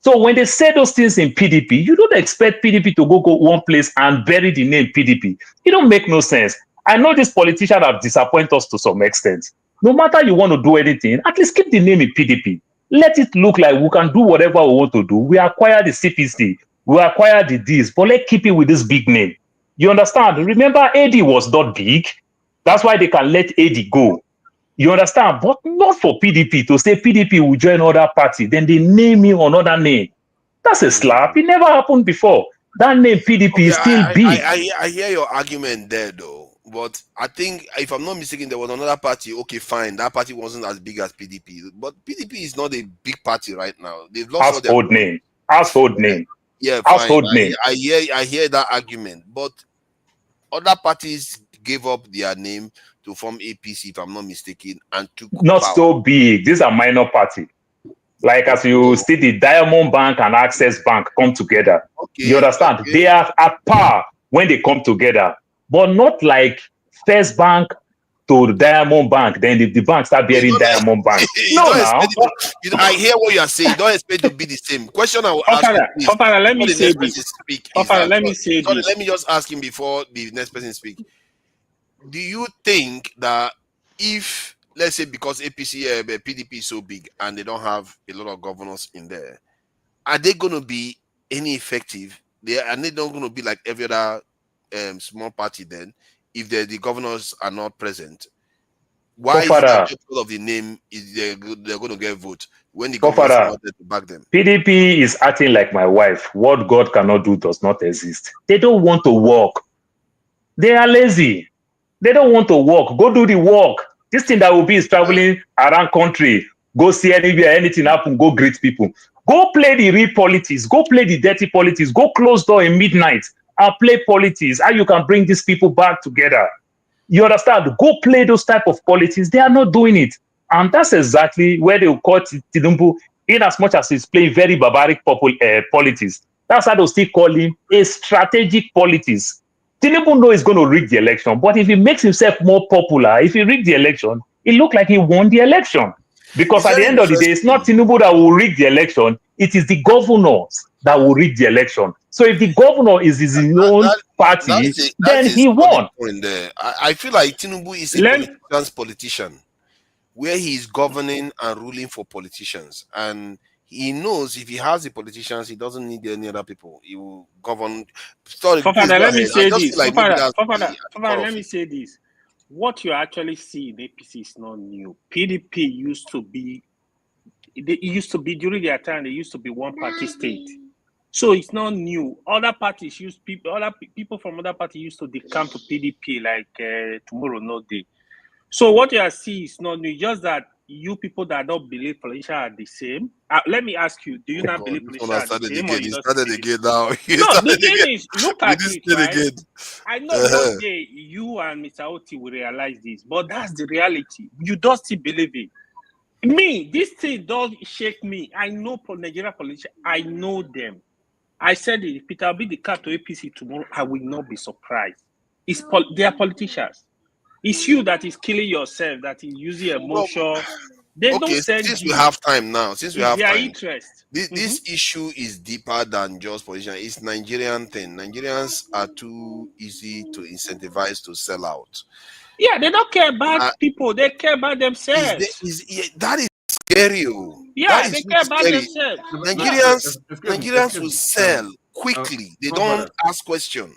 S11: So when they say those things in PDP, you don't expect PDP to go one place and bury the name PDP. It don't make no sense. I know these politicians have disappointed us to some extent. No matter you want to do anything, at least keep the name in PDP. Let it look like we can do whatever we want to do. We acquire the CPC, we acquire the Ds, but let's keep it with this big name. You understand? Remember, AD was not big. That's why they can let AD go. You understand? But not for PDP to say PDP will join other party, then they name him another name. That's a slap. It never happened before. That name PDP is still big.
S3: I hear your argument there, though. But I think, if I'm not mistaken, there was another party. Okay, fine. That party wasn't as big as PDP. But PDP is not a big party right now. They've lost
S11: household name. Household name.
S3: Yeah,
S11: household
S3: fine.
S11: name.
S3: I hear that argument. But other parties gave up their name to form APC, if I'm not mistaken, and took
S11: not
S3: power.
S11: So big. These are minor party. Like as you see, the Diamond Bank and Access Bank come together. Okay, you understand? Okay. They are at par when they come together, but not like First Bank to the Diamond Bank. Then the bank start bearing Diamond Bank. No, now.
S3: I hear what you are saying. Don't expect to be the same. Question I will ask you, please.
S4: Let me say this.
S3: Let me just ask him before the next person speak. Do you think that if, let's say, because PDP is so big and they don't have a lot of governors in there, are they going to be any effective. They are not going to be like every other small party then if the governors are not present. Why is it that just because of the name is they're going to get vote when the governors are not there to back them?
S11: PDP is acting like my wife. What God cannot do does not exist. They don't want to work. They are lazy. They don't want to work. Go do the work. This thing that will be is traveling around country. Go see anywhere, anything happen, go greet people. Go play the real politics. Go play the dirty politics. Go close door in midnight and play politics. How you can bring these people back together. You understand? Go play those type of politics. They are not doing it. And that's exactly where they will call Tinubu, in as much as he's playing very barbaric politics. That's how they'll still call him a strategic politics. Tinubu knows he's going to rig the election, but if he makes himself more popular, if he rig the election, it look like he won the election. Because at the end of the day, it's not Tinubu that will rig the election, it is the governors that will rig the election. So if the governor is his own party, then he won.
S3: I feel like Tinubu is a politician, where he is governing and ruling for politicians. And he knows if he has the politicians, he doesn't need any other people. He will govern.
S4: Let me say this. Let me say this. What you actually see in APC is not new. PDP used to be, during their time, they used to be one party state. So it's not new. Other parties people from other parties used to decamp to PDP like tomorrow, no day. So what you see is not new. Just that you people that don't believe politicians are the same. Let me ask you: do you not believe politicians are the same?
S3: He started again now.
S4: No, the thing is, look at it, right? I know one day you and Mr. Oti will realize this, but that's the reality. You don't still believe it. Me, this thing don't shake me. I know Nigerian politicians. I know them. I said it. If Peter will be the cat to APC tomorrow, I will not be surprised. They are politicians. It's you that is killing yourself, that is using emotion. They don't send
S3: since
S4: you.
S3: we have time now, since we have
S4: their
S3: time,
S4: interest.
S3: This issue is deeper than just position. It's Nigerian thing. Nigerians are too easy to incentivize to sell out.
S4: Yeah, they don't care about people. They care about themselves.
S3: That is scary.
S4: Yeah, they care about themselves.
S3: Nigerians will sell quickly. They don't ask questions.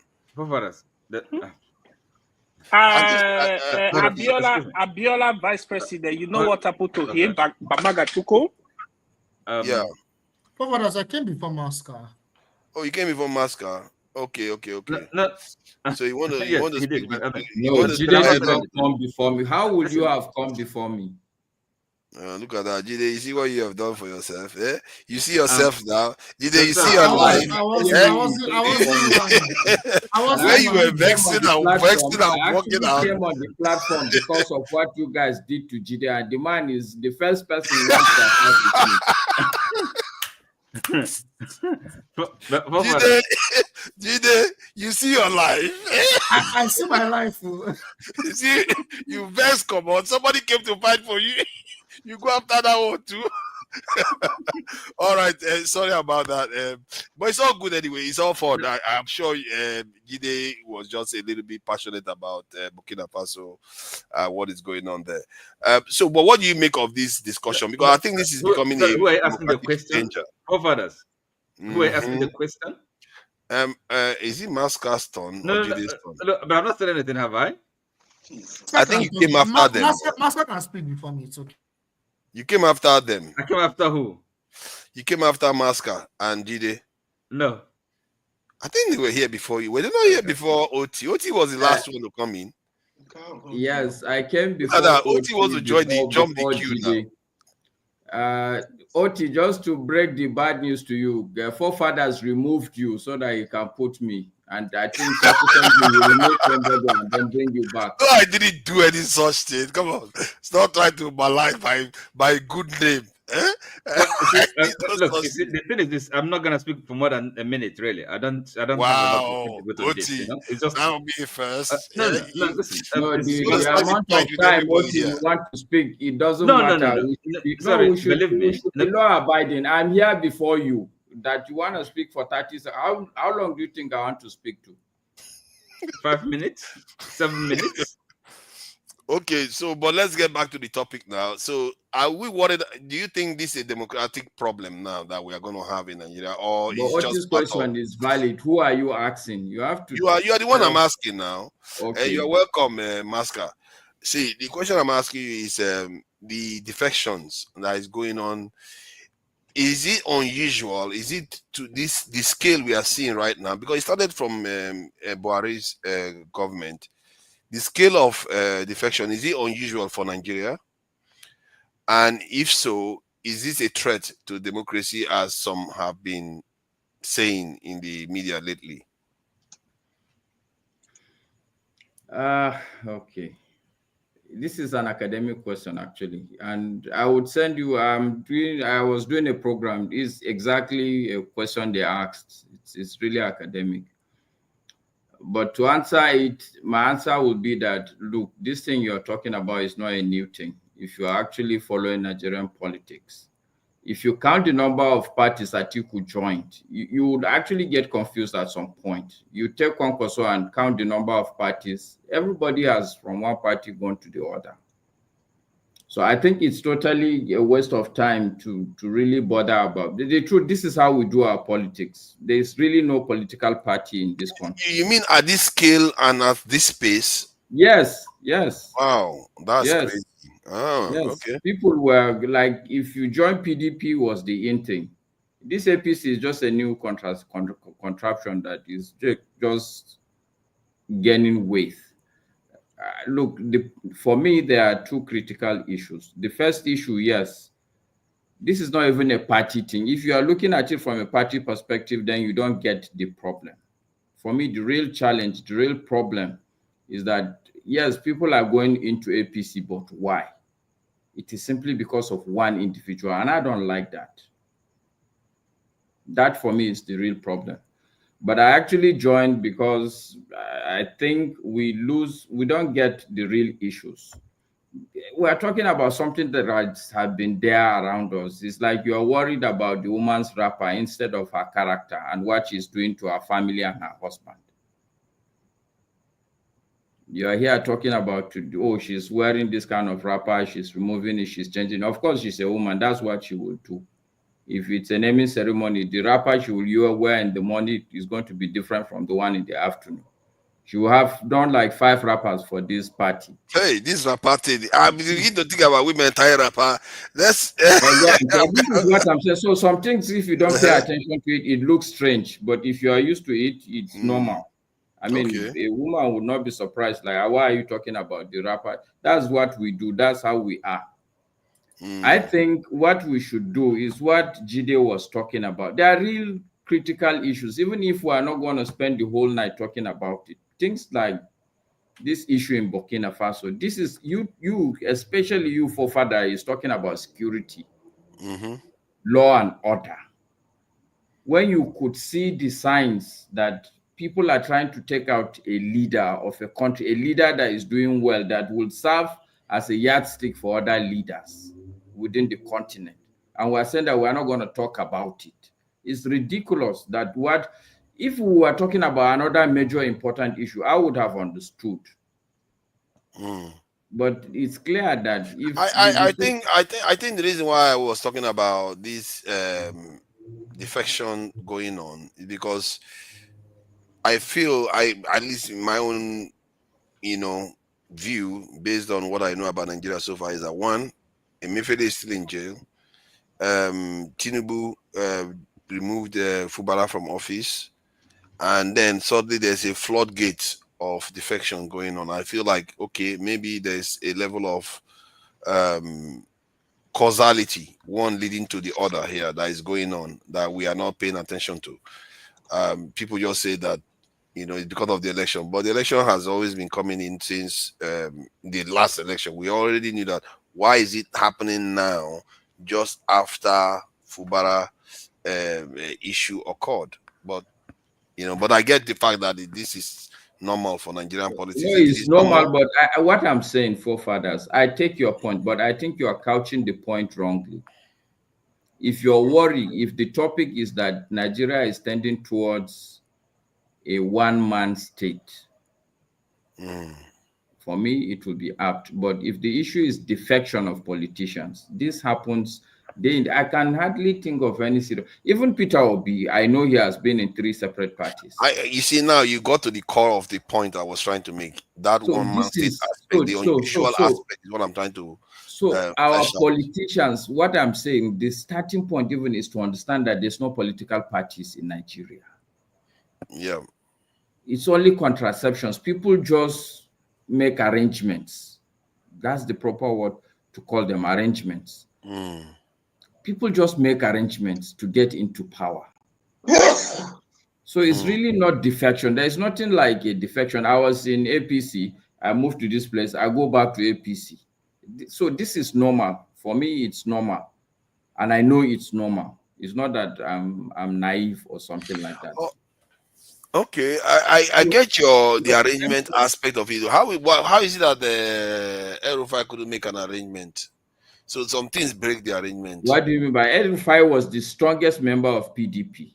S4: Abiola vice president, you know what happened to him? Bamaga Tuko?
S3: Yeah.
S6: I came before Masca.
S3: Oh, you came before Masca. Okay.
S16: No.
S3: So you want to speak?
S16: No, Jide didn't come before me. How would you have come before me?
S3: Look at that, Jide. You see what you have done for yourself, eh? You see yourself now, Jide. You see your life. Where you were vexing and walking out.
S16: I came on the platform because of what you guys did to Jide, and the man is the first person who wants to attack me.
S3: Jide, you see your life.
S6: I see my life.
S3: You see, you best come on. Somebody came to fight for you. You go after that one too. All right, sorry about that. But it's all good anyway. It's all fun. I'm sure Jide was just a little bit passionate about Burkina Faso, what is going on there. So, but what do you make of this discussion? Because I think this is becoming
S14: who are asking the question?
S3: Danger.
S14: Fathers, who are asking the question?
S3: Is it Masca's turn
S14: No,
S3: or Jide's turn?
S14: No, but I've not said anything, have I?
S3: I think you came after them.
S6: Masca can speak before me. It's okay.
S3: You came after them.
S14: I came after who?
S3: You came after Masca and Jide.
S14: No.
S3: I think they were here before you. Were they not here before OT? OT was the last one to come in.
S16: Yes, I came before.
S3: OT was to jump the queue now.
S16: Oti, just to break the bad news to you, the forefathers removed you so that you can put me. And I think subsequently you remove somebody and then bring you back.
S3: No, I didn't do any such thing. Come on. Stop trying to malign my good name. Eh?
S14: Look, the thing is this, I'm not gonna speak for more than a minute, really. I don't
S3: wow.
S14: Have a this, you know? It's just
S3: that'll be first.
S14: Listen.
S16: The amount of time you want to speak, it doesn't matter.
S14: Sorry,
S16: we should
S14: believe me.
S16: be law abiding. I'm here before you. That you want to speak for 30 seconds. How long do you think I want to speak to?
S14: 5 minutes? 7 minutes?
S3: Okay, so but let's get back to the topic now. So, are we worried? Do you think this is a democratic problem now that we are going to have in Nigeria, or
S16: But
S3: is
S16: Otis'
S3: just part of?
S16: question is valid. Who are you asking? You have to
S3: You are the one
S16: tell
S3: I'm
S16: us.
S3: asking now.
S16: Okay.
S3: You're welcome, Masker. See, the question I'm asking you is the defections that is going on. Is it unusual? Is it to this the scale we are seeing right now? Because it started from Buhari's government. The scale of defection, is it unusual for Nigeria? And if so, is this a threat to democracy, as some have been saying in the media lately?
S16: Okay. This is an academic question actually, and I would send you. I was doing a program. It's exactly a question they asked. It's really academic. But to answer it, my answer would be that look, this thing you're talking about is not a new thing. If you're actually following Nigerian politics, if you count the number of parties that you could join, you would actually get confused at some point. You take Concourse and count the number of parties. Everybody has from one party gone to the other. So I think it's totally a waste of time to really bother about. The truth, this is how we do our politics. There's really no political party in this country.
S3: You mean at this scale and at this pace?
S16: Yes, yes.
S3: Wow, that's
S16: Yes.
S3: crazy. Oh,
S16: Yes.
S3: okay.
S16: People were like, if you join PDP was the in thing. This APC is just a new contraption that is just gaining weight. Look, for me, there are two critical issues. The first issue, yes, this is not even a party thing. If you are looking at it from a party perspective, then you don't get the problem. For me, the real challenge, the real problem is that, yes, people are going into APC, but why? It is simply because of one individual, and I don't like that. That, for me, is the real problem. But I actually joined because I think we don't get the real issues. We are talking about something that has been there around us. It's like you're worried about the woman's wrapper instead of her character and what she's doing to her family and her husband. You're here talking about, oh, she's wearing this kind of wrapper, she's removing it, she's changing. Of course, she's a woman. That's what she will do. If it's a naming ceremony, the wrapper she will wear in the morning is going to be different from the one in the afternoon. She will have done like 5 rappers for this party.
S3: Hey, this rapper thing. I mean, you need to think about women tie rapper. That's
S16: this is what I'm saying. So some things, if you don't pay attention to it, it looks strange. But if you are used to it, it's normal. I mean, a woman would not be surprised. Like, why are you talking about the rapper? That's what we do. That's how we are. I think what we should do is what Jide was talking about. There are real critical issues, even if we are not going to spend the whole night talking about it. Things like this issue in Burkina Faso. This is you especially you forefather is talking about security, law and order. When you could see the signs that people are trying to take out a leader of a country, a leader that is doing well, that will serve as a yardstick for other leaders within the continent. And we're saying that we're not going to talk about it. It's ridiculous that if we were talking about another major important issue, I would have understood. But it's clear that if
S3: I think the reason why I was talking about this defection going on is because I feel at least in my own view, based on what I know about Nigeria so far, is that one, Emefiele is still in jail. Tinubu removed Fubara from office, and then suddenly there's a floodgate of defection going on. I feel like, okay, maybe there's a level of causality, one leading to the other here, that is going on that we are not paying attention to. People just say that it's because of the election, but the election has always been coming in since the last election. We already knew that. Why is it happening now, just after Fubara issue occurred? But I get the fact that this is normal for Nigerian politics.
S16: It's normal, but what I'm saying, forefathers, I take your point, but I think you are couching the point wrongly. If you're worried, if the topic is that Nigeria is tending towards a one-man state, for me, it will be apt. But if the issue is defection of politicians, this happens. I can hardly think of any serious. Even Peter Obi, I know he has been in 3 separate parties.
S3: You see, now you got to the core of the point I was trying to make. That
S16: So
S3: one man
S16: this
S3: state
S16: is
S3: aspect, the unusual aspect is what I'm trying to.
S16: So our
S3: flesh out.
S16: politicians, what I'm saying, the starting point even is to understand that there's no political parties in Nigeria.
S3: Yeah.
S16: It's only contraceptions. People just make arrangements. That's the proper word to call them, arrangements. People just make arrangements to get into power. So it's really not defection. There's nothing like a defection. I was in APC. I moved to this place. I go back to APC. So this is normal. For me, it's normal. And I know it's normal. It's not that I'm naive or something like that.
S3: Okay, I get the arrangement aspect of it. How is it that the El-Rufai couldn't make an arrangement? So some things break the arrangement.
S16: What do you mean by El-Rufai was the strongest member of PDP?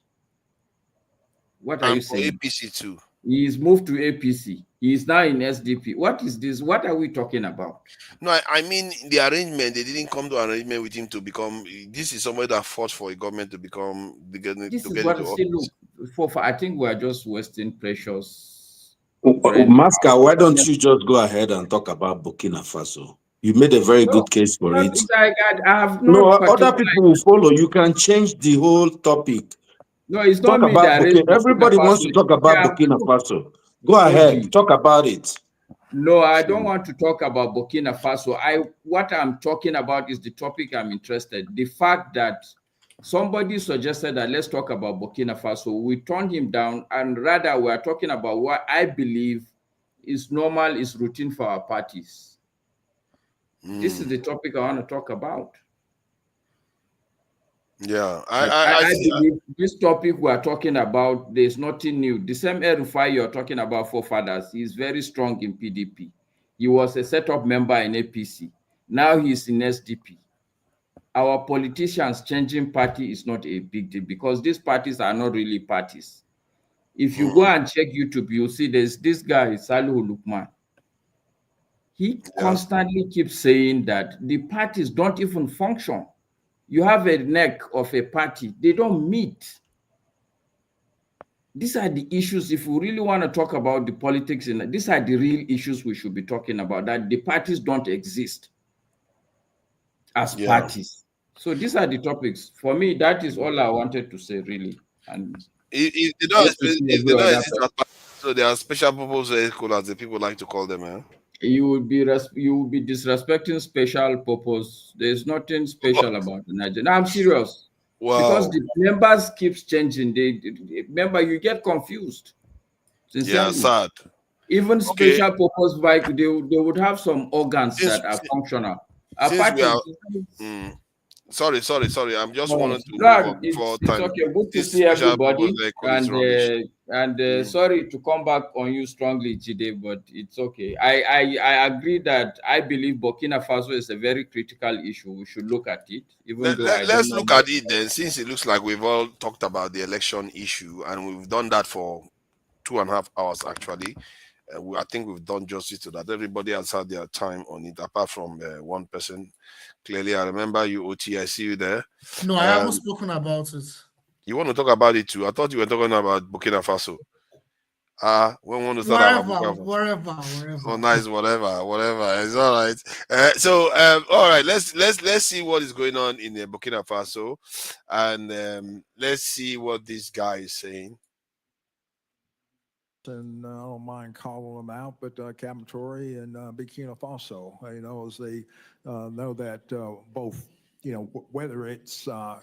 S16: What are you saying?
S3: APC too.
S16: He is moved to APC. He is now in SDP. What is this? What are we talking about?
S3: No, I mean the arrangement. They didn't come to an arrangement with him to become. This is somebody that fought for a government to become.
S16: This is what I say. Look, I think we are just wasting precious.
S9: Masca, why don't you just go ahead and talk about Burkina Faso? You made a very good case for it.
S16: I have
S9: no, other people will follow. You can change the whole topic.
S16: No, it's not me
S9: that everybody wants to talk about Burkina Faso. Go ahead, talk about it.
S16: No, I don't want to talk about Burkina Faso. What I'm talking about is the topic I'm interested. The fact that somebody suggested that let's talk about Burkina Faso, we turned him down, and rather we are talking about what I believe is normal, is routine for our parties. This is the topic I want to talk about.
S3: Yeah,
S16: I believe this topic we are talking about, there's nothing new. The same El-Rufai you're talking about, forefathers, he's very strong in PDP. He was a set-up member in APC. Now he's in SDP. Our politicians changing party is not a big deal because these parties are not really parties. If you go and check YouTube, you'll see there's this guy, Salihu Lukman. He constantly keeps saying that the parties don't even function. You have a neck of a party, they don't meet. These are the issues. If we really want to talk about the politics, these are the real issues we should be talking about, that the parties don't exist as parties. So these are the topics. For me, that is all I wanted to say, really. And
S3: if they don't exist, so they are special purpose vehicles, as the people like to call them, eh?
S16: You will be disrespecting special purpose. There's nothing special about the Nigeria. No, I'm serious. Wow. Because the members keeps changing. Remember, you get confused. Sincerely.
S3: Yeah, sad.
S16: Even special purpose bike, they would have some organs that are functional.
S3: Sorry. I'm just wanting to move on before time.
S16: It's okay. Good to see everybody. And sorry to come back on you strongly today, but it's okay. I agree that I believe Burkina Faso is a very critical issue. We should look at it.
S3: Let's look at it then, since it looks like we've all talked about the election issue, and we've done that for 2.5 hours actually. I think we've done justice to that. Everybody has had their time on it, apart from one person. Clearly, I remember you, OT. I see you there.
S6: No, I haven't spoken about it.
S3: You want to talk about it too? I thought you were talking about Burkina Faso. We want to start about
S6: wherever.
S3: Oh, nice, whatever. It's all right. All right. Let's see what is going on in Burkina Faso, and let's see what this guy is saying.
S17: And I don't mind calling them out, but Captain Tory and Burkina Faso, as they know that both, whether it's their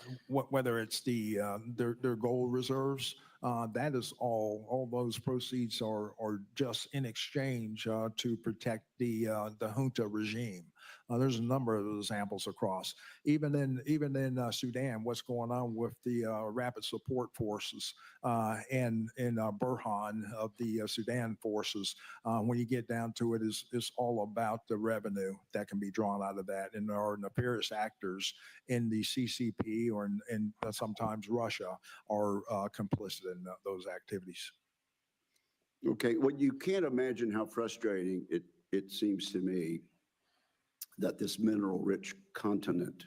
S17: gold reserves, that is all those proceeds are just in exchange to protect the junta regime. There's a number of examples across. Even in Sudan, what's going on with the rapid support forces and Burhan of the Sudan forces, when you get down to it, is all about the revenue that can be drawn out of that. And there are nefarious actors in the CCP or in sometimes Russia are complicit in those activities.
S18: Okay, well, you can't imagine how frustrating it it seems to me that this mineral-rich continent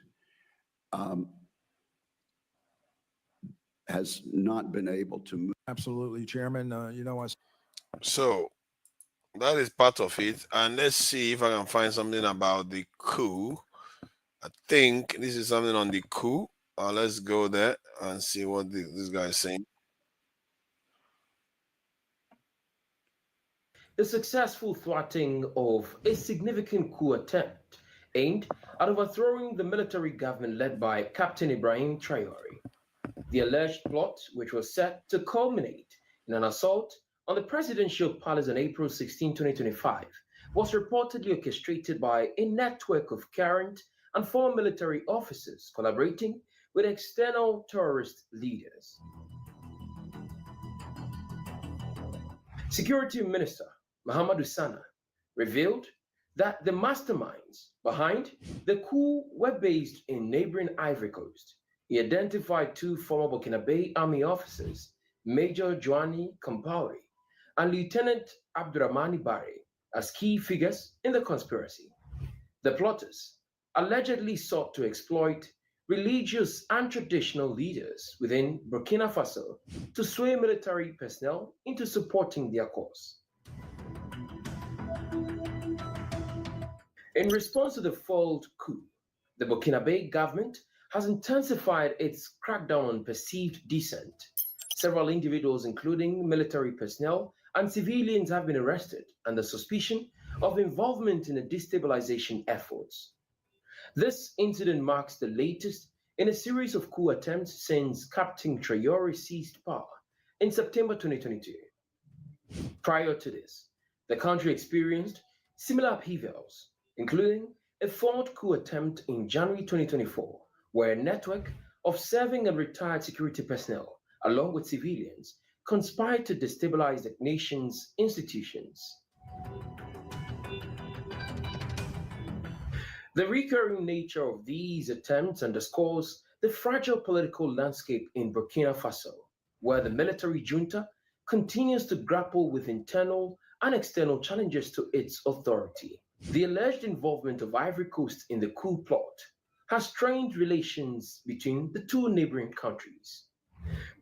S18: has not been able to move.
S17: Absolutely, Chairman.
S3: So that is part of it. And let's see if I can find something about the coup. I think this is something on the coup. Let's go there and see what this guy is saying.
S19: The successful thwarting of a significant coup attempt aimed at overthrowing the military government led by Captain Ibrahim Traore. The alleged plot, which was set to culminate in an assault on the presidential palace on April 16, 2025, was reportedly orchestrated by a network of current and former military officers collaborating with external terrorist leaders. Security Minister Mahamadou Sana revealed that the masterminds behind the coup were based in neighboring Ivory Coast. He identified two former Burkina Faso army officers, Major Joani Compaore and Lieutenant Abdurrahmani Bare, as key figures in the conspiracy. The plotters allegedly sought to exploit religious and traditional leaders within Burkina Faso to sway military personnel into supporting their cause. In response to the failed coup, the Burkina Faso government has intensified its crackdown on perceived dissent. Several individuals, including military personnel and civilians, have been arrested under suspicion of involvement in the destabilization efforts. This incident marks the latest in a series of coup attempts since Captain Traore seized power in September 2022. Prior to this, the country experienced similar upheavals, including a fourth coup attempt in January 2024, where a network of serving and retired security personnel, along with civilians, conspired to destabilize the nation's institutions. The recurring nature of these attempts underscores the fragile political landscape in Burkina Faso, where the military junta continues to grapple with internal and external challenges to its authority. The alleged involvement of Ivory Coast in the coup plot has strained relations between the two neighboring countries.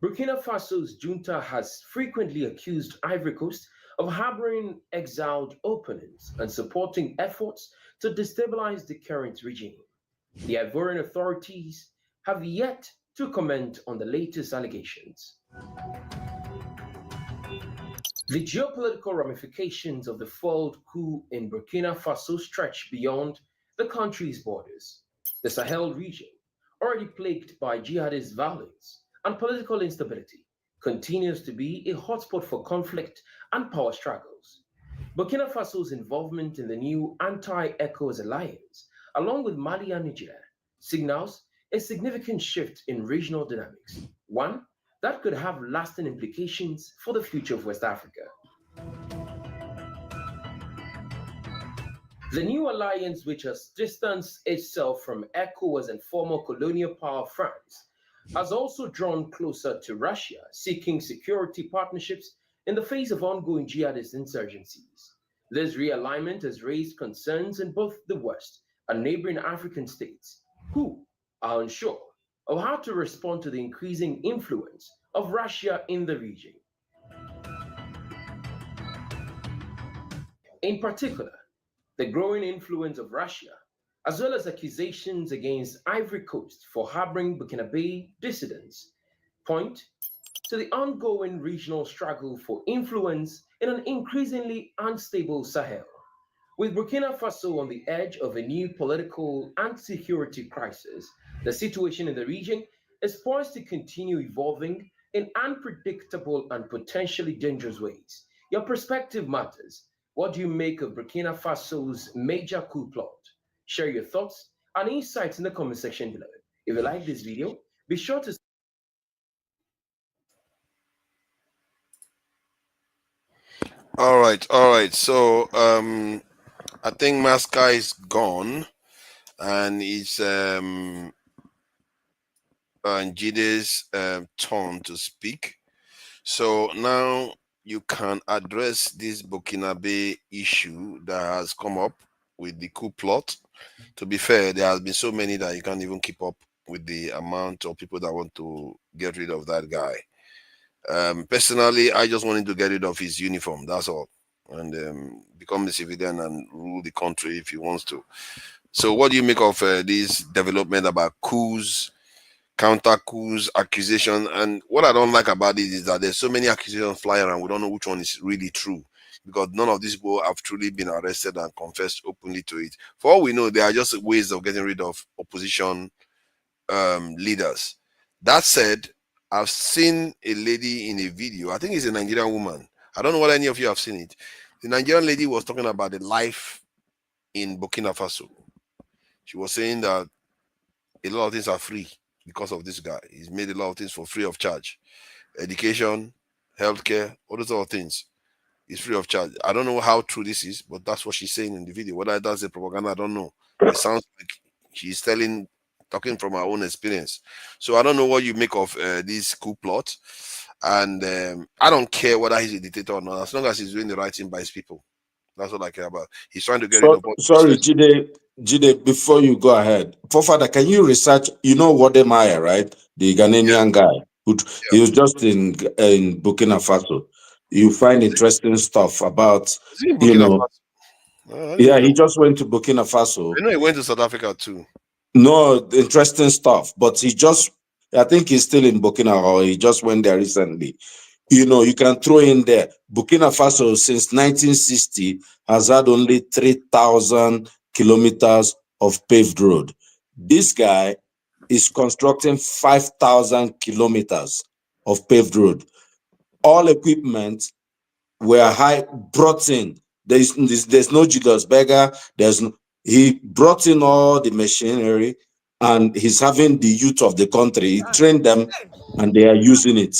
S19: Burkina Faso's junta has frequently accused Ivory Coast of harboring exiled opponents and supporting efforts to destabilize the current regime. The Ivorian authorities have yet to comment on the latest allegations. The geopolitical ramifications of the failed coup in Burkina Faso stretch beyond the country's borders. The Sahel region, already plagued by jihadist violence and political instability, continues to be a hotspot for conflict and power struggles. Burkina Faso's involvement in the new anti-ECOWAS alliance, along with Mali and Niger, signals a significant shift in regional dynamics, one that could have lasting implications for the future of West Africa. The new alliance, which has distanced itself from ECOWAS and former colonial power France, has also drawn closer to Russia, seeking security partnerships in the face of ongoing jihadist insurgencies. This realignment has raised concerns in both the West and neighboring African states, who are unsure of how to respond to the increasing influence of Russia in the region. In particular, the growing influence of Russia, as well as accusations against Ivory Coast for harboring Burkina Faso dissidents, point to the ongoing regional struggle for influence in an increasingly unstable Sahel. With Burkina Faso on the edge of a new political and security crisis, the situation in the region is poised to continue evolving in unpredictable and potentially dangerous ways. Your perspective matters. What do you make of Burkina Faso's major coup plot? Share your thoughts and insights in the comment section below. If you like this video, be sure to
S3: All right. So I think Masca is gone, and it's Jide's turn to speak. So now you can address this Burkinabe issue that has come up with the coup plot. To be fair, there has been so many that you can't even keep up with the amount of people that want to get rid of that guy. Personally, I just wanted to get rid of his uniform. That's all, and become a civilian and rule the country if he wants to. So, what do you make of this development about coups, counter coups, accusation? And what I don't like about it is that there's so many accusations flying around. We don't know which one is really true, because none of these people have truly been arrested and confessed openly to it. For all we know, they are just ways of getting rid of opposition leaders. That said, I've seen a lady in a video. I think it's a Nigerian woman. I don't know whether any of you have seen it. The Nigerian lady was talking about the life in Burkina Faso. She was saying that a lot of things are free because of this guy. He's made a lot of things for free of charge. Education, healthcare, all those other things is free of charge. I don't know how true this is, but that's what she's saying in the video. Whether that's a propaganda, I don't know. It sounds like she's talking from her own experience. So I don't know what you make of this coup plot. And I don't care whether he's a dictator or not, as long as he's doing the right thing by his people. That's what I care about. He's trying to get rid of what.
S9: Sorry, Jide, before you go ahead, Father, can you research, you know Wodemaya, right? The Ghanaian guy. He was just in Burkina Faso. You find interesting stuff about, you know. Yeah, he just went to Burkina Faso.
S3: I know he went to South Africa too.
S9: No, interesting stuff. But I think he's still in Burkina, or he just went there recently. You know, you can throw in there, Burkina Faso since 1960 has had only 3,000 kilometers of paved road. This guy is constructing 5,000 kilometers of paved road. All equipment were brought in. There's no Julius Berger. He brought in all the machinery, and he's having the youth of the country. He trained them, and they are using it.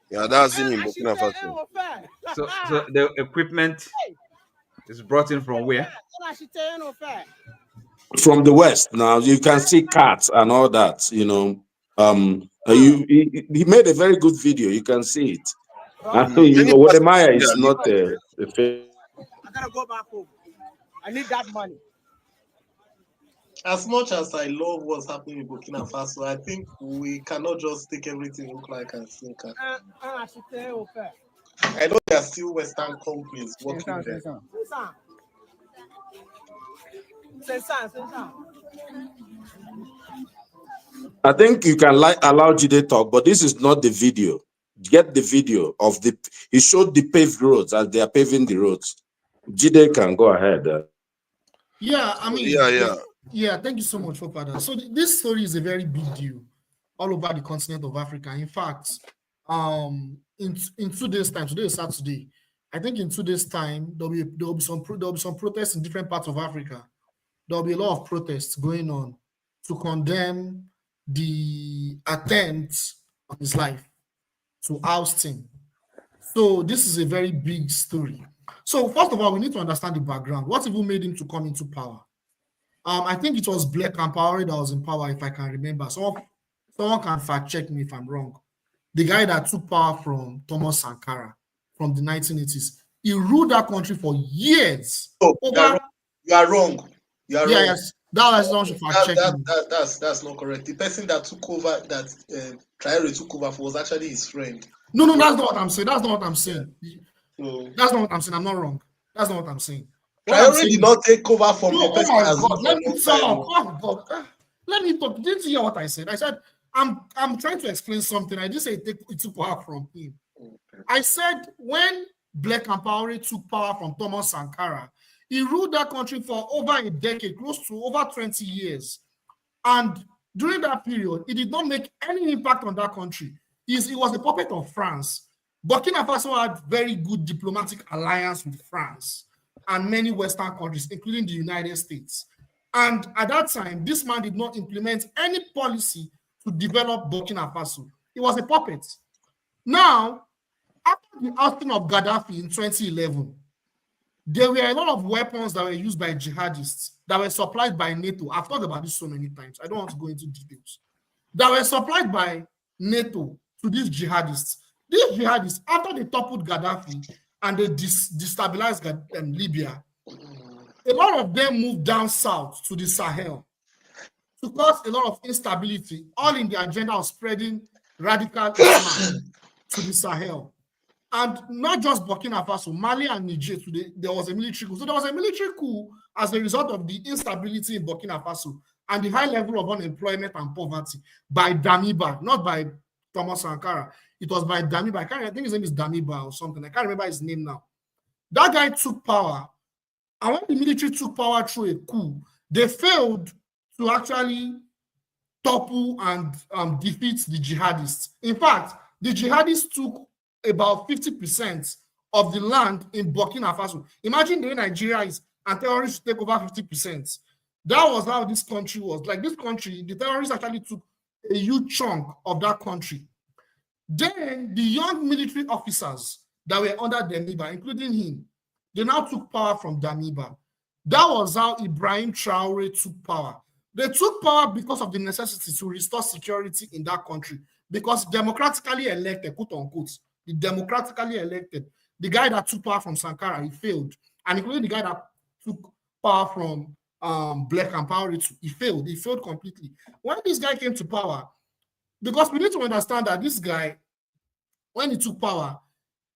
S3: Yeah, that's him in Burkina Faso.
S14: So the equipment is brought in from where?
S9: From the West. Now you can see cats and all that. You know, he made a very good video. You can see it. Wodemaya is not a
S20: I gotta go back home. I need that money.
S12: As much as I love what's happening in Burkina Faso, I think we cannot just take everything look like and think. I know there are still Western companies working there.
S9: I think you can allow Jide talk, but this is not the video. Get the video of he showed the paved roads as they are paving the roads. Jide can go ahead.
S6: Yeah, I mean,
S3: yeah.
S6: Thank you so much, Father. So this story is a very big deal all over the continent of Africa. In fact, in 2 days' time, today is Saturday. I think in 2 days' time there'll be some protests in different parts of Africa. There'll be a lot of protests going on to condemn the attempt on his life to oust him. So this is a very big story. So first of all, we need to understand the background. What even made him to come into power? I think it was Black Compaoré that was in power, if I can remember. Someone can fact check me if I'm wrong. The guy that took power from Thomas Sankara from the 1980s. He ruled that country for years.
S12: You are wrong. You are wrong.
S6: Yes, that's
S12: not correct. The person that took over, that Traoré took over for, was actually his friend.
S6: No, that's not what I'm saying. That's not what I'm saying. That's not what I'm saying. I'm not wrong. That's not what I'm saying.
S12: Traoré did not take over from the person.
S6: Let me talk. Let me talk. Didn't you hear what I said? I said I'm trying to explain something. I didn't say it took power from him. Okay. I said when Black Compaoré took power from Thomas Sankara, he ruled that country for over a decade, close to over 20 years. And during that period, it did not make any impact on that country. He was a puppet of France. Burkina Faso had very good diplomatic alliance with France and many Western countries, including the United States. And at that time, this man did not implement any policy to develop Burkina Faso. He was a puppet. Now, after the ousting of Gaddafi in 2011, there were a lot of weapons that were used by jihadists that were supplied by NATO. I've talked about this so many times. I don't want to go into details. That were supplied by NATO to these jihadists. These jihadists, after they toppled Gaddafi and they destabilized Libya, a lot of them moved down south to the Sahel to cause a lot of instability, all in the agenda of spreading radical Islam to the Sahel. And not just Burkina Faso, Mali and Niger today, there was a military coup. So there was a military coup as a result of the instability in Burkina Faso and the high level of unemployment and poverty by Damiba, not by Thomas Sankara. It was by Damiba. I think his name is Damiba or something. I can't remember his name now. That guy took power. And when the military took power through a coup, they failed to actually topple and defeat the jihadists. In fact, the jihadists took about 50% of the land in Burkina Faso. Imagine the way Nigeria is and terrorists take over 50%. That was how this country was. Like this country, the terrorists actually took a huge chunk of that country. Then the young military officers that were under Damiba, including him, they now took power from Damiba. That was how Ibrahim Traore took power. They took power because of the necessity to restore security in that country. Because democratically elected, quote unquote, the democratically elected, the guy that took power from Sankara, he failed. And including the guy that took power from Black Compaoré, he failed completely. When this guy came to power, because we need to understand that this guy, when he took power,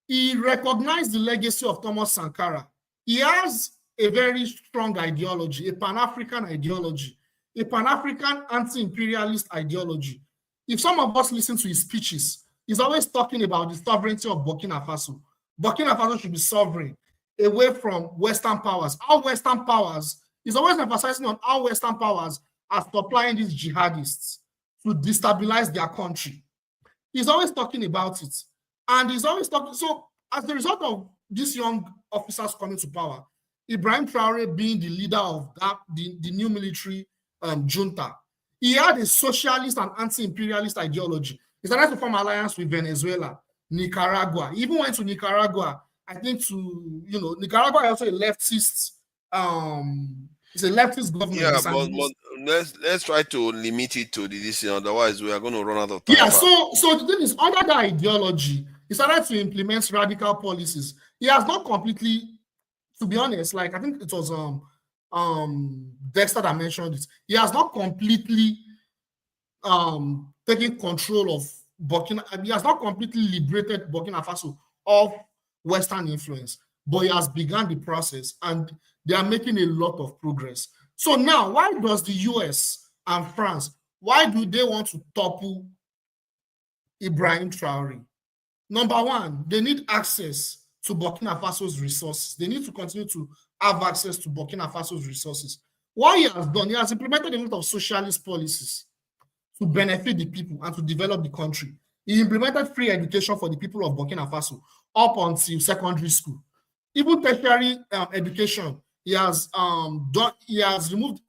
S6: he recognized the legacy of Thomas Sankara. He has a very strong ideology, a Pan-African ideology, a Pan-African anti-imperialist ideology. If some of us listen to his speeches, he's always talking about the sovereignty of Burkina Faso. Burkina Faso should be sovereign, away from Western powers. Our Western powers, he's always emphasizing on how Western powers are supplying these jihadists to destabilize their country. He's always talking about it. And he's always talking. So as a result of these young officers coming to power, Ibrahim Traore being the leader of the new military junta, he had a socialist and anti-imperialist ideology. He started to form alliance with Venezuela, Nicaragua. He even went to Nicaragua, I think Nicaragua also a leftist, it's a leftist government.
S3: Yeah, but let's try to limit it to this, otherwise we are going to run out of time.
S6: Yeah, so the thing is, under the ideology, he started to implement radical policies. He has not completely, to be honest, like I think it was Dexter that mentioned it. He has not completely taken control of Burkina. He has not completely liberated Burkina Faso of Western influence, but he has begun the process, and they are making a lot of progress. So now, why does the US and France, why do they want to topple Ibrahim Traore? Number one, they need access to Burkina Faso's resources. They need to continue to have access to Burkina Faso's resources. What he has done, he has implemented a lot of socialist policies to benefit the people and to develop the country. He implemented free education for the people of Burkina Faso up until secondary school. Even tertiary education, he has removed,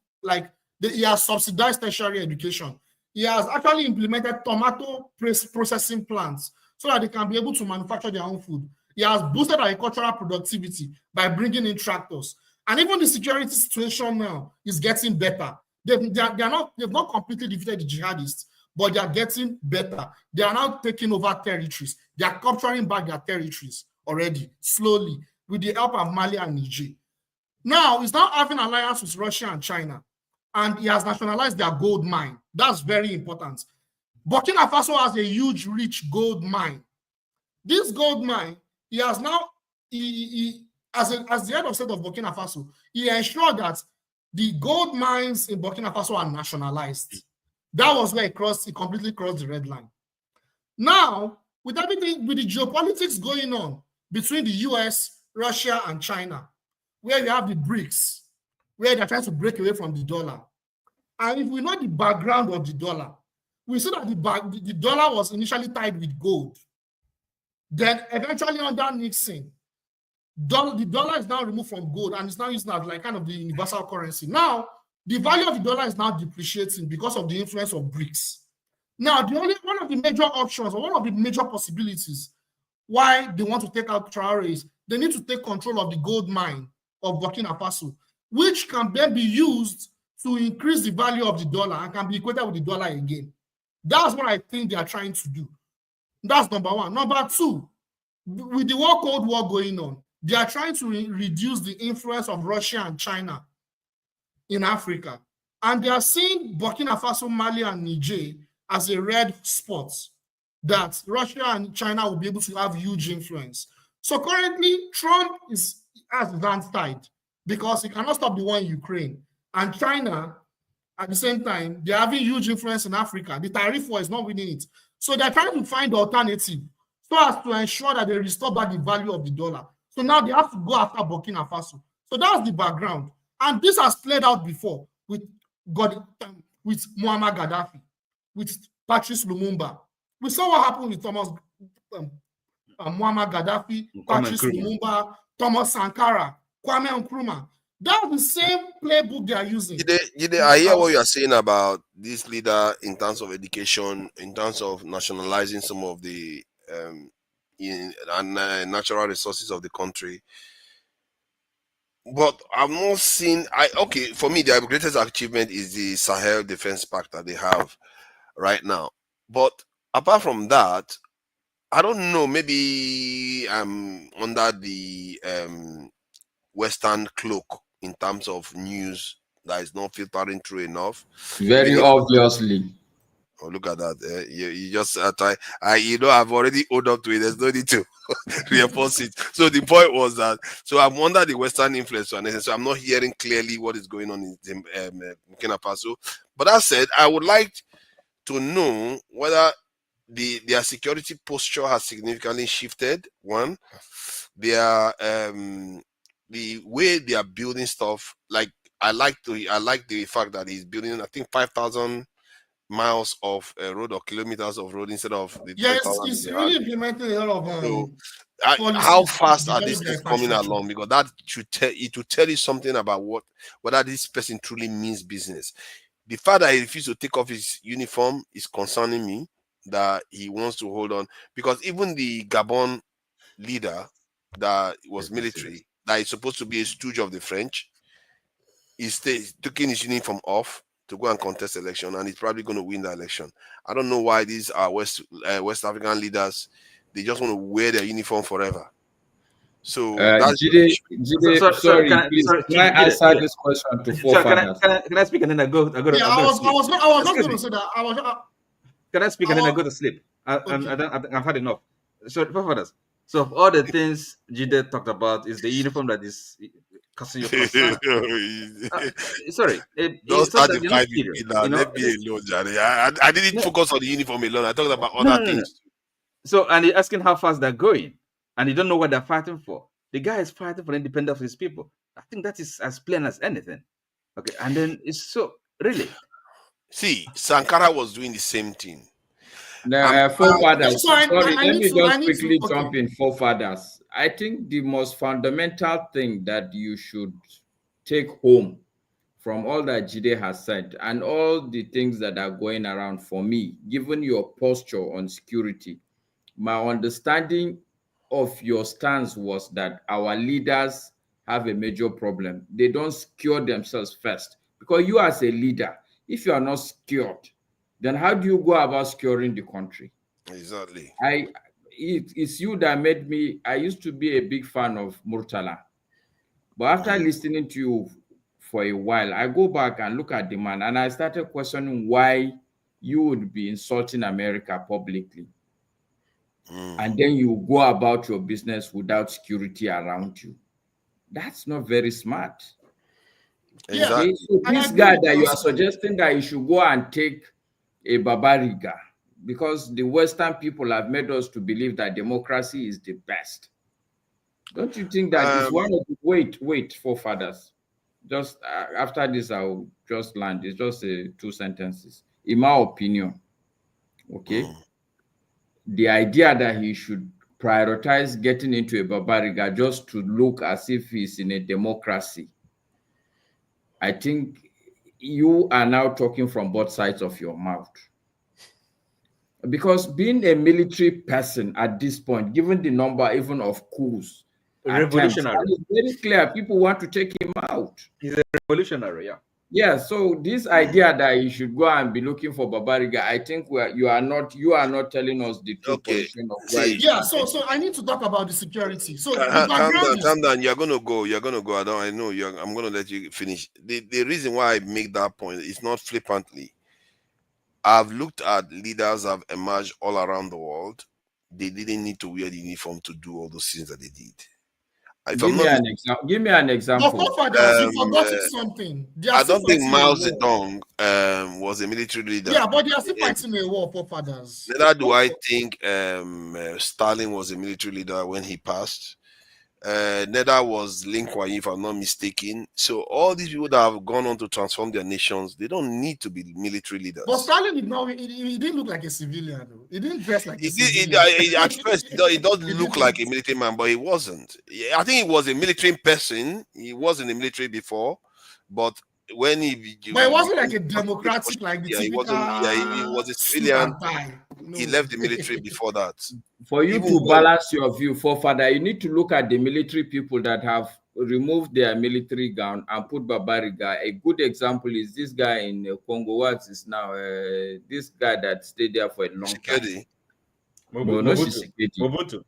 S6: he has subsidized tertiary education. He has actually implemented tomato processing plants so that they can be able to manufacture their own food. He has boosted agricultural productivity by bringing in tractors. And even the security situation now is getting better. They've not completely defeated the jihadists, but they are getting better. They are now taking over territories. They are capturing back their territories already, slowly, with the help of Mali and Niger. Now, he's now having alliance with Russia and China, and he has nationalized their gold mine. That's very important. Burkina Faso has a huge, rich gold mine. This gold mine, he has now, as the head of state of Burkina Faso, he ensured that the gold mines in Burkina Faso are nationalized. That was where he completely crossed the red line. Now, with everything, with the geopolitics going on between the US, Russia, and China, where you have the BRICS, where they're trying to break away from the dollar. And if we know the background of the dollar, we see that the dollar was initially tied with gold. Then eventually under Nixon, the dollar is now removed from gold and it's now used as like kind of the universal currency. Now, the value of the dollar is now depreciating because of the influence of BRICS. Now, one of the major options or one of the major possibilities why they want to take out Traore is they need to take control of the gold mine of Burkina Faso, which can then be used to increase the value of the dollar and can be equated with the dollar again. That's what I think they are trying to do. That's number one. Number two, with the Cold War going on, they are trying to reduce the influence of Russia and China in Africa. And they are seeing Burkina Faso, Mali, and Niger as a red spot that Russia and China will be able to have huge influence. So currently, Trump has his hands tied because he cannot stop the war in Ukraine. And China, at the same time, they're having huge influence in Africa. The tariff war is not winning it. So they're trying to find the alternative so as to ensure that they restore back the value of the dollar. So now they have to go after Burkina Faso. So that's the background. And this has played out before with Muammar Gaddafi, with Patrice Lumumba. We saw what happened with Muammar Gaddafi, Patrice Lumumba, Thomas Sankara, Kwame Nkrumah. That's the same playbook they are using.
S3: I hear what you are saying about this leader in terms of education, in terms of nationalizing some of the natural resources of the country. But I've not seen. For me, their greatest achievement is the Sahel Defense Pact that they have right now. But apart from that, I don't know. Maybe I'm under the Western cloak in terms of news that is not filtering through enough.
S16: Very obviously.
S3: Oh, look at that. You just try. I've already owed up to it. There's no need to reinforce it. So the point was that, so I'm under the Western influence, so I'm not hearing clearly what is going on in Burkina Faso. But that said, I would like to know whether their security posture has significantly shifted. One, their the way they are building stuff. Like I like the fact that he's building, I think, 5,000 miles of road or kilometers of road instead of the
S6: it's really implementing a lot of
S3: how fast are these things coming along? Because that should tell you something about whether this person truly means business. The fact that he refused to take off his uniform is concerning me, that he wants to hold on, because even the Gabon leader that was military, that is supposed to be a stooge of the French, is taking his uniform off to go and contest election, and he's probably going to win the election. I don't know why these are West African leaders. They just want to wear their uniform forever. So
S16: Jide, sorry, please. Can I answer this question to forefathers?
S14: Can I speak and then I go? I
S6: was just going to say that.
S14: Can I speak and then I go to sleep? I've had enough. So forefathers. So of all the things Jide talked about, is the uniform that is causing your concern. Sorry.
S3: Don't start the fight with me now. Let me alone, Johnny. I didn't focus on the uniform alone. I talked about other things.
S14: So, and you're asking how fast they're going, and you don't know what they're fighting for. The guy is fighting for the independence of his people. I think that is as plain as anything. Okay, and then it's so really.
S3: See, Sankara was doing the same thing.
S16: Forefathers. Sorry, let me just quickly jump in. Forefathers. I think the most fundamental thing that you should take home from all that Jide has said and all the things that are going around, for me, given your posture on security, my understanding of your stance was that our leaders have a major problem. They don't secure themselves first. Because you as a leader, if you are not secured, then how do you go about securing the country?
S3: Exactly.
S16: It's you that made me. I used to be a big fan of Murtala. But after listening to you for a while, I go back and look at the man, and I started questioning why you would be insulting America publicly. And then you go about your business without security around you. That's not very smart.
S3: Exactly.
S16: Okay? So this guy that you are suggesting that you should go and take a Babariga, because the Western people have made us to believe that democracy is the best. Don't you think that is one of the wait, forefathers? Just after this, I'll just land. It's just 2 sentences. In my opinion, okay, the idea that he should prioritize getting into a Babariga just to look as if he's in a democracy, I think you are now talking from both sides of your mouth. Because being a military person at this point, given the number even of coups,
S14: revolutionary,
S16: it's very clear people want to take him out.
S14: He's a revolutionary, yeah.
S16: Yeah, so this idea that you should go and be looking for Babariga, I think you are not telling us the true position of where you
S6: Yeah, so I need to talk about the security. So the
S3: Calm
S6: background
S3: down,
S6: is
S3: calm down. You're gonna go. I know. I'm gonna let you finish. The reason why I make that point is not flippantly. I've looked at leaders that have emerged all around the world. They didn't need to wear the uniform to do all those things that they did.
S16: Give me an example. Give me an example.
S6: But forefathers, you've forgotten something. They are
S3: I
S6: still
S3: don't think
S6: fighting
S3: Mao
S6: a war.
S3: Zedong was a military leader.
S6: Yeah, but they are still fighting a war, forefathers.
S3: Neither do I think Stalin was a military leader when he passed. Neither was Lin Kuan Yew, if I'm not mistaken. So all these people that have gone on to transform their nations, they don't need to be military leaders.
S6: But Stalin did not. He didn't look like a civilian. Though. He didn't dress like a civilian.
S3: At first, it does look like a military man, but he wasn't. I think he was a military person. He was in the military before, but when
S6: but it wasn't like a democratic, like the typical.
S3: He was a civilian.
S6: No.
S3: He left the military before that.
S16: For you to balance your view, forefather, you need to look at the military people that have removed their military gown and put Babariga. A good example is this guy in Congo. What is now this guy that stayed there for a long time? Mobutu.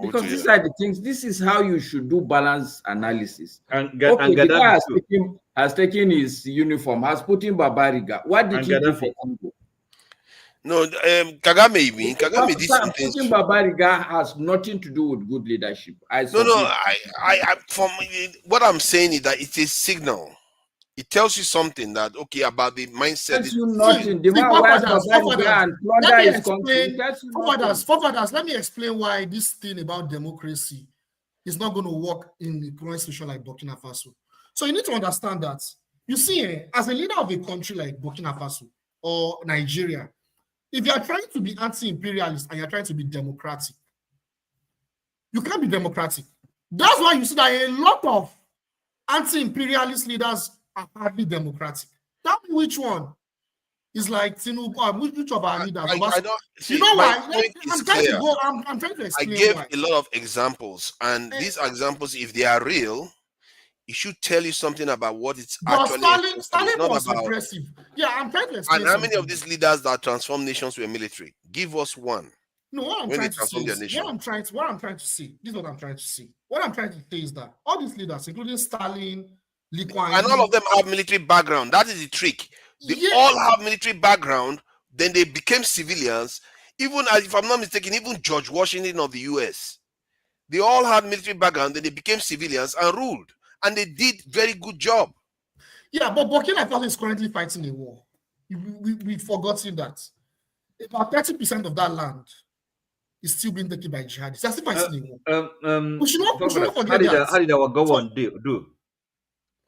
S16: Because these are the things. This is how you should do balance analysis. The guy has taken his uniform, has put in Babariga. What did he do for Congo?
S3: No, Kagame did something.
S16: Putting Babariga has nothing to do with good leadership.
S3: I from what I'm saying is that it's a signal. It tells you something that about the mindset.
S16: Tells you nothing. The man wears Babariga and plunder his country.
S6: Forefathers, let me explain why this thing about democracy is not going to work in a current situation like Burkina Faso. So you need to understand that. You see, as a leader of a country like Burkina Faso or Nigeria, if you are trying to be anti-imperialist and you're trying to be democratic, you can't be democratic. That's why you see that a lot of anti-imperialist leaders are hardly democratic. Tell me which one is like Tinubu, which of our leaders? You know why? I'm trying to explain.
S3: I gave a lot of examples, and these examples, if they are real, it should tell you something about what it's actually.
S6: Stalin was repressive. Yeah, I'm trying to explain.
S3: And how many of these leaders that transform nations were military? Give us one.
S6: No, what I'm trying to say is, what I'm trying to see. This is what I'm trying to see. What I'm trying to say is that all these leaders, including Stalin, Lee Kuan Yew,
S3: and all of them have military background. That is the trick. They all have military background. Then they became civilians. Even if I'm not mistaken, even George Washington of the US, they all had military background. Then they became civilians and ruled, and they did very good job.
S6: Yeah, but Burkina Faso is currently fighting a war. We've forgotten that. About 30% of that land is still being taken by jihadists. They're still fighting a war. We should not forget that.
S14: How did our government do?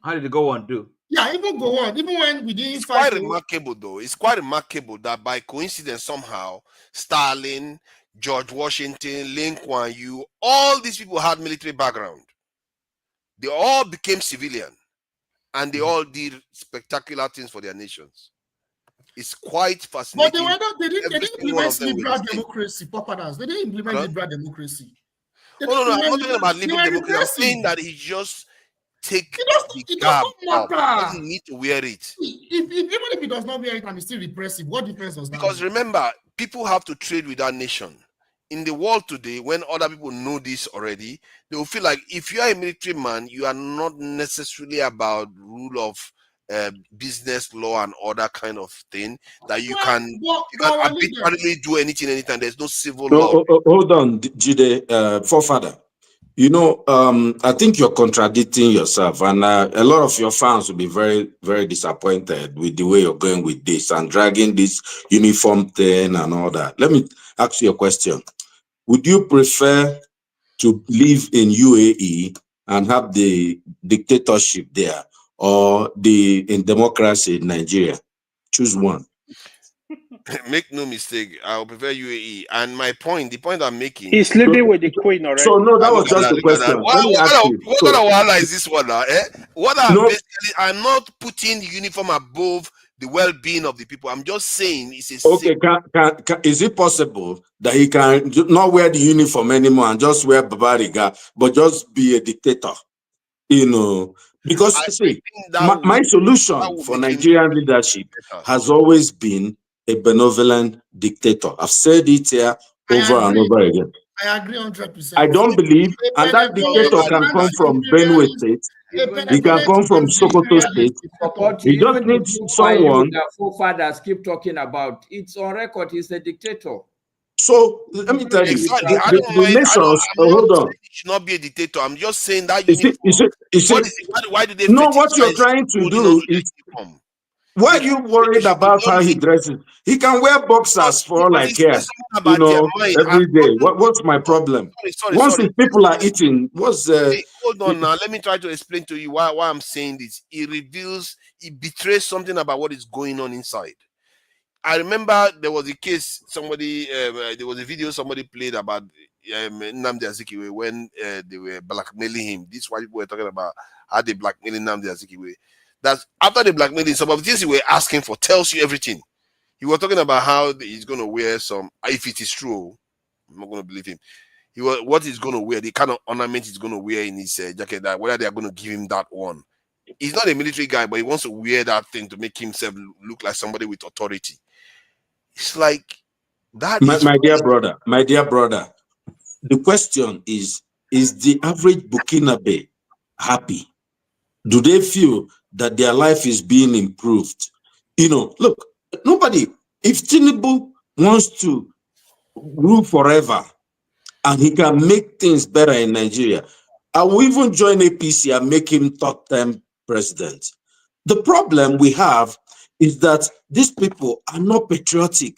S14: How did the government do?
S6: Yeah, even go on. Even when we didn't
S3: fight. It's quite remarkable, though. It's quite remarkable that by coincidence, somehow, Stalin, George Washington, Lin Kuan Yew, all these people had military background. They all became civilian, and they all did spectacular things for their nations. It's quite fascinating.
S6: But they didn't implement liberal democracy, Papadas. They didn't implement liberal democracy.
S3: No, I'm not talking about liberal democracy. I'm saying that he just take the garb off. He doesn't need to wear it.
S6: Even if he does not wear it and he's still repressive, what difference does that
S3: Because remember, people have to trade with that nation. In the world today, when other people know this already, they will feel like if you are a military man, you are not necessarily about rule of business law and other kind of thing that you can arbitrarily do anything anytime. There's no civil law.
S9: Hold on, Jide, forefather. You know, I think you're contradicting yourself, and a lot of your fans will be very, very disappointed with the way you're going with this and dragging this uniform thing and all that. Let me ask you a question. Would you prefer to live in UAE and have the dictatorship there, or in democracy in Nigeria? Choose one.
S3: Make no mistake, I'll prefer UAE. And the point I'm making,
S4: he's living with the Queen already.
S9: So no, that was just the question.
S3: What kind of wahala is this one now? Basically, I'm not putting the uniform above the well-being of the people. I'm just saying it's a
S9: okay. Is it possible that he can not wear the uniform anymore and just wear Babariga, but just be a dictator? You know, Because see, my solution for Nigerian leadership has always been a benevolent dictator. I've said it here over and over again.
S6: I agree 100%.
S9: I don't believe, and that dictator can come from Benue State, he can come from Sokoto State. He just needs someone.
S16: That forefathers keep talking about. It's on record. He's a dictator.
S9: So let me tell you,
S3: Exactly.
S9: the nations. Hold on.
S3: He should not be a dictator. I'm just saying that why do they?
S9: No, what you're trying to do is. Why are you worried about how he dresses? He can wear boxers for all I care. You know, every day. What's my problem? Once the people are eating, what's
S3: Hey, hold on now. Let me try to explain to you why I'm saying this. It betrays something about what is going on inside. I remember there was a case, there was a video somebody played about Nnamdi Azikiwe when they were blackmailing him. This is why people were talking about how they blackmailing Nnamdi Azikiwe. That's after the blackmailing, some of the things he were asking for tells you everything. He was talking about how he's going to wear some, if it is true, I'm not going to believe him. What he's going to wear, the kind of ornament he's going to wear in his jacket, that whether they are going to give him that one. He's not a military guy, but he wants to wear that thing to make himself look like somebody with authority. It's like that.
S9: My dear brother, the question is the average Burkinabe happy? Do they feel that their life is being improved? You know, look, nobody, if Tinubu wants to rule forever and he can make things better in Nigeria, I will even join APC and make him top 10 president. The problem we have is that these people are not patriotic.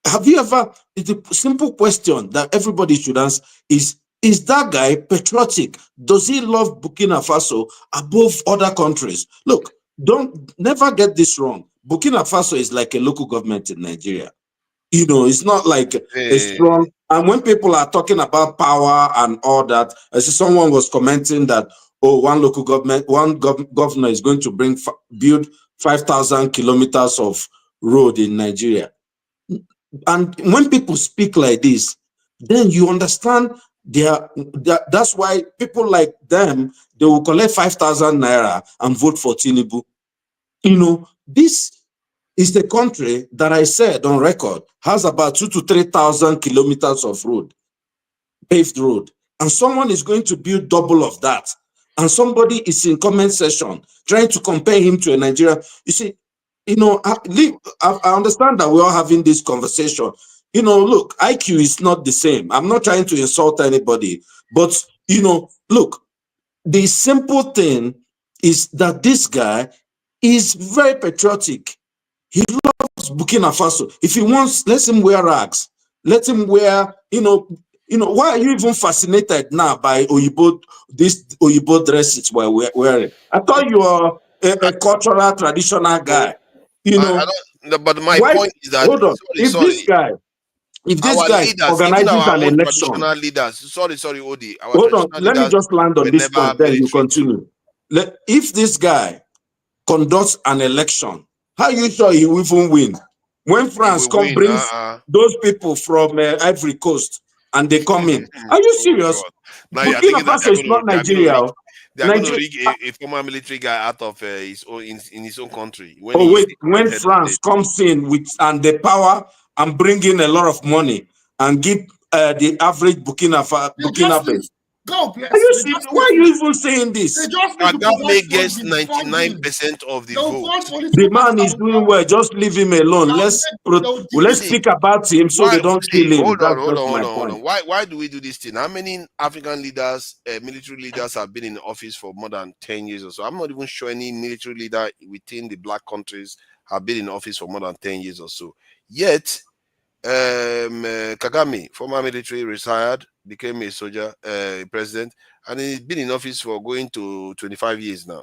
S9: Have you ever, the simple question that everybody should answer is that guy patriotic? Does he love Burkina Faso above other countries? Look, never get this wrong. Burkina Faso is like a local government in Nigeria. You know, it's not like a strong. And when people are talking about power and all that, I see someone was commenting that, oh, one local government, governor is going to build 5,000 kilometers of road in Nigeria. And when people speak like this, then you understand that's why people like them, they will collect 5,000 naira and vote for Tinubu. You know, this is the country that I said on record has about 2,000 to 3,000 kilometers of road, paved road. And someone is going to build double of that. And somebody is in comment section trying to compare him to a Nigerian. You see, you know, I understand that we're all having this conversation. You know, look, IQ is not the same. I'm not trying to insult anybody. But, you know, look, the simple thing is that this guy is very patriotic. He loves Burkina Faso. If he wants, let him wear rags. Let him wear, you know, why are you even fascinated now by these Oyibo dresses we're wearing? I thought you are a cultural, traditional guy. You know,
S3: but my point is that,
S9: hold on. If this guy
S3: leaders,
S9: organizes
S3: even our
S9: an
S3: own
S9: election,
S3: traditional leaders, sorry, Odi,
S9: hold on, let me just land on this point, then you continue. If this guy conducts an election, how are you sure he will even win? When France brings those people from Ivory Coast and they come in, are you serious? Burkina Faso is not Nigeria.
S3: They are going to rig a former military guy out of his own in his own country.
S9: When France comes in and the power and bring in a lot of money and give the average Burkinabe. Are you serious? Why are you even saying this?
S3: Kagame gets 99% of the vote.
S9: The man is doing well. Just leave him alone. Let's speak about him so they don't kill him.
S3: Hold on. Why do we do this thing? How many African leaders, military leaders, have been in office for more than 10 years or so? I'm not even sure any military leader within the black countries have been in office for more than 10 years or so. Yet, Kagame, former military, retired, became a soldier, president, and he's been in office for going to 25 years now.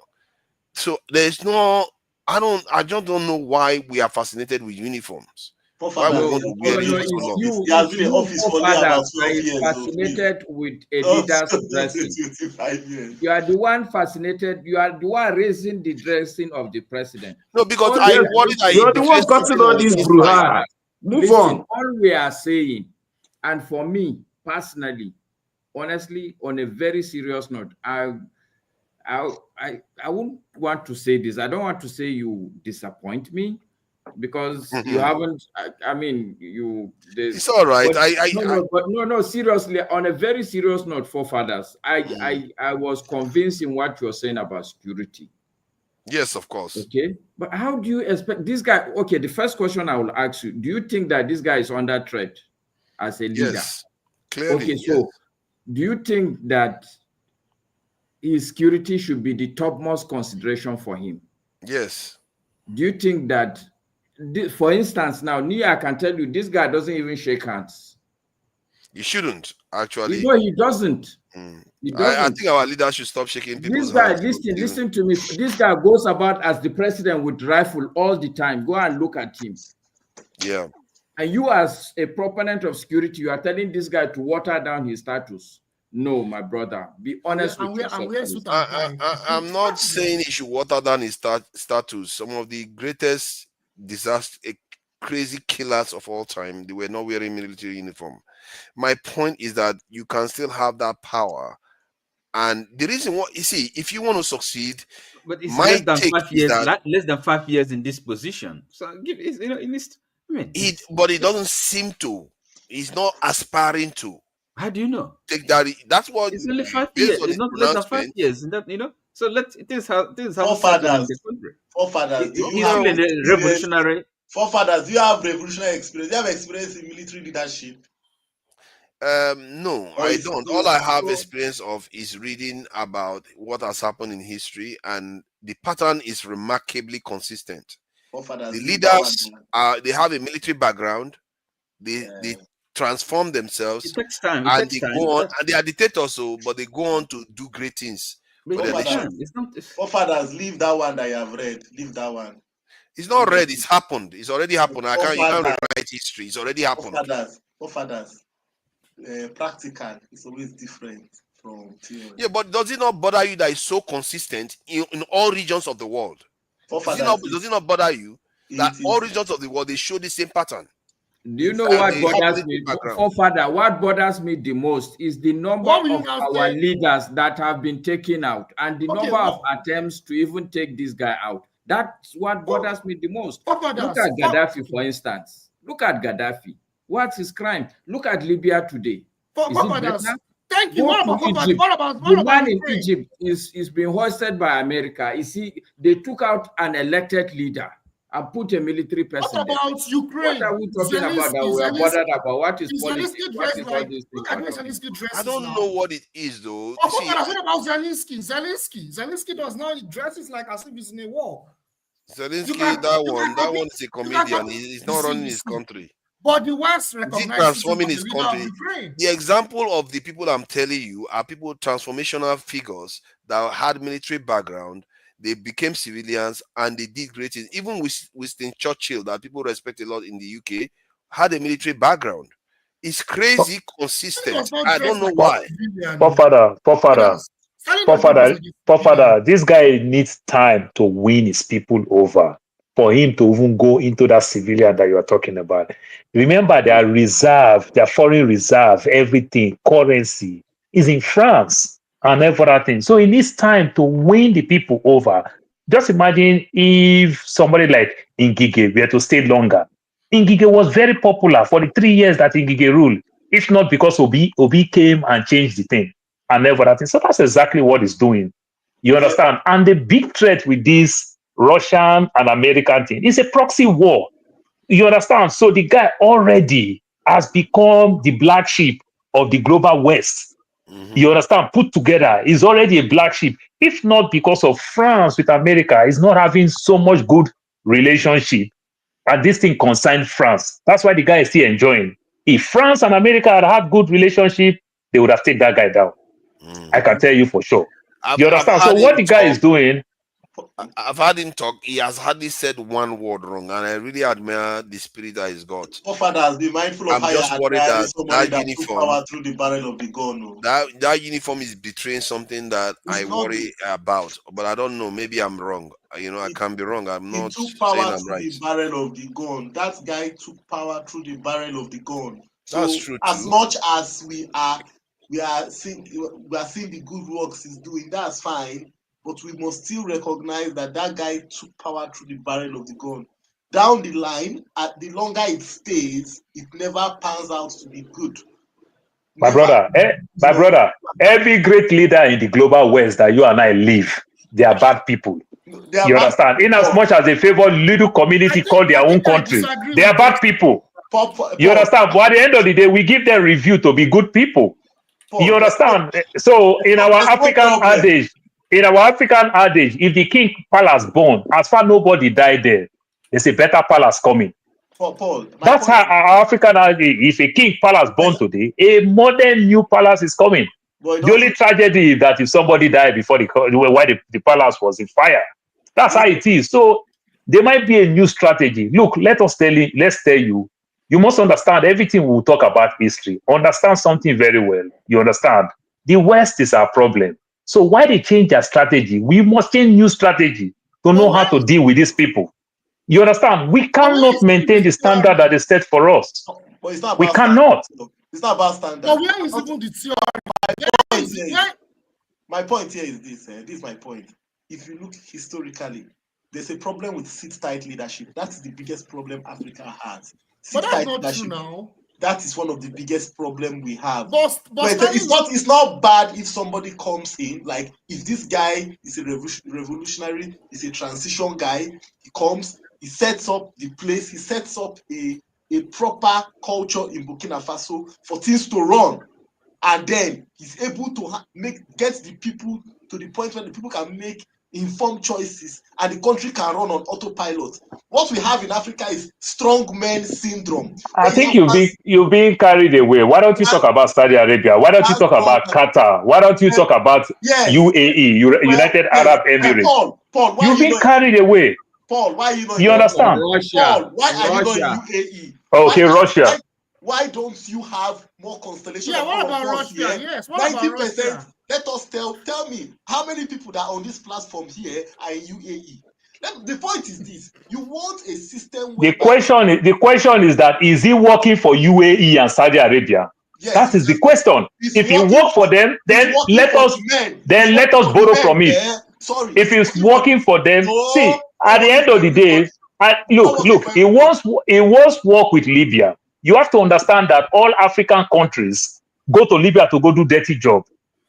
S3: So there's no, I just don't know why we are fascinated with uniforms. Why we want to wear uniforms?
S16: He has been in office for about 12 years. Fascinated with a leader's dressing. You are the one fascinated. You are the one raising the dressing of the president.
S3: No, because
S9: you're the one cutting all these brouhaha. Move on.
S16: All we are saying, and for me personally, honestly, on a very serious note, I wouldn't want to say this. I don't want to say you disappoint me because you haven't. I mean, you.
S3: It's all right.
S16: But no. Seriously, on a very serious note, forefathers, I was convinced in what you're saying about security.
S3: Yes, of course.
S16: Okay, but how do you expect this guy? Okay, the first question I will ask you: do you think that this guy is under threat as a leader?
S3: Yes, clearly.
S16: Okay, so do you think that his security should be the topmost consideration for him?
S3: Yes.
S16: Do you think that, for instance, now Nia can tell you this guy doesn't even shake hands?
S3: You shouldn't, actually.
S16: No, he doesn't. He doesn't.
S3: I think our leaders should stop shaking people's
S16: This guy,
S3: hands.
S16: listen to me. This guy goes about as the president with rifle all the time. Go and look at him.
S3: Yeah.
S16: And you, as a proponent of security, you are telling this guy to water down his status. No, my brother. Be honest with yourself.
S3: I'm not saying he should water down his status. Some of the greatest disaster, crazy killers of all time, they were not wearing military uniform. My point is that you can still have that power. And the reason why, you see, if you want to succeed,
S14: but it's less than 5 years in this position. So give
S3: but he doesn't seem to. He's not aspiring to.
S14: How do you know?
S3: Take that. That's what
S14: it's only 5 years. It's not less than 5 years. So this is how
S13: forefathers. Forefathers,
S14: do you have revolutionary?
S13: Forefathers, do you have revolutionary experience? Do you have experience in military leadership?
S3: No, I don't. All I have experience of is reading about what has happened in history, and the pattern is remarkably consistent. The leaders they have a military background. They transform themselves.
S14: It takes time.
S3: And go on, and they are dictators, but they go on to do great things.
S13: Forefathers, leave that one that you have read. Leave that one.
S3: It's not read. It's happened. It's already happened. You can't rewrite history. It's already happened.
S13: Forefathers. Practical is always different from theory.
S3: Yeah, but does it not bother you that it's so consistent in all regions of the world? Does it not bother you that all regions of the world, they show the same pattern?
S16: Do you know what bothers me? Forefather, what bothers me the most is the number of our leaders that have been taken out and the number of attempts to even take this guy out. That's what bothers me the most. Look at Gaddafi, for instance. Look at Gaddafi. What's his crime? Look at Libya today.
S6: Thank you. What about
S16: the man in Egypt is being hoisted by America? You see, they took out an elected leader and put a military person.
S6: What about Ukraine?
S16: What are we talking about that we are bothered about? What is politics? What is all this thing?
S3: I don't know what it is, though.
S6: What about Zelensky? Zelensky does not dress like as if he's in a war.
S3: Zelensky, that one is a comedian. He's not running his country.
S6: But the West recognizes
S3: transforming his country. The example of the people I'm telling you are people, transformational figures that had military background. They became civilians and they did great things. Even Winston Churchill, that people respect a lot in the UK, had a military background. It's crazy consistent. I don't know why.
S11: Forefather, this guy needs time to win his people over for him to even go into that civilian that you are talking about. Remember, their reserve, their foreign reserve, everything, currency is in France and everything. So he needs time to win the people over. Just imagine if somebody like Ngige were to stay longer. Ngige was very popular for the 3 years that Ngige ruled, if not because Obi came and changed the thing and everything. So that's exactly what he's doing. You understand? And the big threat with this Russian and American thing is a proxy war. You understand? So the guy already has become the black sheep of the global West. You understand? Put together, he's already a black sheep. If not because of France with America, is not having so much good relationship. And this thing concerned France. That's why the guy is still enjoying. If France and America had good relationship, they would have taken that guy down. I can tell you for sure. You understand? So what the guy is doing,
S3: I've had him talk. He has hardly said one word wrong, and I really admire the spirit that he's got.
S13: Forefathers, be mindful of
S3: I'm just worried that
S13: uniform power through the barrel of the gun.
S3: That uniform is betraying something that I worry about, but I don't know. Maybe I'm wrong. I can be wrong. I'm not saying I'm right.
S13: The barrel of the gun. That guy took power through the barrel of the gun.
S3: That's true.
S13: As much as we are seeing the good works he's doing, that's fine. but we must still recognize that that guy took power through the barrel of the gun. Down the line, the longer it stays, it never pans out to be good.
S11: My brother, every great leader in the global West that you and I live, they are bad people. You understand? In as much as they favor little community called their own country, they are bad people. You understand? But at the end of the day, we give them review to be good people. You understand? So in our African adage, if the king palace born, as far nobody died there, there's a better palace coming.
S13: Paul,
S11: that's how our African adage. If a king palace born today, a modern new palace is coming. The only tragedy is that if somebody died before the palace was in fire. That's how it is. So there might be a new strategy. Look, let's tell you, you must understand everything we will talk about history. Understand something very well. You understand? The West is our problem. So why they change their strategy? We must change new strategy to know how to deal with these people. You understand? We cannot maintain the standard that is set for us. We cannot.
S13: It's not about standard.
S6: But where is even the theory?
S13: My point here is this. This is my point. If you look historically, there's a problem with sit-tight leadership. That's the biggest problem Africa has.
S6: But that's not true now.
S13: That is one of the biggest problems we have.
S6: But
S13: it's not bad if somebody comes in, like if this guy is a revolutionary, is a transition guy, he comes, he sets up the place, he sets up a proper culture in Burkina Faso for things to run. And then he's able to get the people to the point where the people can make informed choices and the country can run on autopilot. What we have in Africa is strong men syndrome.
S11: I think you're being carried away. Why don't you talk about Saudi Arabia? Why don't you talk about Qatar? Why don't you talk about UAE, United Arab Emirates?
S13: Paul,
S11: you've been carried away.
S13: Paul, why are you not?
S11: You understand?
S13: Paul, why are you not in UAE?
S11: Okay, Russia.
S13: Why don't you have more constellation?
S6: Yeah, what about Russia? Yes, what about
S13: 90%.
S6: Russia?
S13: Let us tell me how many people that are on this platform here are in UAE. The point is this: you want a system.
S11: The question is that is he working for UAE and Saudi Arabia? Yes, that is the question. If you work for them, then let us borrow from it. If he's working for them, see at the end of the day, look. He wants work with Libya. You have to understand that all African countries go to Libya to go do dirty job.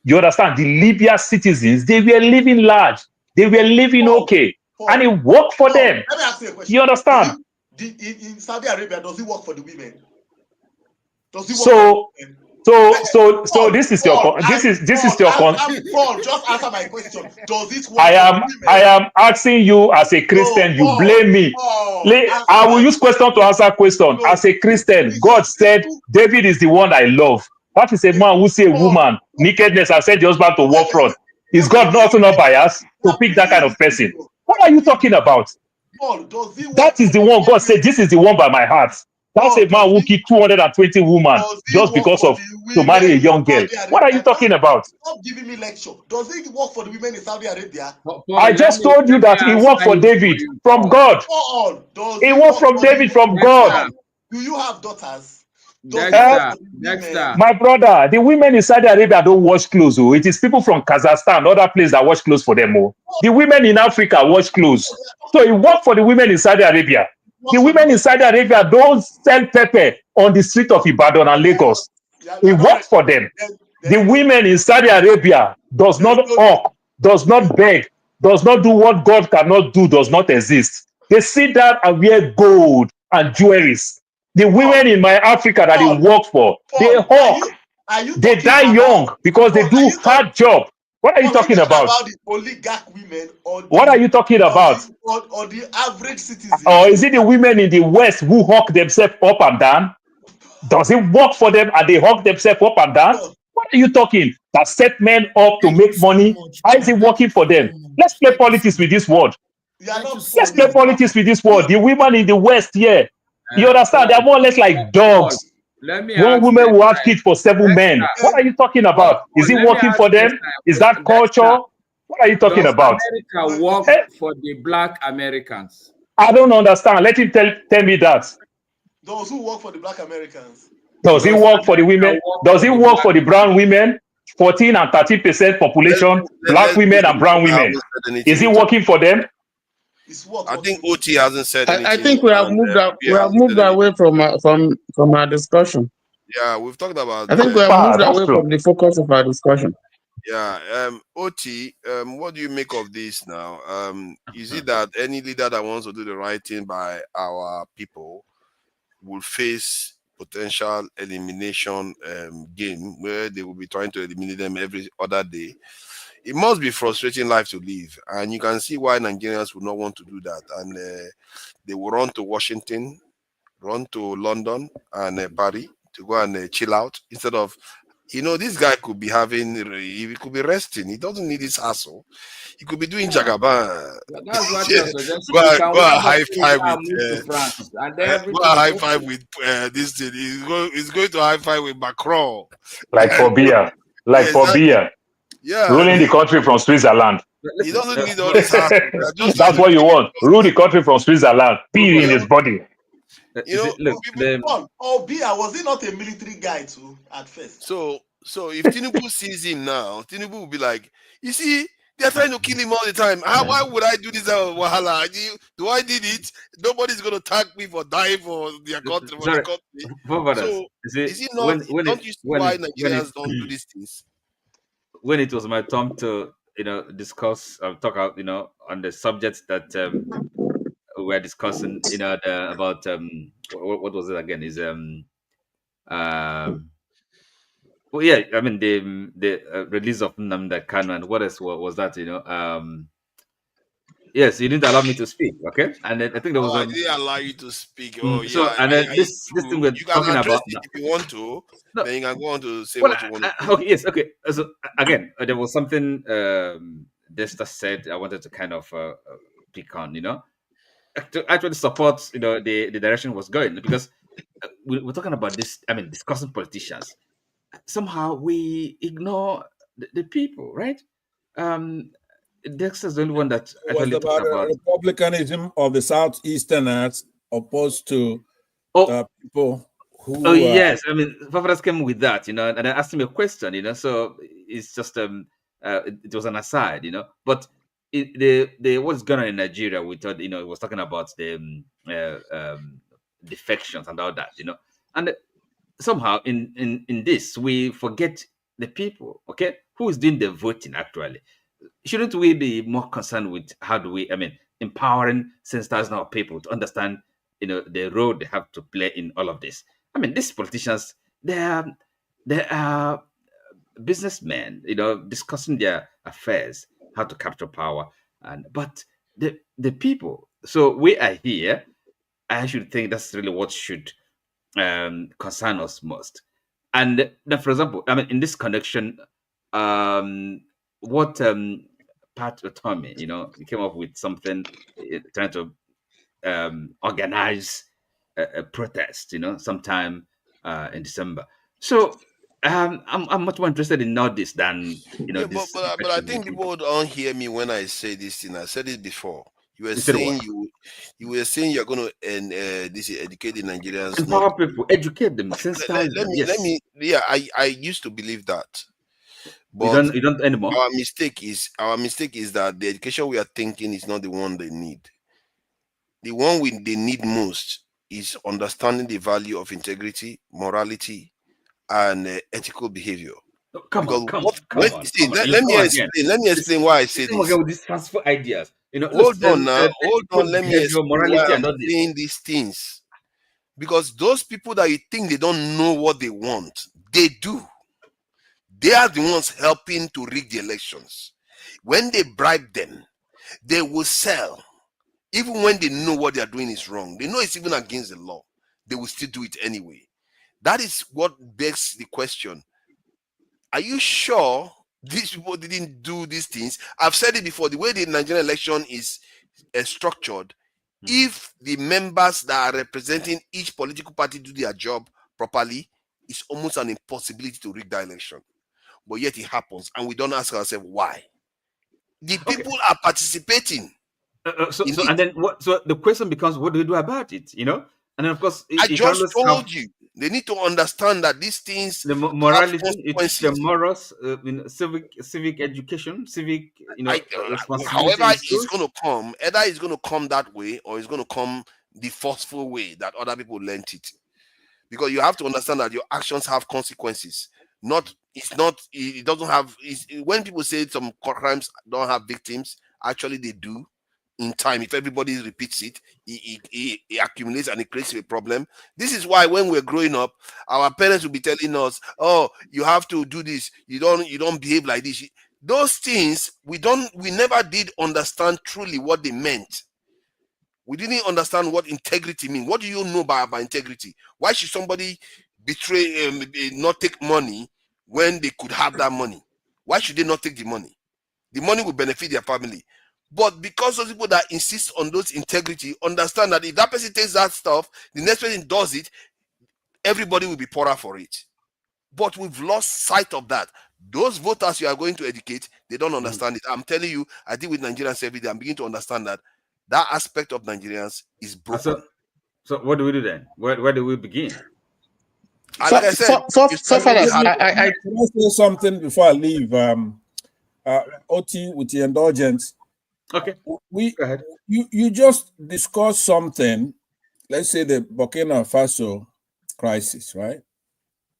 S11: You understand? The Libya citizens, they were living large. They were living okay. And it worked for them.
S13: Let me ask you a question.
S11: You understand?
S13: In Saudi Arabia, does it work for the women? Does it work for the women?
S11: So this is your Paul,
S13: just answer my question. Does it work?
S11: I am asking you as a Christian. You blame me. I will use question to answer question. As a Christian, God said David is the one I love. That is a man who say woman nakedness and sent the husband to war front. Is God also not biased to pick that kind of person? What are you talking about? That is the one God said. This is the one by my heart. That's a man who killed 220 women just because of to marry a young girl. What are you talking about?
S13: Stop giving me lecture. Does it work for the women in Saudi Arabia?
S11: I just told you that he worked for David from God. He worked from David from God.
S13: Do you have daughters?
S11: My brother, the women in Saudi Arabia don't wash clothes. Oh. It is people from Kazakhstan, other places that wash clothes for them. Oh. The women in Africa wash clothes. So he worked for the women in Saudi Arabia. The women in Saudi Arabia don't sell pepper on the street of Ibadan and Lagos. He works for them. The women in Saudi Arabia does not hawk, does not beg, does not do what God cannot do, does not exist. They sit down and wear gold and jewelries. The women in my Africa that he work for, they hawk. They die young because they do hard job. What are you talking about?
S13: The oligarch women or
S11: what are you talking about?
S13: Or the average citizen?
S11: Or is it the women in the West who hawk themselves up and down? Does it work for them and they hawk themselves up and down? What are you talking? That set men up to make money? How is it working for them? Let's play politics with this word. Let's play politics with this word. The women in the West here, you understand? They are more or less like dogs. One woman will have kids for 7 men. What are you talking about? Is it working for them? Is that culture? What are you talking about?
S16: America work for the black Americans?
S11: I don't understand. Let him tell me that.
S13: Those who work for the black Americans.
S11: Does it work for the women? Does it work for the brown women? 14 and 13% population, black women and brown women. Is it working for them?
S3: I think OT hasn't said anything.
S10: I think we have moved away from our discussion.
S3: Yeah, we've talked about.
S10: I think we have moved away from the focus of our discussion.
S3: Yeah, OT, what do you make of this now? Is it that any leader that wants to do the right thing by our people will face potential elimination game where they will be trying to eliminate them every other day? It must be frustrating life to live, and you can see why Nigerians would not want to do that, and they will run to Washington, run to London and Paris to go and chill out instead of, this guy could be he could be resting. He doesn't need this hassle. He could be doing Jagaban.
S16: That's what you're suggesting.
S3: Go and high five with this thing. He's going to high five with Macron.
S11: Like for beer.
S3: Yeah.
S11: Ruling the country from Switzerland.
S3: He doesn't need all this hassle.
S11: That's what you want. Rule the country from Switzerland. Beer in his body.
S13: Was he not a military guy too at first?
S3: So if Tinubu sees him now, Tinubu will be like, you see, they're trying to kill him all the time. Why would I do this? Wahala? Do I did it? Nobody's gonna tag me for dying for their country. So is it not? Don't you see why Nigerians don't do these things?
S14: When it was my turn to discuss talk out on the subjects that we're discussing about what was it again is well, yeah, I mean the release of Nnamdi Kanu, and what else was that? Yes, you didn't allow me to speak. Okay, and then I think there was.
S3: I didn't allow you to speak.
S14: So and then this thing we're talking about.
S3: If you want to, then you can go on to say
S14: what
S3: you want to.
S14: Okay, yes, okay. So again, there was something Desta said. I wanted to kind of pick on. To actually support the direction was going, because we're talking about this. I mean, discussing politicians. Somehow we ignore the people, right? Dexter's the only one that actually talked about
S21: republicanism of the Southeasterners opposed to people who.
S14: Oh yes, I mean, Favaras came with that, and I asked him a question, so it's just it was an aside, but what's going on in Nigeria, we thought, it was talking about the defections and all that, and somehow in this we forget the people. Okay, who is doing the voting actually? Shouldn't we be more concerned with how do we, empowering senators of people to understand, the role they have to play in all of this? I mean, these politicians, they are businessmen, discussing their affairs, how to capture power, but the people. So we are here. I should think that's really what should concern us most. And then, for example, in this connection, what Pat Otome, he came up with something trying to organize a protest, sometime in December. So I'm much more interested in all this than this.
S3: But I think people don't hear me when I say this thing. I said it before. You were saying you're going to educate the Nigerians.
S14: Empower people, educate them,
S3: I used to believe that. But
S14: you don't anymore.
S3: Our mistake is that the education we are thinking is not the one they need. The one they need most is understanding the value of integrity, morality, and ethical behavior.
S14: Let
S3: me explain why I say this.
S14: With these transfer ideas,
S3: hold on. Let me explain why I'm saying these things. Because those people that you think they don't know what they want, they do. They are the ones helping to rig the elections. When they bribe them, they will sell. Even when they know what they are doing is wrong, they know it's even against the law, they will still do it anyway. That is what begs the question. Are you sure these people didn't do these things? I've said it before, the way the Nigerian election is structured, if the members that are representing each political party do their job properly, it's almost an impossibility to rig the election. But yet it happens, and we don't ask ourselves why. The people are participating.
S14: So the question becomes, what do we do about it? And of course,
S3: I just told you they need to understand that these things
S14: the
S3: have
S14: morality,
S3: consequences.
S14: the morals, civic education, civic, responsibility.
S3: However, it's going to come. Either it's going to come that way, or it's going to come the forceful way that other people learnt it. Because you have to understand that your actions have consequences. It doesn't have. When people say some crimes don't have victims, actually they do. In time, if everybody repeats it, it accumulates and it creates a problem. This is why when we're growing up, our parents will be telling us, "Oh, you have to do this. You don't behave like this." Those things we never did understand truly what they meant. We didn't understand what integrity means. What do you know by integrity? Why should somebody betray, not take money when they could have that money? Why should they not take the money? The money will benefit their family. But because those people that insist on those integrity understand that if that person takes that stuff, the next person does it, everybody will be poorer for it. But we've lost sight of that. Those voters you are going to educate, they don't understand it. I'm telling you, I deal with Nigerians every day. I'm beginning to understand that aspect of Nigerians is broken.
S14: So what do we do then? Where do we begin?
S3: Like I said,
S21: I say something before I leave. Oti, with the indulgence.
S14: Okay.
S21: Go ahead. You just discussed something, let's say the Burkina Faso crisis, right?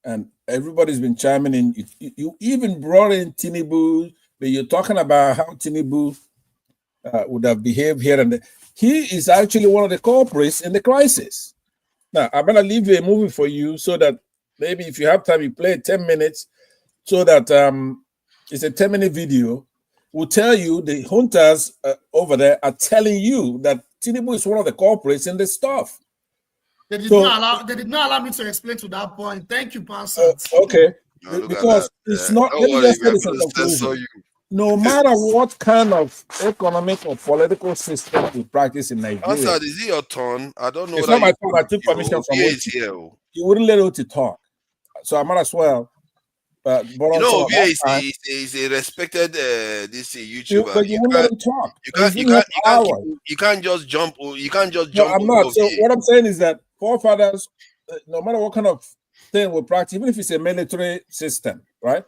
S21: And everybody's been chiming in. You even brought in Tinubu, but you're talking about how Tinubu would have behaved here and there. He is actually one of the culprits in the crisis. Now, I'm going to leave a movie for you so that maybe if you have time, you play 10 minutes so that it's a 10-minute video. Will tell you the juntas over there are telling you that Tinubu is one of the culprits in this stuff.
S6: They did not allow me to explain to that point. Thank you, Pastor.
S21: Okay. Because it's not, let me just say this in conclusion. No matter what kind of economic or political system we practice in Nigeria.
S3: Answer, is it your turn? I don't know.
S21: It's not my turn. I took permission from Oti. You wouldn't let Oti talk. So I might as well. But
S3: he's a respected this YouTuber.
S21: But you won't let him talk.
S3: You can't just jump. You can't just
S21: No,
S3: jump.
S21: I'm not. So what I'm saying is that forefathers, no matter what kind of thing we practice, even if it's a military system, right?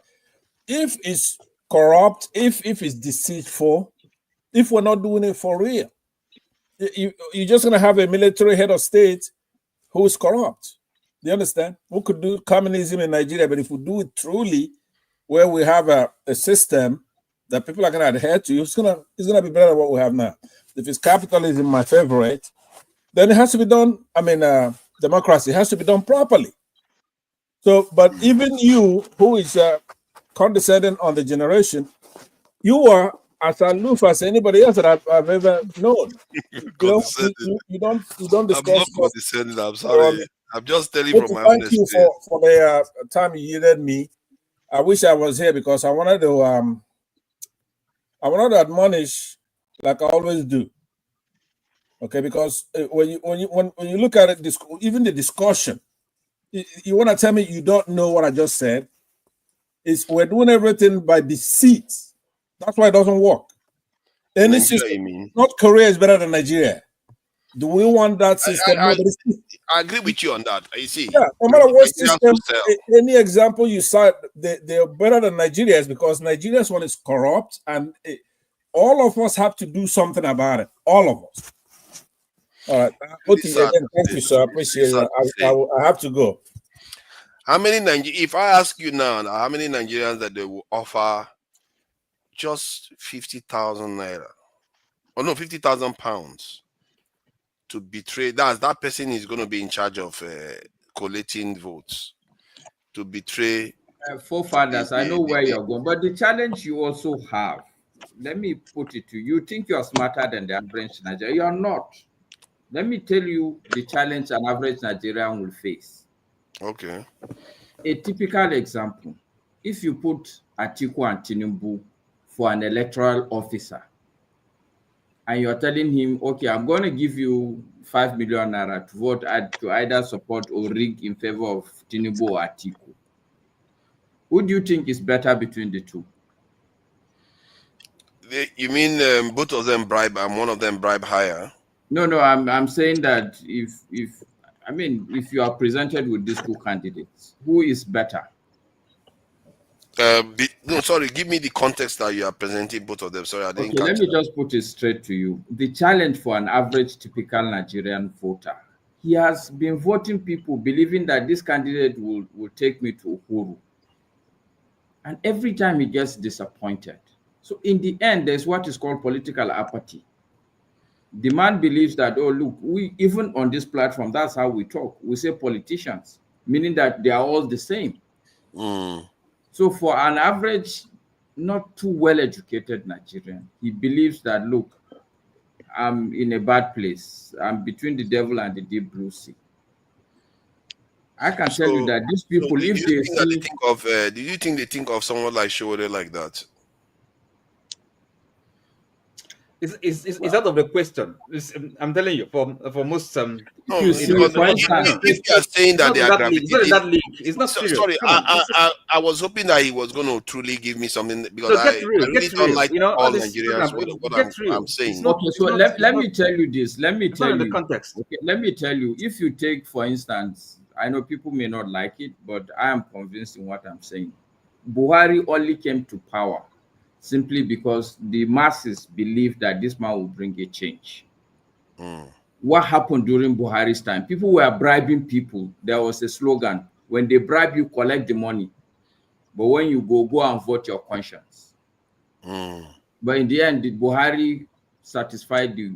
S21: If it's corrupt, if it's deceitful, if we're not doing it for real, you're just gonna have a military head of state who is corrupt. Do you understand? We could do communism in Nigeria, but if we do it truly, where we have a system that people are going to adhere to, it's gonna be better than what we have now. If it's capitalism, my favorite, then it has to be done. I mean, democracy has to be done properly. So, but even you, who is condescending on the generation, you are as aloof as anybody else that I've ever known. You don't discuss.
S3: I'm not condescending. I'm sorry. I'm just telling you from my own
S21: Thank you for the time you yielded me. I wish I was here because I wanted to admonish like I always do. Okay, because when you look at it, even the discussion, you want to tell me you don't know what I just said? We're doing everything by deceit. That's why it doesn't work. Any system, not Korea is better than Nigeria. Do we want that system?
S3: I agree with you on that. You see,
S21: yeah, no matter what system, any example you cite, they're better than Nigeria's because Nigeria's one is corrupt, and all of us have to do something about it. All of us. All right. Thank you, sir. I appreciate it. I have to go.
S3: How many if I ask you now, how many Nigerians that they will offer just 50,000 naira? Or no, 50,000 pounds to betray that person is going to be in charge of collating votes to betray
S16: forefathers. I know where you're going, but the challenge you also have, let me put it to you, think you're smarter than the average Nigerian. You're not. Let me tell you the challenge an average Nigerian will face.
S3: Okay.
S16: A typical example, if you put Atiku and Tinubu for an electoral officer, and you're telling him, okay, I'm going to give you 5 million naira to vote to either support or rig in favor of Tinubu or Atiku. Who do you think is better between the two?
S3: You mean both of them bribe and one of them bribe higher?
S16: No, I'm saying that if I mean, if you are presented with these two candidates, who is better?
S3: No, sorry. Give me the context that you are presenting both of them. Sorry, I didn't
S16: Okay,
S3: catch
S16: let me
S3: that.
S16: just put it straight to you. The challenge for an average typical Nigerian voter, he has been voting people believing that this candidate will take me to Uhuru. And every time he gets disappointed. So in the end, there's what is called political apathy. The man believes that, oh, look, we even on this platform, that's how we talk. We say politicians, meaning that they are all the same. So for an average, not too well-educated Nigerian, he believes that, look, I'm in a bad place. I'm between the devil and the deep blue sea. I can tell you that these people, if they see...
S3: Do you think they think of someone like Showore like that?
S14: It's out of the question. I'm telling you, for most
S3: no, if they are saying that they are gravitating,
S14: it's not serious.
S3: Sorry, I was hoping that he was going to truly give me something because I really don't like all Nigerians with what I'm saying.
S16: Okay, so let me tell you this. Let me tell you
S14: the context.
S16: Okay, let me tell you. If you take, for instance, I know people may not like it, but I am convinced in what I'm saying. Buhari only came to power simply because the masses believed that this man will bring a change. What happened during Buhari's time? People were bribing people. There was a slogan, when they bribe you, collect the money. But when you go and vote your conscience. But in the end, did Buhari satisfy the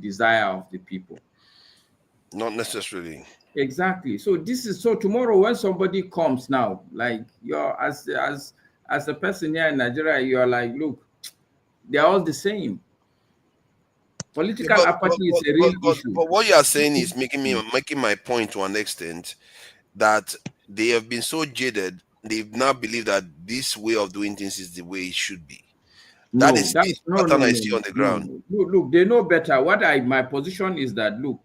S16: desire of the people?
S3: Not necessarily.
S16: Exactly. So this is so tomorrow when somebody comes now, like you're as a person here in Nigeria, you're like, look, they're all the same. Political apathy is a real issue.
S3: But what you are saying is making my point to an extent that they have been so jaded, they now believe that this way of doing things is the way it should be. That is the pattern I see on the ground.
S16: Look, they know better. My position is that, look,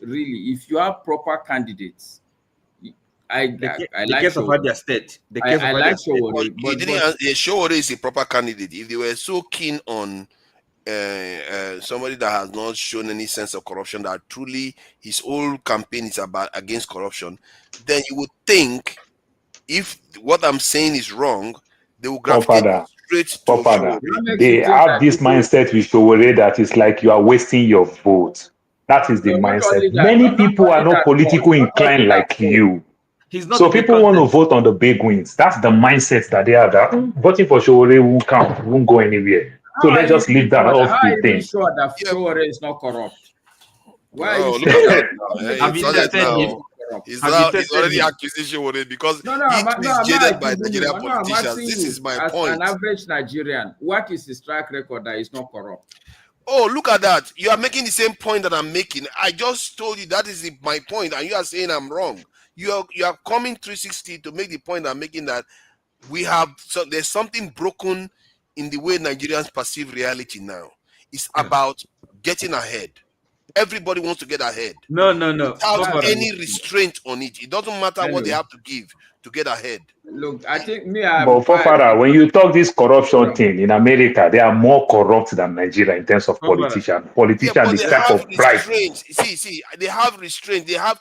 S16: really, if you have proper candidates, I like
S14: case of Abia State. The case
S16: I
S14: of
S16: like
S3: Showore.
S16: Showore.
S3: Showore is a proper candidate. If they were so keen on somebody that has not shown any sense of corruption, that truly his whole campaign is about against corruption, then you would think if what I'm saying is wrong, they will gravitate straight to Showore.
S11: They have this mindset with Showore that is like you are wasting your vote. That is the mindset. Many people are not politically inclined like you. So people want to vote on the big wins. That's the mindset that they have. That voting for Showore won't count, won't go anywhere. So let's just leave that off the thing.
S16: Sure that Showore is not corrupt. Why are you
S3: look
S16: sure
S3: at that now? He's already accusing Showore because he's jaded by Nigerian politicians. This is my point.
S16: As an average Nigerian, what is his track record that is not corrupt?
S3: Oh, look at that. You are making the same point that I'm making. I just told you that is my point, and you are saying I'm wrong. You are coming 360 to make the point I'm making, that there's something broken in the way Nigerians perceive reality now. It's about getting ahead. Everybody wants to get ahead.
S14: No.
S3: Without any restraint on it. It doesn't matter what they have to give to get ahead.
S16: Look, I think
S11: But Fubara, when you talk this corruption thing in America, they are more corrupt than Nigeria in terms of politicians. Politicians, this type of bribe.
S3: See, they have restraint. They have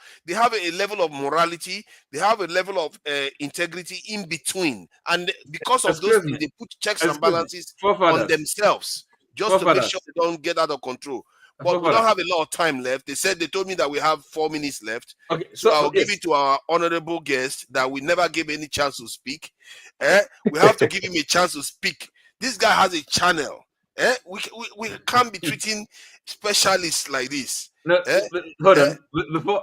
S3: a level of morality. They have a level of integrity in between, and because of those things, they put checks and balances on themselves just to make sure they don't get out of control. But we don't have a lot of time left. They told me that we have 4 minutes left. Okay, so I'll give it to our honorable guest that we never gave any chance to speak. We have to give him a chance to speak. This guy has a channel. We can't be treating specialists like this.
S14: No, hold on.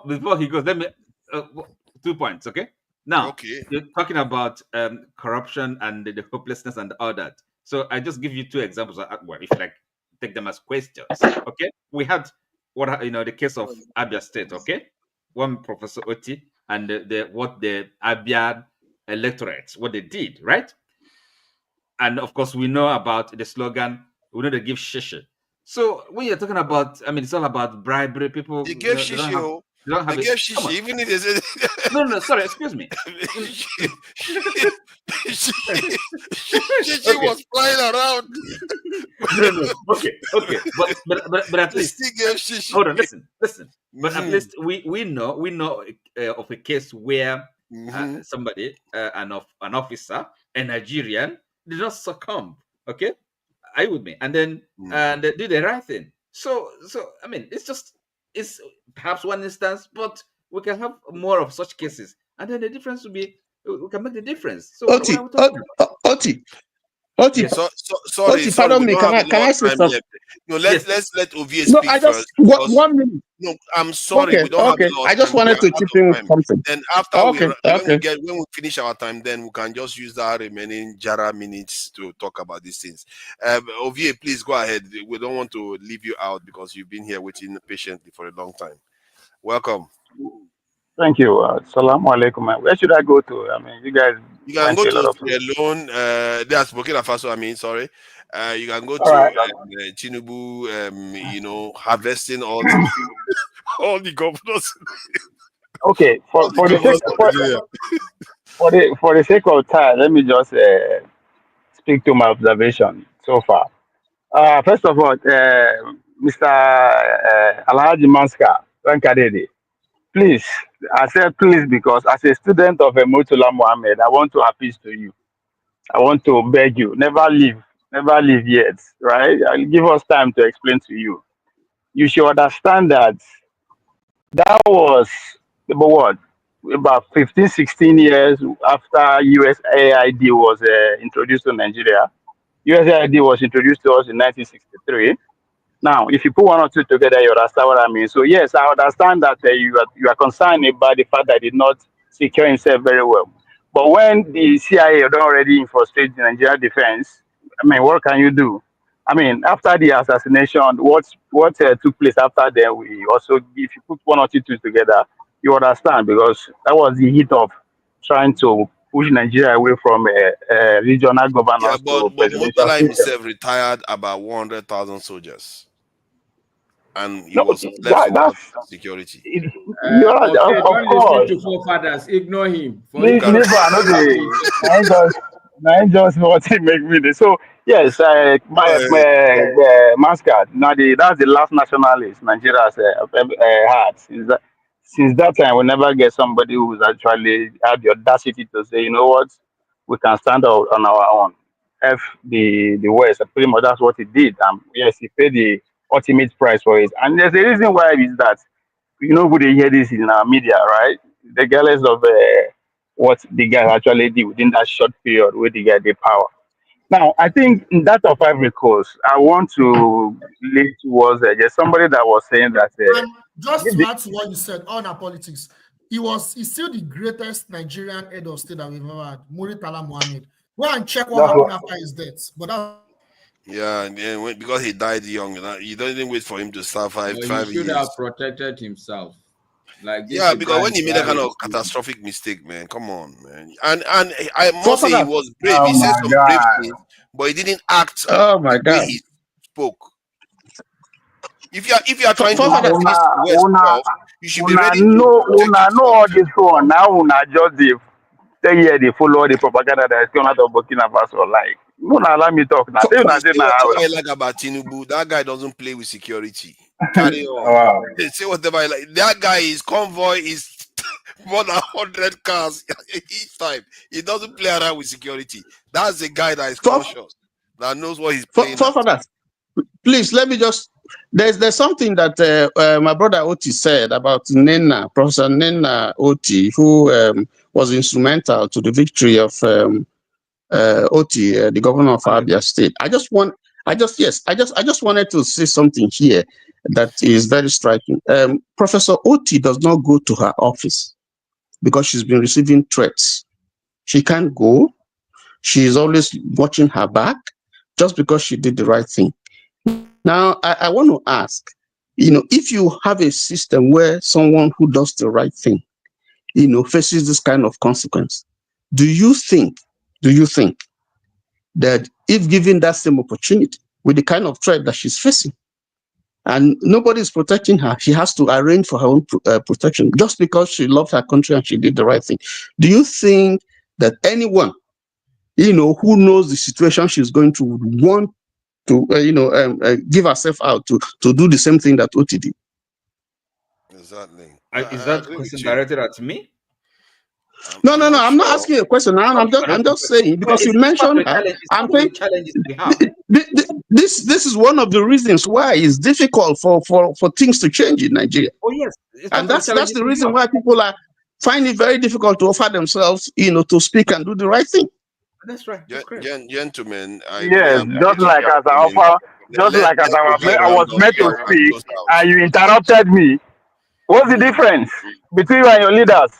S14: Before he goes, let me 2 points. Okay. Now, you're talking about corruption and the hopelessness and all that. So I just give you 2 examples. Well, if you like, take them as questions. Okay, we had the case of Abia State. Okay, one Professor Oti and the Abia electorates, what they did, right? And of course, we know about the slogan. We give shishi. So when you're talking about, it's all about bribery. People
S3: they gave shishi.
S14: You don't have
S3: They
S14: it.
S3: gave shishi, even if they said
S14: No, sorry, excuse me.
S3: Shishi was flying around.
S14: No. Okay. But at
S3: They
S14: least
S3: still gave shishi.
S14: hold on, listen. But at least we know of a case where somebody, an officer, a Nigerian, did not succumb. Okay, are you with me? And then and they did the right thing. So I mean, it's perhaps one instance, but we can have more of such cases, and then the difference will be we can make the difference. So what are we talking about?
S10: Oti,
S14: Yes.
S3: Sorry,
S10: pardon
S3: we
S10: me.
S3: don't have a
S10: Can
S3: lot
S10: I
S3: of
S10: say
S3: time
S10: something?
S3: left. No, let's let Ovie
S10: No,
S3: speak
S10: I just
S3: first. Because,
S10: 1 minute.
S3: no, I'm sorry,
S10: Okay,
S3: we don't have a lot
S10: I
S3: of
S10: just
S3: time. We
S10: wanted
S3: are
S10: to
S3: out
S10: chip
S3: of
S10: in with
S3: time.
S10: something.
S3: Then after
S10: Okay.
S3: when we finish our time, then we can just use that remaining Jara minutes to talk about these things. Ovie, please go ahead. We don't want to leave you out because you've been here waiting patiently for a long time. Welcome.
S2: Thank you. Assalamu alaikum. Where should I go to? I mean, you guys
S3: You can
S2: went
S3: go
S2: to a lot
S3: to
S2: of places.
S3: Sierra Leone. That's Burkina Faso. I mean, sorry. You can go
S2: All
S3: to
S2: right.
S3: Tinubu, harvesting all the all the governors,
S2: Okay.
S3: all the governors of Nigeria.
S2: For the sake of time, let me just speak to my observation so far. First of all, Mr. Alhaji Manska Rankadede, please, I said please because as a student of Murtala Mohammed, I want to appeal to you. I want to beg you, never leave yet, right? Give us time to explain to you. You should understand that that was about what? About 15, 16 years after USAID was introduced to Nigeria. USAID was introduced to us in 1963. Now, if you put one or two together, you understand what I mean. So yes, I understand that you are concerned about the fact that he did not secure himself very well. But when the CIA had already infiltrated the Nigerian defense, I mean, what can you do? I mean, after the assassination, what took place after then? We also, if you put one or two together, you understand because that was the heat of trying to push Nigeria away from regional
S3: Yeah,
S2: governance to
S3: but
S2: presidential
S3: Murtala
S2: system.
S3: himself retired about 100,000 soldiers, and he
S2: No,
S3: was left without
S2: that's
S3: security.
S2: you're
S16: Okay,
S2: of
S16: don't listen
S2: course.
S16: to forefathers. Ignore him.
S2: Me,
S16: Forget
S3: Look
S2: me,
S3: at
S2: but I know I just what he make me do. So yes, my mascot. Now that's the last nationalist Nigeria has had. Since that time, we never get somebody who's actually had the audacity to say, you know what, we can stand out on our own. F the West. Pretty much that's what he did. Yes, he paid the ultimate price for it. And there's a reason why is that we dey hear this in our media, right? Regardless of what the guy actually did within that short period where the guy did power. Now, I think in that of Ivory Coast, I want to lead towards there's somebody that was saying that
S6: And just
S2: if
S6: to
S2: the,
S6: add to what you said on our politics, he's still the greatest Nigerian head of state that we've ever had, Muritala Mohammed. Go and check what
S2: that's
S6: happened
S2: what
S6: after his death. But that
S3: yeah, and then because he died young, you don't even wait for him to serve
S16: But he
S3: five
S16: should have
S3: years.
S16: protected himself. Like this
S3: Yeah, because when he made a kind
S16: Ibrahim
S3: of catastrophic mistake, man, come on, man. And I must say he
S10: Forefather.
S3: was brave.
S2: oh
S3: He said
S2: my
S3: some brave
S2: god.
S3: things, but he didn't act
S10: Oh my
S3: the way
S10: God.
S3: he spoke. If you are trying to
S2: Now
S10: Forefather.
S3: face the West stuff, you should be ready to protect
S2: una know
S3: yourself.
S2: all this one. Now una just they follow the propaganda that is coming out of Burkina Faso. Like, una allow me talk now. Say una
S3: Please
S2: say
S3: say
S2: now.
S3: whatever you like about Tinubu. That guy doesn't play with security. Carry on.
S2: Wow.
S3: Say whatever you like. That guy, his convoy is more than 100 cars each time. He doesn't play around with security. That's the guy that is conscious, that knows what he's playing at.
S10: Forefather, please let me just. There's something that my brother Oti said about Nena, Professor Nena Oti, who was instrumental to the victory of Oti, the governor of Abia State. I just wanted to say something here that is very striking. Professor Oti does not go to her office because she's been receiving threats. She can't go. She is always watching her back just because she did the right thing. Now, I want to ask, if you have a system where someone who does the right thing, faces this kind of consequence, do you think that if given that same opportunity with the kind of threat that she's facing, and nobody is protecting her. She has to arrange for her own protection just because she loved her country and she did the right thing. Do you think that anyone, who knows the situation she's going to, would want to, give herself out to do the same thing that Oti did?
S3: Exactly.
S14: Is that question directed at me?
S10: No. I'm not asking you a question now. I'm just saying, because you mentioned. I'm saying
S14: challenges we have.
S10: This is one of the reasons why it's difficult for things to change in Nigeria.
S14: Oh yes,
S10: and that's the reason why people are find it very difficult to offer themselves, to speak and do the right thing.
S14: That's right.
S3: Gentlemen,
S2: yes, just like as I offer, I was meant to speak, and you interrupted me. What's the difference between you and your leaders?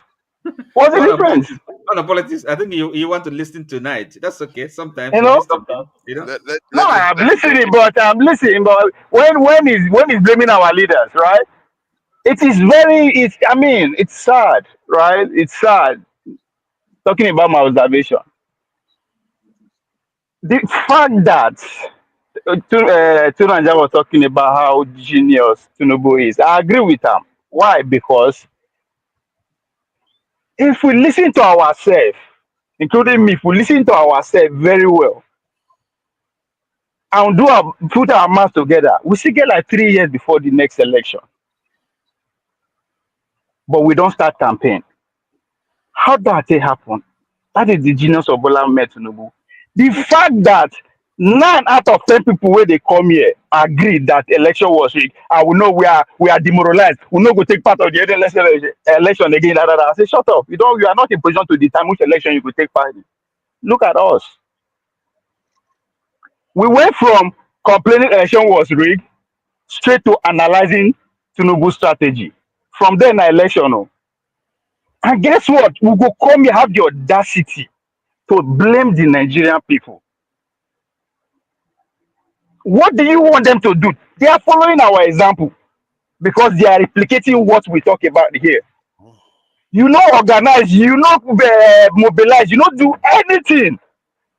S2: What's the difference?
S14: On politics, I think you want to listen tonight. That's okay. Sometimes
S2: No, I'm listening, but when he's blaming our leaders, right? It's sad, right? It's sad. Talking about my observation, the fact that Tunanja was talking about how genius Tinubu is, I agree with him. Why? Because if we listen to ourselves, including me, if we listen to ourselves very well and put our minds together, we still get like 3 years before the next election. But we don't start campaign. How that happen? That is the genius of Bola Ahmed Tinubu. The fact that 9 out of 10 people where they come here agree that election was rigged, and we know we are demoralized. We no go take part of the election again. I say, shut up. You are not in position to determine which election you could take part in. Look at us. We went from complaining election was rigged straight to analyzing Tinubu's strategy. From then, election. And guess what? We go come here, have the audacity to blame the Nigerian people. What do you want them to do? They are following our example because they are replicating what we talk about here. You know, organize, mobilize, you don't do anything.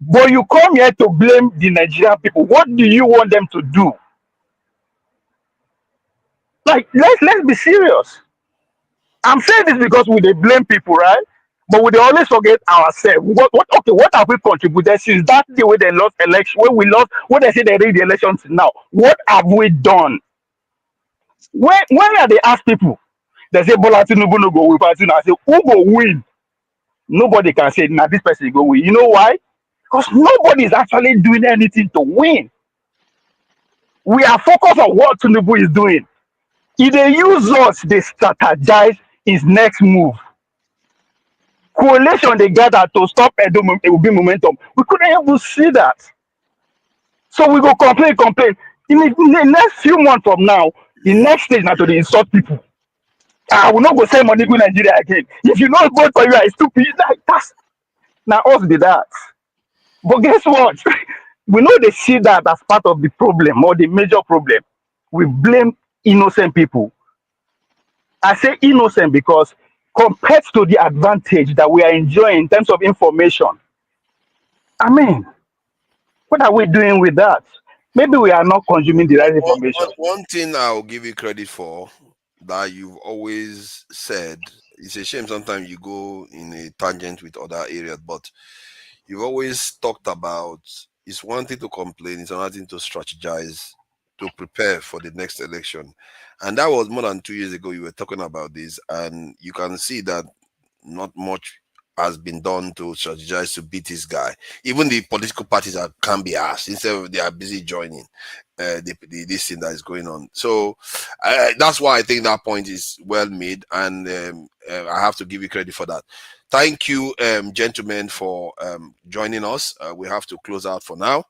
S2: But you come here to blame the Nigerian people. What do you want them to do? Like, let's be serious. I'm saying this because they blame people, right? But we always forget ourselves. What have we contributed since that day when they lost election, when they say they rigged the elections now? What have we done? When they ask people, they say Bola Tinubu no go win. I say, who go win? Nobody can say, now this person go win. You know why? Because nobody is actually doing anything to win. We are focused on what Tinubu is doing. If they use us, they strategize his next move. Coalition they gather to stop it will be momentum. We couldn't even see that. So we go complain. In the next few months from now, the next stage now to the insult people. I will not go send money to Nigeria again. If you not vote for you, I stupid. That's now us did that. But guess what? We know they see that as part of the problem or the major problem. We blame innocent people. I say innocent because compared to the advantage that we are enjoying in terms of information, what are we doing with that? Maybe we are not consuming the right information.
S3: One thing I'll give you credit for that you've always said, it's a shame sometimes you go in a tangent with other areas, but you've always talked about it's one thing to complain, it's another thing to strategize, to prepare for the next election. And that was more than 2 years ago you were talking about this, and you can see that not much has been done to strategize to beat this guy. Even the political parties can be asked, instead of they are busy joining this thing that is going on. So that's why I think that point is well made, and I have to give you credit for that. Thank you, gentlemen, for joining us. We have to close out for now.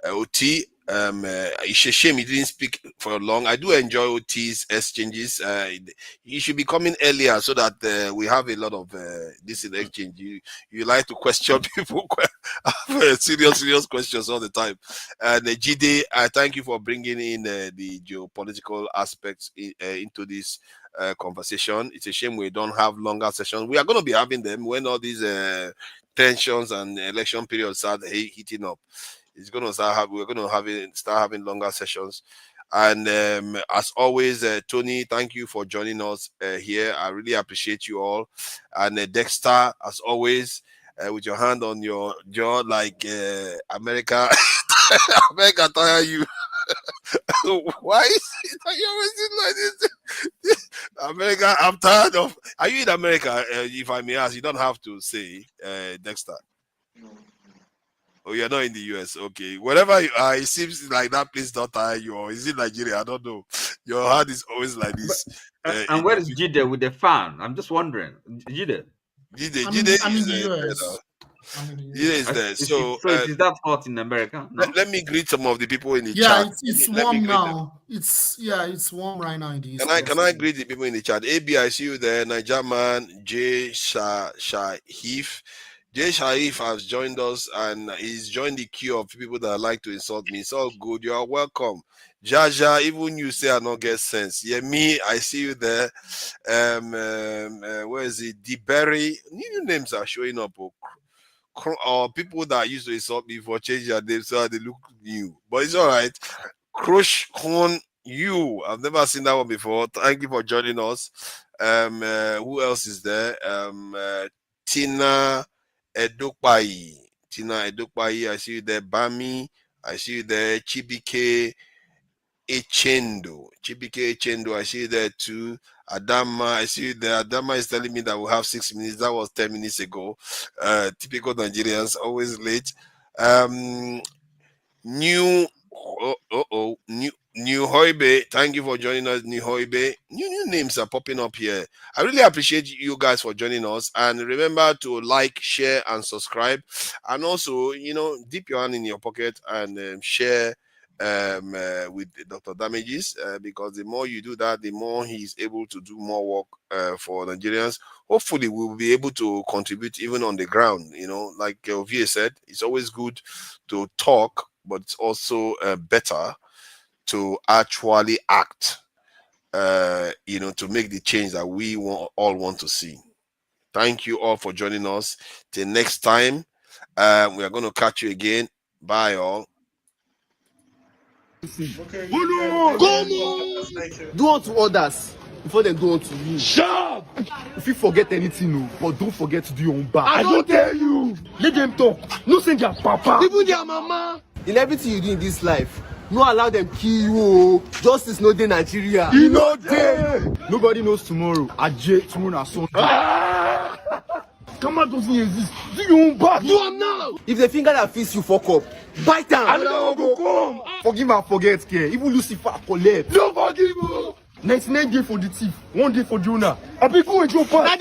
S3: OT, it's a shame he didn't speak for long. I do enjoy OT's exchanges. You should be coming earlier so that we have a lot of this in exchange. You like to question people, serious questions all the time. And Jide, I thank you for bringing in the geopolitical aspects into this conversation. It's a shame we don't have longer sessions. We are going to be having them when all these tensions and election periods start heating up. It's going to start we're going to start having longer sessions. And as always, Tony, thank you for joining us here. I really appreciate you all. And Dexter, as always, with your hand on your jaw, like America. America tire you. Why is it that you always do like this? America, I'm tired of. Are you in America? If I may ask, you don't have to say, Dexter. Oh, you're not in the US. Okay. Wherever you are, it seems like that place don't tire you. Or is it Nigeria? I don't know. Your heart is always like this.
S14: And where is Jide with the fan? I'm just wondering. Jide
S6: I'm in the US.
S3: Is there. So
S14: it is that hot in America? No?
S3: Let me greet some of the people in the chat.
S6: Yeah, it's warm now. It's warm right now in the East.
S3: Can I greet the people in the chat? AB, I see you there. Nigerman, J Shahif. J Sharif has joined us and he's joined the queue of people that like to insult me. It's all good. You are welcome. Jaja, even you say I don't get sense. Yeah, me, I see you there. Where is it? DeBerry. New names are showing up. Or people that used to insult me for changing their names so they look new. But it's all right. Crush Con You. I've never seen that one before. Thank you for joining us. Who else is there? Tina Edokpai. I see you there. Bami. I see you there. Chibike Echendo. I see you there too. Adama, I see you there. Adama is telling me that we'll have 6 minutes. That was 10 minutes ago. Typical Nigerians, always late. New Hoibe, thank you for joining us, New Hoibe. New names are popping up here. I really appreciate you guys for joining us. And remember to like, share, and subscribe. And also, dip your hand in your pocket and share with Dr. Damages, because the more you do that, the more he's able to do more work for Nigerians. Hopefully, we'll be able to contribute even on the ground. Like Ovie said, it's always good to talk, but it's also better to actually act, to make the change that we all want to see. Thank you all for joining us. Till next time, we are going to catch you again. Bye, all.
S1: Okay, do unto others before they do unto you. Shut! If you forget anything, but don't forget to do your own back. I don't tell you. Let them talk. No send their papa, even their mama. In everything you do in this life, no allow them kill you. Justice no day Nigeria. You know day. Nobody knows tomorrow. Ajay tomorrow na Sunday. Come on, doesn't exist. Do your own back. Do am now. If the finger that fits you fuck up, bite down. Another one go come. Forgive and forget, care. Even Lucifer collect. No forgive. 99 days for the thief, 1 day for the owner. I be go and your part.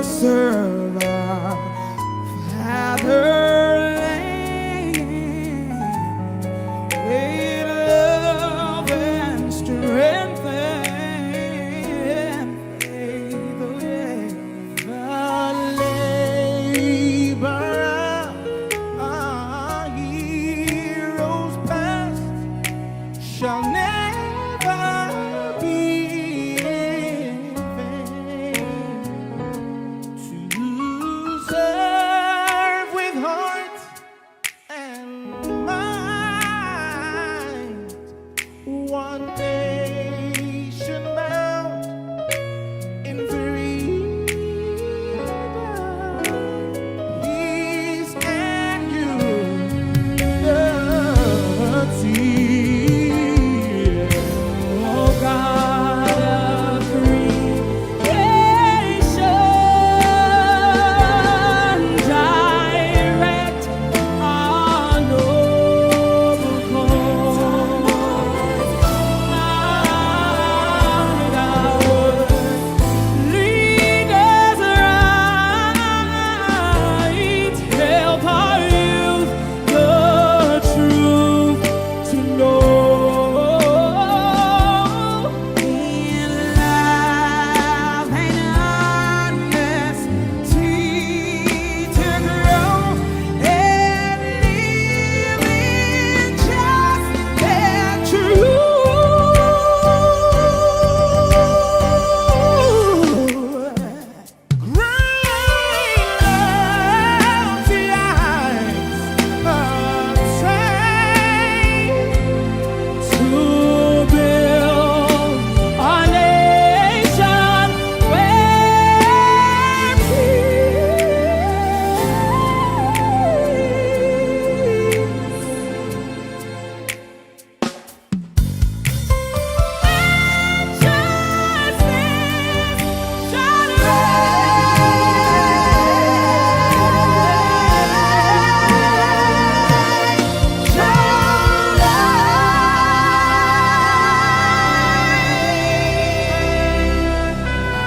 S22: Serve.